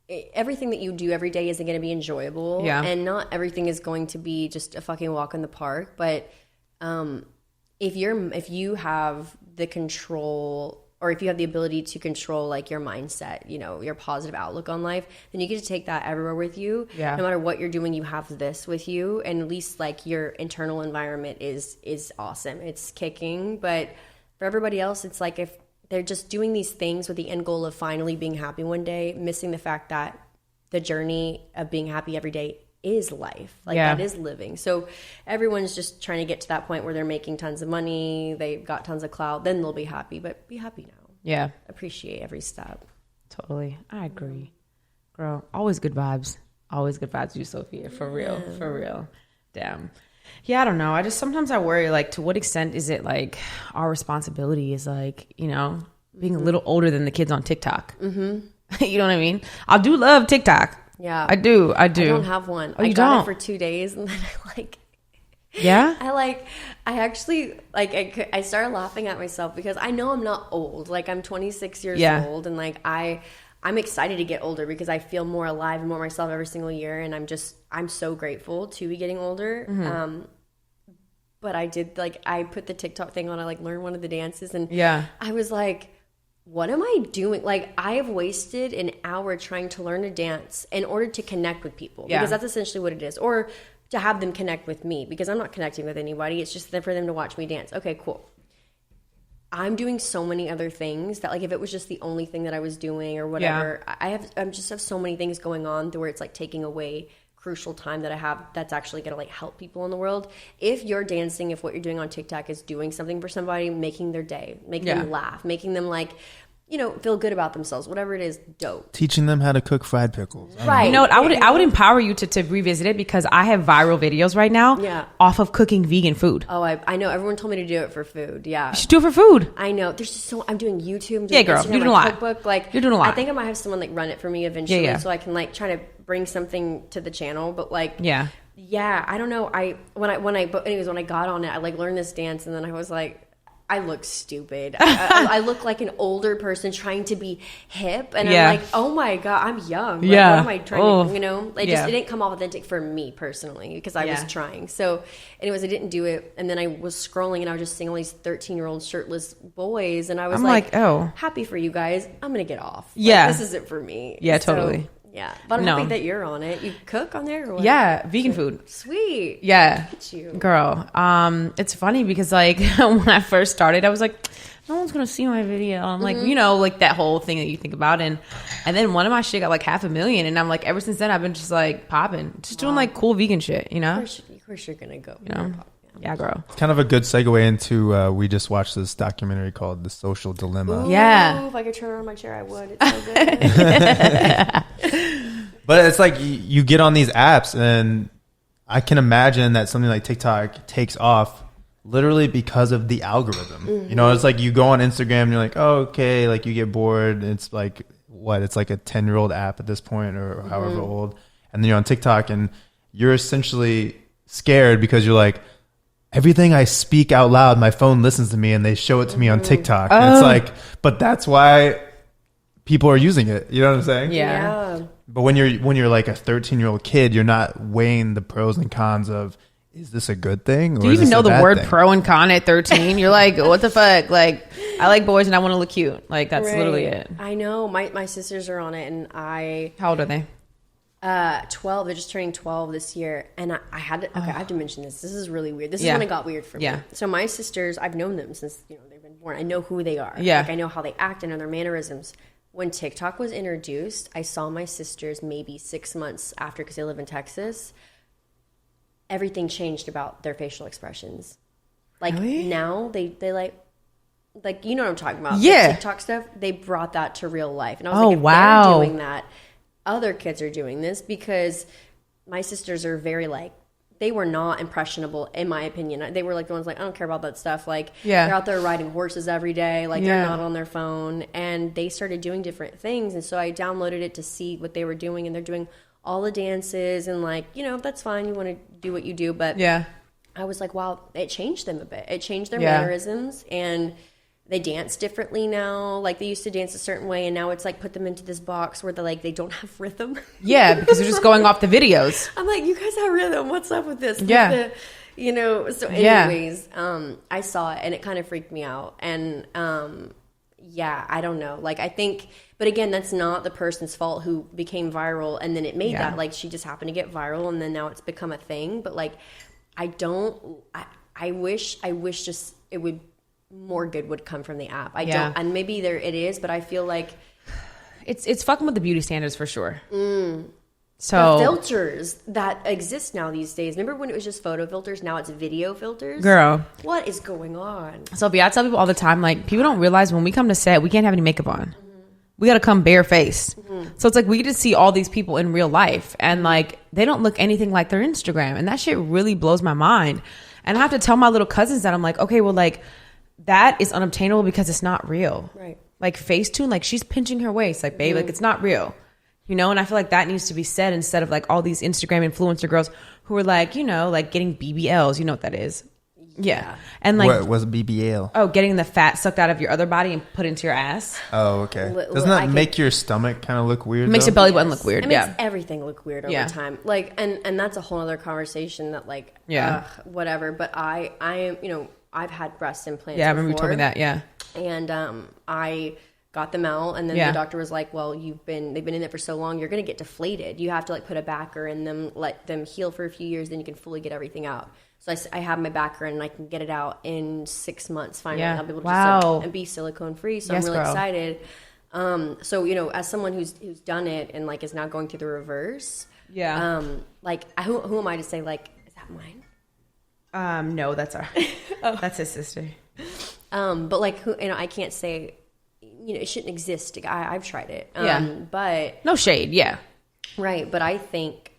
everything that you do every day isn't going to be enjoyable. Yeah. And not everything is going to be just a fucking walk in the park. But if you have the control, or if you have the ability to control like your mindset, you know, your positive outlook on life, then you get to take that everywhere with you. Yeah. No matter what you're doing, you have this with you, and at least like your internal environment is awesome. It's kicking. But for everybody else, it's like if they're just doing these things with the end goal of finally being happy one day, missing the fact that the journey of being happy every day is life. Like that is living. So everyone's just trying to get to that point where they're making tons of money, they've got tons of clout, then they'll be happy. But be happy now. Yeah. Appreciate every step. Totally. I agree. Girl, always good vibes. Always good vibes, you, Sophia. For real. For real. Damn. Yeah, I don't know. Sometimes I worry, like, to what extent is it like our responsibility is like, you know, being a little older than the kids on TikTok. Mm-hmm. You know what I mean? I do love TikTok. Yeah, I do. I don't have one. Oh, I got it for 2 days, and then I like. Yeah. I actually I started laughing at myself because I know I'm not old. Like I'm 26 years old, and like I'm excited to get older because I feel more alive and more myself every single year, and I'm so grateful to be getting older. Mm-hmm. But I put the TikTok thing on. I like learned one of the dances, and I was like, what am I doing? Like, I have wasted an hour trying to learn a dance in order to connect with people. Because that's essentially what it is. Or to have them connect with me, because I'm not connecting with anybody. It's just for them to watch me dance. Okay, cool. I'm doing so many other things that, like, if it was just the only thing that I was doing or whatever, I just have so many things going on to where it's, like, taking away crucial time that I have that's actually going to like help people in the world. If you're dancing, if what you're doing on TikTok is doing something for somebody, making their day, making them laugh, making them like, you know, feel good about themselves, whatever it is, dope. Teaching them how to cook fried pickles. Right. You know what? I would empower you to revisit it, because I have viral videos right now off of cooking vegan food. Oh, I know. Everyone told me to do it for food. Yeah. You should do it for food. I know. There's just I'm doing YouTube. I'm doing girl. Instagram, You're doing a lot. Cookbook. Like, you're doing a lot. I think I might have someone like run it for me eventually so I can like try to bring something to the channel. But like, yeah, I don't know. When I got on it, I like learned this dance, and then I was like, I look stupid. I look like an older person trying to be hip, and I'm like, oh my god, I'm young. Like, what am I trying to, you know? It didn't come off authentic for me personally, because I was trying. So, anyways, I didn't do it, and then I was scrolling, and I was just seeing all these 13-year-old shirtless boys, and I was like, oh, happy for you guys. I'm gonna get off. Like, this isn't for me. Yeah, totally. Yeah, but I'm happy that you're on it. You cook on there or what? Yeah, vegan food. Sweet. Yeah. Look at you. Girl, it's funny because like when I first started, I was like, no one's going to see my video. I'm like, you know, like that whole thing that you think about. And then one of my shit got like 500,000. And I'm like, ever since then, I've been just like popping, just doing like cool vegan shit, you know? Of course you're going to go. You know? Yeah, girl. It's kind of a good segue into, we just watched this documentary called The Social Dilemma. Ooh, if I could turn on my chair, I would. It's so good. But it's like you get on these apps, and I can imagine that something like TikTok takes off literally because of the algorithm. Mm-hmm. You know, it's like you go on Instagram and you're like, oh, okay, like you get bored. It's like, it's like a 10-year-old app at this point, or however old. And then you're on TikTok and you're essentially scared because you're like, everything I speak out loud, my phone listens to me and they show it to me on TikTok. And it's like, but that's why people are using it. You know what I'm saying? Yeah. But when you're like a 13-year-old kid, you're not weighing the pros and cons of, is this a good thing? Or do you even know the word pro and con at 13? You're like, what the fuck? Like, I like boys and I want to look cute. Like, that's literally it. I know. My sisters are on it, and How old are they? 12. They're just turning 12 this year. And I had to, I have to mention this. This is really weird. This is when it got weird for me. So my sisters, I've known them since, you know, they've been born. I know who they are. Yeah. Like, I know how they act and their mannerisms. When TikTok was introduced, I saw my sisters maybe 6 months after, because they live in Texas. everything changed about their facial expressions. Like Really? now they like you know what I'm talking about. Yeah. The TikTok stuff, they brought that to real life. And I was Oh, like, if wow. they're doing that, other kids are doing this, because my sisters are very like, they were not impressionable in my opinion. They were like the ones like, I don't care about that stuff. Like Yeah. they're out there riding horses every day. Like Yeah. they're not on their phone, and they started doing different things. And so I downloaded it to see what they were doing, and they're doing all the dances, and like, you know, that's fine. You want to do what you do. But Yeah. I was like, wow, it changed them a bit. It changed their Yeah. mannerisms, and they dance differently now. Like they used to dance a certain way, and now it's like put them into this box where they don't have rhythm. Yeah, because they're just going off the videos. I'm like, you guys have rhythm. What's up with this? Yeah. With the, you know. So, Yeah. anyways, I saw it, and it kind of freaked me out. And yeah, I don't know. Like I think, but again, that's not the person's fault who became viral, and then it made Yeah. that. Like she just happened to get viral, and then now it's become a thing. But like, I wish just it would, more good would come from the app. I Yeah. don't, and maybe there it is, but I feel like It's fucking with the beauty standards for sure. the So, filters that exist now these days. Remember when it was just photo filters? Now it's video filters. girl. What is going on? Sophia, I tell people all the time, like, people don't realize when we come to set, we can't have any makeup on. We got to come barefaced. So it's like we get to see all these people in real life, and like they don't look anything like their Instagram, and that shit really blows my mind. And I have to tell my little cousins that I'm like, okay, well, like that is unobtainable because it's not real. Right. Like Facetune, like she's pinching her waist, like babe, like it's not real. You know, and I feel like that needs to be said instead of like all these Instagram influencer girls who are like, you know, like getting BBLs. You know what that is? Yeah. And like, What was BBL? oh, getting the fat sucked out of your other body and put into your ass. Oh, okay. Li- Doesn't I that can- make your stomach kind of look weird? It makes though? your belly button look weird. It makes Yeah. everything look weird over Yeah. time. Like, and that's a whole other conversation that like, Yeah. whatever. But I am, you know, I've had breast implants. Yeah, I remember you before, told me that. Yeah. And I got them out, and then Yeah. the doctor was like, well, they've been in it for so long, you're going to get deflated. You have to like put a backer in them, let them heal for a few years, then you can fully get everything out. So I have my backer, and I can get it out in 6 months finally. Yeah. I'll be able to Wow. and be silicone free. So Yes, I'm really girl. excited. So, you know, as someone who's done it and like is now going through the reverse, Yeah. like who am I to say like, is that mine? No, that's our, that's his sister. But like, who, you know, I can't say, you know, it shouldn't exist. I've tried it. Yeah. But No shade. Yeah. right. But I think,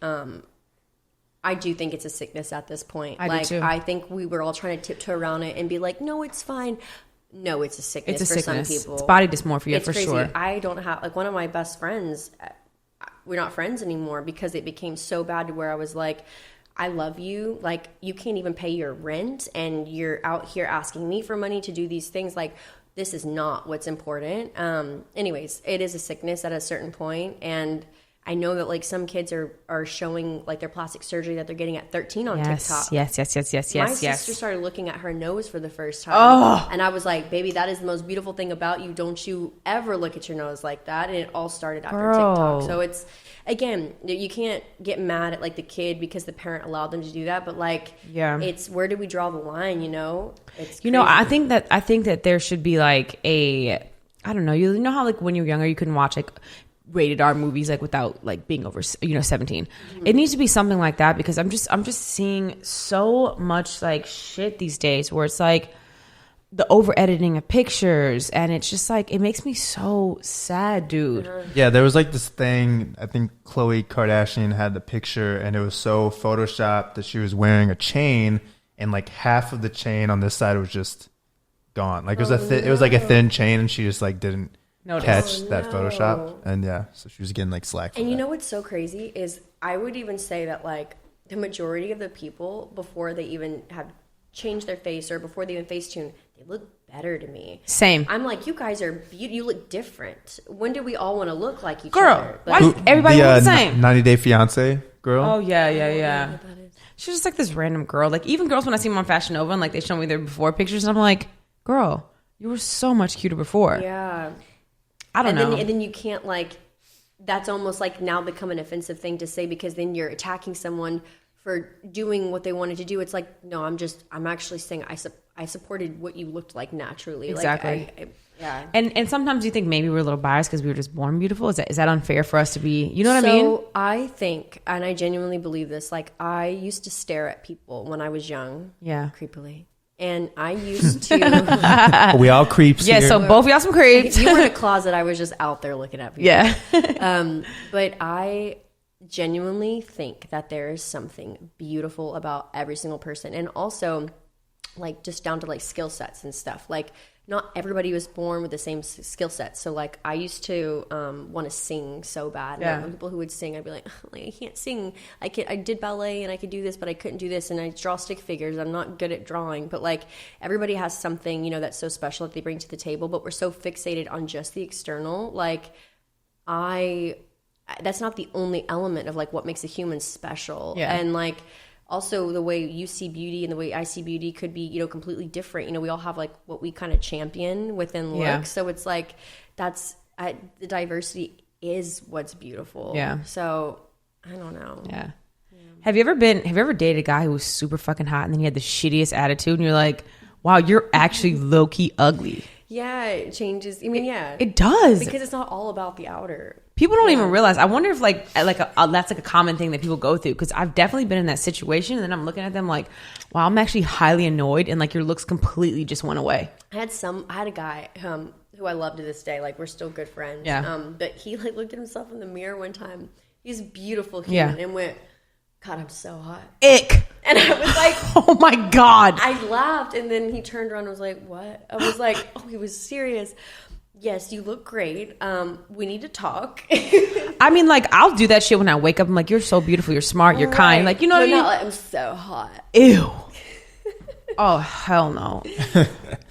I do think it's a sickness at this point. I do like, too. I think we were all trying to tiptoe around it and be like, no, it's fine. No, it's a sickness It's a for sickness. some people. It's body dysmorphia It's for crazy. sure. I don't have, like, one of my best friends, we're not friends anymore because it became so bad to where I was like, I love you. Like, you can't even pay your rent, and you're out here asking me for money to do these things. Like, this is not what's important. Anyways, it is a sickness at a certain point, and I know that like some kids are showing like their plastic surgery that they're getting at 13 on TikTok. Yes. My sister started looking at her nose for the first time. Oh. And I was like, baby, that is the most beautiful thing about you. Don't you ever look at your nose like that. And it all started after Girl. TikTok. So it's, again, you can't get mad at like the kid because the parent allowed them to do that. But like, Yeah. it's, where do we draw the line, you know? It's You know, crazy. I think that there should be like I don't know. You know how like when you're younger you couldn't watch like rated R movies like without like being over 17. Mm-hmm. It needs to be something like that because I'm just seeing so much like shit these days where it's like the over editing of pictures, and it's just like it makes me so sad, dude. Yeah, there was like this thing, I think Khloe Kardashian had the picture, and it was so photoshopped that she was wearing a chain, and like half of the chain on this side was just gone. Like it was it was like a thin chain, and she just like didn't Notice. catch that Photoshop. And yeah, so she was getting like slack for And you that. know what's so crazy is I would even say that like the majority of the people before they even have changed their face or before they even Facetune, they look better to me. Same. I'm like, you guys are you look different. When do we all want to look like each Girl, other? why Like, does everybody look the same? 90 Day Fiance girl. Oh yeah. She's just like this random girl. Like even girls when I see them on Fashion Nova and like they show me their before pictures, and I'm like, girl, you were so much cuter before. yeah. I don't know. And then you can't like, that's almost like now become an offensive thing to say because then you're attacking someone for doing what they wanted to do. It's like, no, I'm actually saying I supported what you looked like naturally. Exactly. Like Yeah. And sometimes you think maybe we're a little biased because we were just born beautiful. Is that unfair for us to be, you know what I mean? So I think, and I genuinely believe this, like I used to stare at people when I was young. Yeah. Creepily. And I used to... We all creeps Yeah, here. so both of y'all some creeps. You were in a closet, I was just out there looking at people. Yeah. But I genuinely think that there is something beautiful about every single person. And also, like, just down to, like, skill sets and stuff. Like, not everybody was born with the same skill set. So, like, I used to want to sing so bad. Yeah. And people who would sing, I'd be like, I can't sing. I did ballet and I could do this, but I couldn't do this. And I draw stick figures. I'm not good at drawing. But, like, everybody has something, you know, that's so special that they bring to the table. But we're so fixated on just the external. Like, that's not the only element of, like, what makes a human special. Yeah. And, like, also the way you see beauty and the way I see beauty could be, you know, completely different. You know, we all have, like, what we kind of champion within looks. Yeah. So it's like, the diversity is what's beautiful. Yeah. So I don't know. Yeah. Have you ever dated a guy who was super fucking hot and then he had the shittiest attitude and you're like, wow, you're actually low key ugly? Yeah, it changes. I mean, yeah. It does. Because it's not all about the outer. People don't even realize. I wonder if that's like a common thing that people go through, because I've definitely been in that situation and then I'm looking at them like, wow, I'm actually highly annoyed and like your looks completely just went away. I had a guy who I love to this day. Like, we're still good friends. Yeah. But he, like, looked at himself in the mirror one time. He's a beautiful human and went, God, I'm so hot. Ick. And I was like, oh my God. I laughed, and then he turned around and was like, what? I was like, oh, he was serious. Yes, you look great. We need to talk. I mean, like, I'll do that shit when I wake up. I'm like, you're so beautiful, you're smart, you're kind. Like, you know what I mean? Not like, I'm so hot. Ew. Oh, hell no.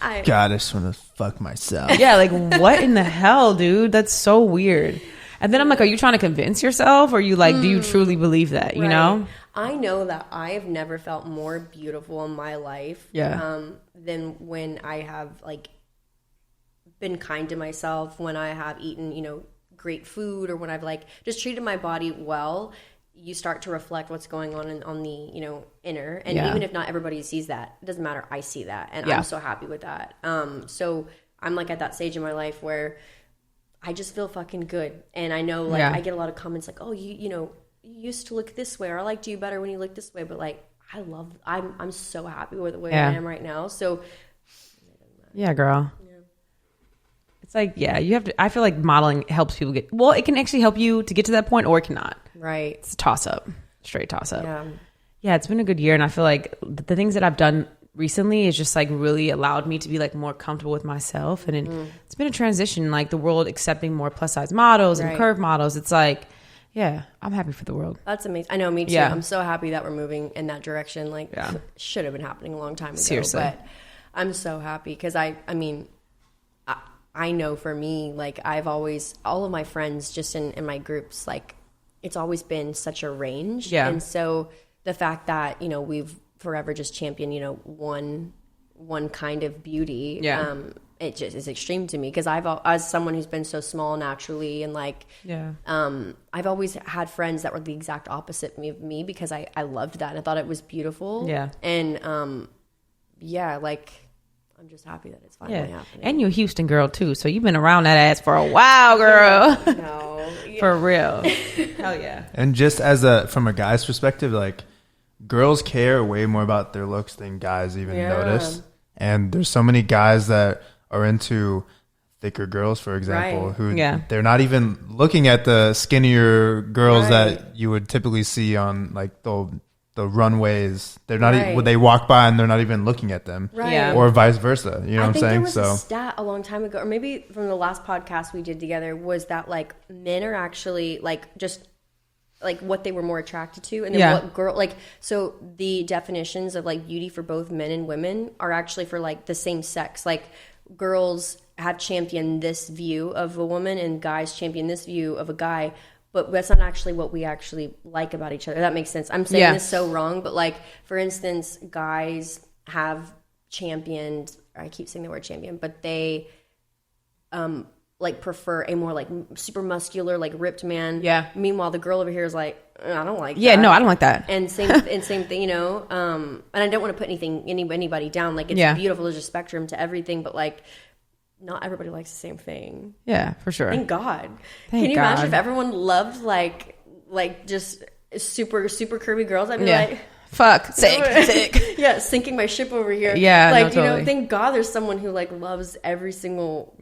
God, I just want to fuck myself. Yeah, like, what in the hell, dude? That's so weird. And then I'm like, are you trying to convince yourself? Or are you like, do you truly believe that, you know? I know that I have never felt more beautiful in my life than when I have, like, been kind to myself, when I have eaten, you know, great food, or when I've, like, just treated my body well. You start to reflect what's going on the, you know, inner. And even if not everybody sees that, it doesn't matter. I see that. And I'm so happy with that. So I'm, like, at that stage in my life where I just feel fucking good. And I know, like, I get a lot of comments like, oh, you know, you used to look this way, or I liked you better when you looked this way. But, like, I'm so happy with the way I am right now. So yeah, girl. It's like, yeah, you have to, I feel like modeling helps people get, well, it can actually help you to get to that point, or it cannot. Right. It's a toss up, straight toss up. Yeah, it's been a good year. And I feel like the things that I've done recently is just like really allowed me to be like more comfortable with myself. And it's been a transition, like the world accepting more plus size models and curve models. It's like, yeah, I'm happy for the world. That's amazing. I know, me too. Yeah. I'm so happy that we're moving in that direction. Like, should have been happening a long time ago. Seriously. But I'm so happy because I mean, I know for me, like, I've always, all of my friends just in my groups, like, it's always been such a range. Yeah. And so the fact that, you know, we've forever just championed, you know, one kind of beauty, it just is extreme to me, because as someone who's been so small naturally, and like, I've always had friends that were the exact opposite of me because I loved that and I thought it was beautiful. Yeah. And like, I'm just happy that it's finally happening. And you're a Houston girl too, so you've been around that ass for a while, girl. No. For real. Hell yeah. And just from a guy's perspective, like, girls care way more about their looks than guys even notice. And there's so many guys that are into thicker girls, for example, who they're not even looking at the skinnier girls that you would typically see on, like, the runways. They're not even, they walk by and they're not even looking at them, or vice versa. You know what I'm saying? There was a stat a long time ago, or maybe from the last podcast we did together, was that, like, men are actually, like, just like what they were more attracted to, and then what girl, like, so the definitions of, like, beauty for both men and women are actually for, like, the same sex. Like, girls have championed this view of a woman and guys champion this view of a guy. But that's not actually what we actually like about each other. That makes sense. I'm saying this so wrong, but, like, for instance, guys have championed, I keep saying the word champion, but they like prefer a more, like, super muscular, like, ripped man. Yeah. Meanwhile, the girl over here is like, I don't like that. Yeah, no, I don't like that. And same thing, you know. And I don't want to put anybody down. Like, it's beautiful. There's a spectrum to everything, but, like, not everybody likes the same thing. Yeah, for sure. Thank God. Thank Can you God. imagine if everyone loved like just super curvy girls? I'd be like, fuck, sick. Yeah, sinking my ship over here. Yeah, like no, totally. you know, thank God there's someone who like loves every single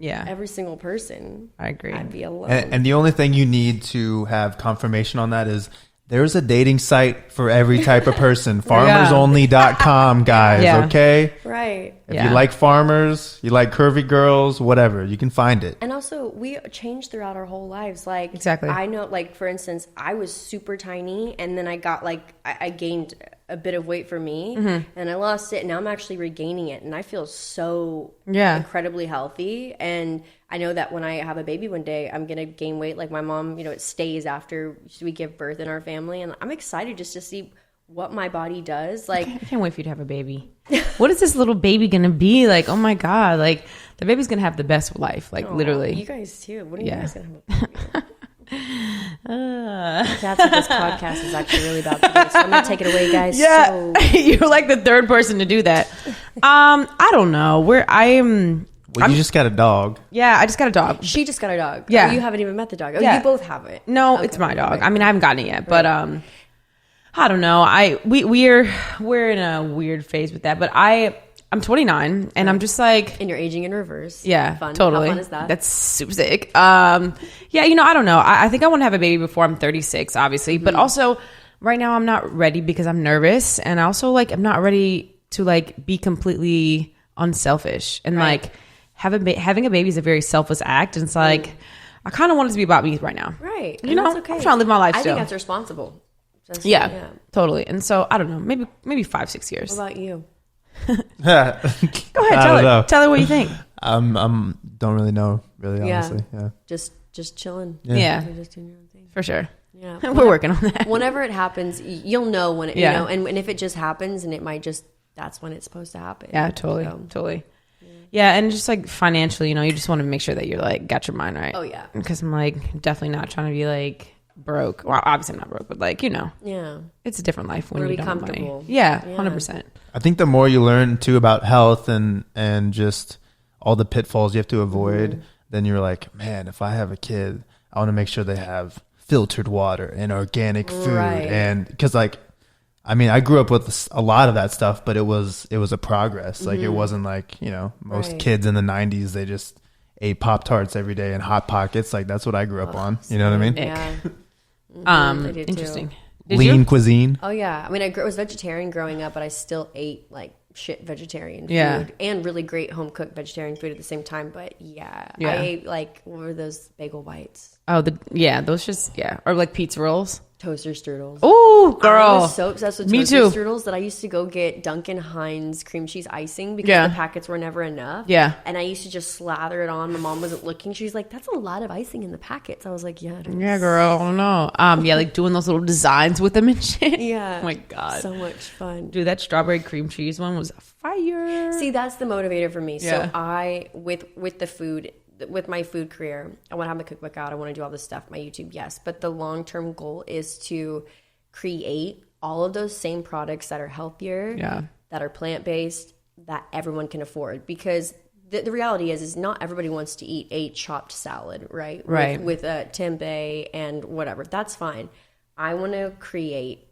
person. I agree. I'd be alone. And the only thing you need to have confirmation on that is there's a dating site for every type of person. Farmersonly.com, guys. Yeah. Okay. Right. If you like farmers, you like curvy girls, whatever, you can find it. And also, we change throughout our whole lives. Like, exactly. I know, like, for instance, I was super tiny, and then I got, like, I gained a bit of weight for me, and I lost it, and now I'm actually regaining it, and I feel so incredibly healthy. And I know that when I have a baby one day, I'm going to gain weight. Like, my mom, you know, it stays after we give birth in our family, and I'm excited just to see what my body does. Like, I can't wait for you to have a baby. What is this little baby gonna be like? Oh my God, like the baby's gonna have the best life, like literally. You guys too. What are you guys gonna have a baby? That's what this podcast is actually really about today, so I'm gonna take it away, guys. Yeah. You're like the third person to do that. I don't know where I am. Well, you just got a dog. Yeah, I just got a dog. She just got a dog. Yeah. Oh, you haven't even met the dog. Oh, Yeah. you both have it. No, Okay. it's my dog. I mean, I haven't gotten it yet, but I don't know. We're in a weird phase with that, but I'm 29 and I'm just like, And you're aging in reverse. yeah, Fun. totally. How fun is that? That's super sick. Yeah, you know, I don't know. I think I want to have a baby before I'm 36, obviously, but also right now I'm not ready because I'm nervous, and also like I'm not ready to like be completely unselfish and like having a baby is a very selfless act, and it's like I kind of want it to be about me right now. Right. You know, that's okay. I'm trying to live my life I still. think that's responsible. Yeah, totally. And so I don't know, maybe 5-6 years. What about you? Go Go ahead, tell her what you think. Don't really know, honestly. Yeah. Just chilling. Yeah. You're just doing your own thing. For sure. Yeah. We're working on that. Whenever it happens, you'll know when it, you know, and if it just happens, and it might just, that's when it's supposed to happen. Yeah, totally. Yeah, and just like financially, you know, you just want to make sure that you're like got your mind right. Oh yeah. Because I'm like definitely not trying to be like broke. Well, obviously I'm not broke, but like, you know, Yeah. it's a different life when Wanna you be don't have money. comfortable. Yeah, Yeah. 100%. I think the more you learn too about health and just all the pitfalls you have to avoid, then you're like, man, if I have a kid, I want to make sure they have filtered water and organic food. Right. And because like, I mean, I grew up with a lot of that stuff, but it was a progress. Like it wasn't like, you know, most kids in the 90s, they just ate Pop-Tarts every day and Hot Pockets. Like that's what I grew up on. You know what I mean? Yeah. I did too. Interesting. Did Lean you? cuisine. Oh yeah. I mean, I was vegetarian growing up, but I still ate like shit vegetarian Yeah. food and really great home cooked vegetarian food at the same time. But Yeah. I ate like, what were those bagel bites? Oh, those just or like pizza rolls. Toaster strudels. Oh, girl. I was so obsessed with Me toaster too. strudels that I used to go get Duncan Hines cream cheese icing because Yeah. the packets were never enough. Yeah. And I used to just slather it on. My mom wasn't looking. She's like, that's a lot of icing in the packets. I was like, yeah, it is. Yeah, girl. I don't know. Yeah, like doing those little designs with them and shit. Yeah. Oh my God. So much fun. Dude, that strawberry cream cheese one was fire. See, that's the motivator for me. Yeah. So I, with the food, with my food career, I want to have my cookbook out. I want to do all this stuff, my YouTube, yes. But the long-term goal is to create all of those same products that are healthier, that are plant-based, that everyone can afford. Because the reality is not everybody wants to eat a chopped salad, right? Right. With a tempeh and whatever. That's fine. I want to create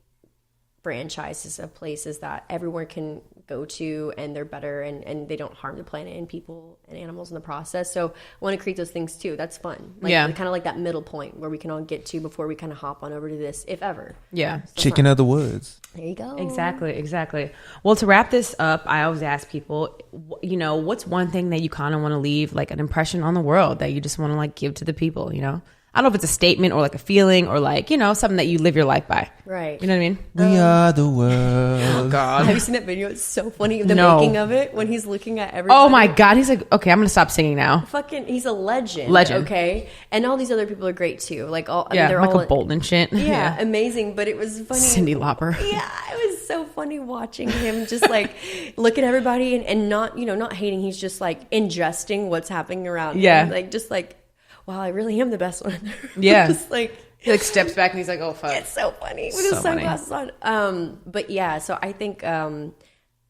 franchises of places that everyone can go to, and they're better, and they don't harm the planet and people and animals in the process. So I want to create those things too. That's fun. Like, kind of like that middle point where we can all get to before we kind of hop on over to this, if ever. Yeah. Chicken of the woods. There you go. Exactly. Well, to wrap this up, I always ask people, you know, what's one thing that you kind of want to leave, like an impression on the world that you just want to like give to the people, you know? I don't know if it's a statement or like a feeling or like, you know, something that you live your life by. Right. You know what I mean? We are the world. Oh, God. Have you seen that video? It's so funny. The making of it when he's looking at everybody. Oh, my God. He's like, okay, I'm going to stop singing now. Fucking, he's a legend. Legend. Okay. And all these other people are great too. Like all, I Yeah, mean, they're Michael all Bolton and shit. Yeah, amazing. But it was funny. Cyndi Lauper. Yeah, it was so funny watching him just like look at everybody and not, you know, not hating. He's just like ingesting what's happening around him. Like, just like, wow, I really am the best one. Yeah. Just like, he like steps back and he's like, oh, fuck. it's so funny with So his funny. sunglasses on. But yeah, so I think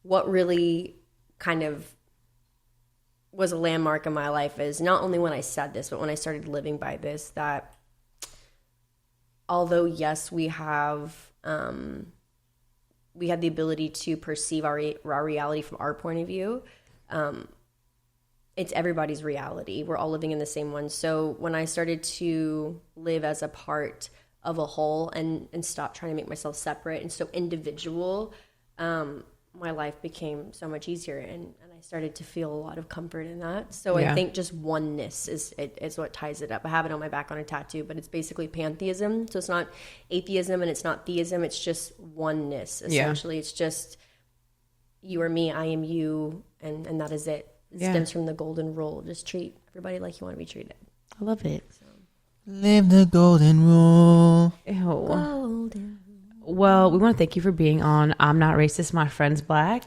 what really kind of was a landmark in my life is not only when I said this, but when I started living by this, that although, yes, we have the ability to perceive our reality from our point of view, it's everybody's reality. We're all living in the same one. So when I started to live as a part of a whole and stop trying to make myself separate and so individual, my life became so much easier, and I started to feel a lot of comfort in that. So I think just oneness is what ties it up. I have it on my back on a tattoo, but it's basically pantheism. So it's not atheism and it's not theism. It's just oneness. Essentially, it's just you are me, I am you, and that is it. It stems from the golden rule. Just treat everybody like you want to be treated. I love it. So. Live the golden rule. Ew. Golden. Well, we want to thank you for being on I'm Not Racist, My Friend's Black.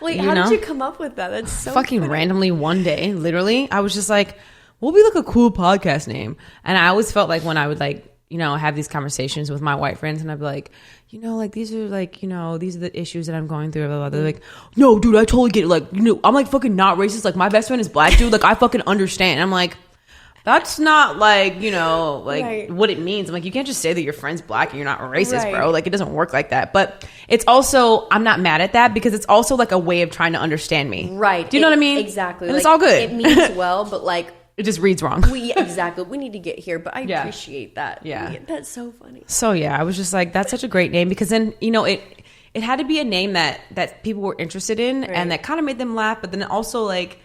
Wait, how did you come up with that? That's so fucking funny. randomly one day, literally. I was just like, what would be like a cool podcast name? And I always felt like when I would have these conversations with my white friends and I'd be like, these are these are the issues that I'm going through. Blah, blah, blah. They're like, no, dude, I totally get it. Like, I'm like fucking not racist. Like my best friend is black, dude. Like I fucking understand. I'm like, that's not like, right. What it means. I'm like, you can't just say that your friend's black and you're not racist, bro. Like, it doesn't work like that. But it's also, I'm not mad at that because it's also like a way of trying to understand me. Right. Do you know what I mean? Exactly. And it's all good. It means well, but like. It just reads wrong. Exactly. We need to get here, but I appreciate that. Yeah. That's so funny. So, yeah, I was just like, that's such a great name because then, it had to be a name that people were interested in and that kind of made them laugh, but then also like,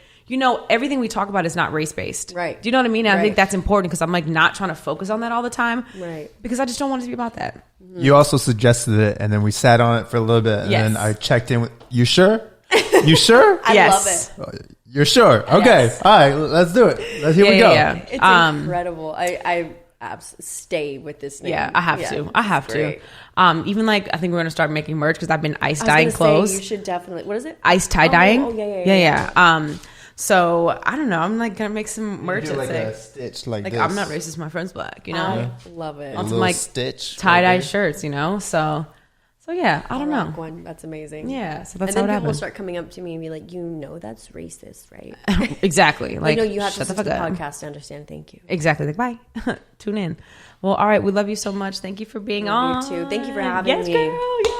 everything we talk about is not race-based. Right. Do you know what I mean? And I think that's important because I'm like not trying to focus on that all the time. Right. Because I just don't want it to be about that. Mm-hmm. You also suggested it, and then we sat on it for a little bit, and then I checked in with, you sure? You sure? I love it. You're sure? Okay. Yes. All right, let's do it. Here we go. Yeah. It's incredible. I stay with this name. Yeah, I have to. I have to. Even like, I think we're going to start making merch because I've been ice dyeing clothes. You should definitely. What is it? Ice tie dyeing. Oh, yeah. So I don't know. I'm like gonna make some merch Do like that a stitch like like this. I'm not racist. My friend's black. I love it. A On little some like stitch tie dye right there. shirts. So yeah. I don't know. One. That's amazing. Yeah. So that's and then how it people will happened. start coming up to me and be like, that's racist, right? Exactly. Like, no, you have to shut the listen to fuck the up. podcast to understand. Thank you. Exactly. Like, bye. Tune in. Well, all right. We love you so much. Thank you for being on. You too. Thank you for having me. Yes, girl.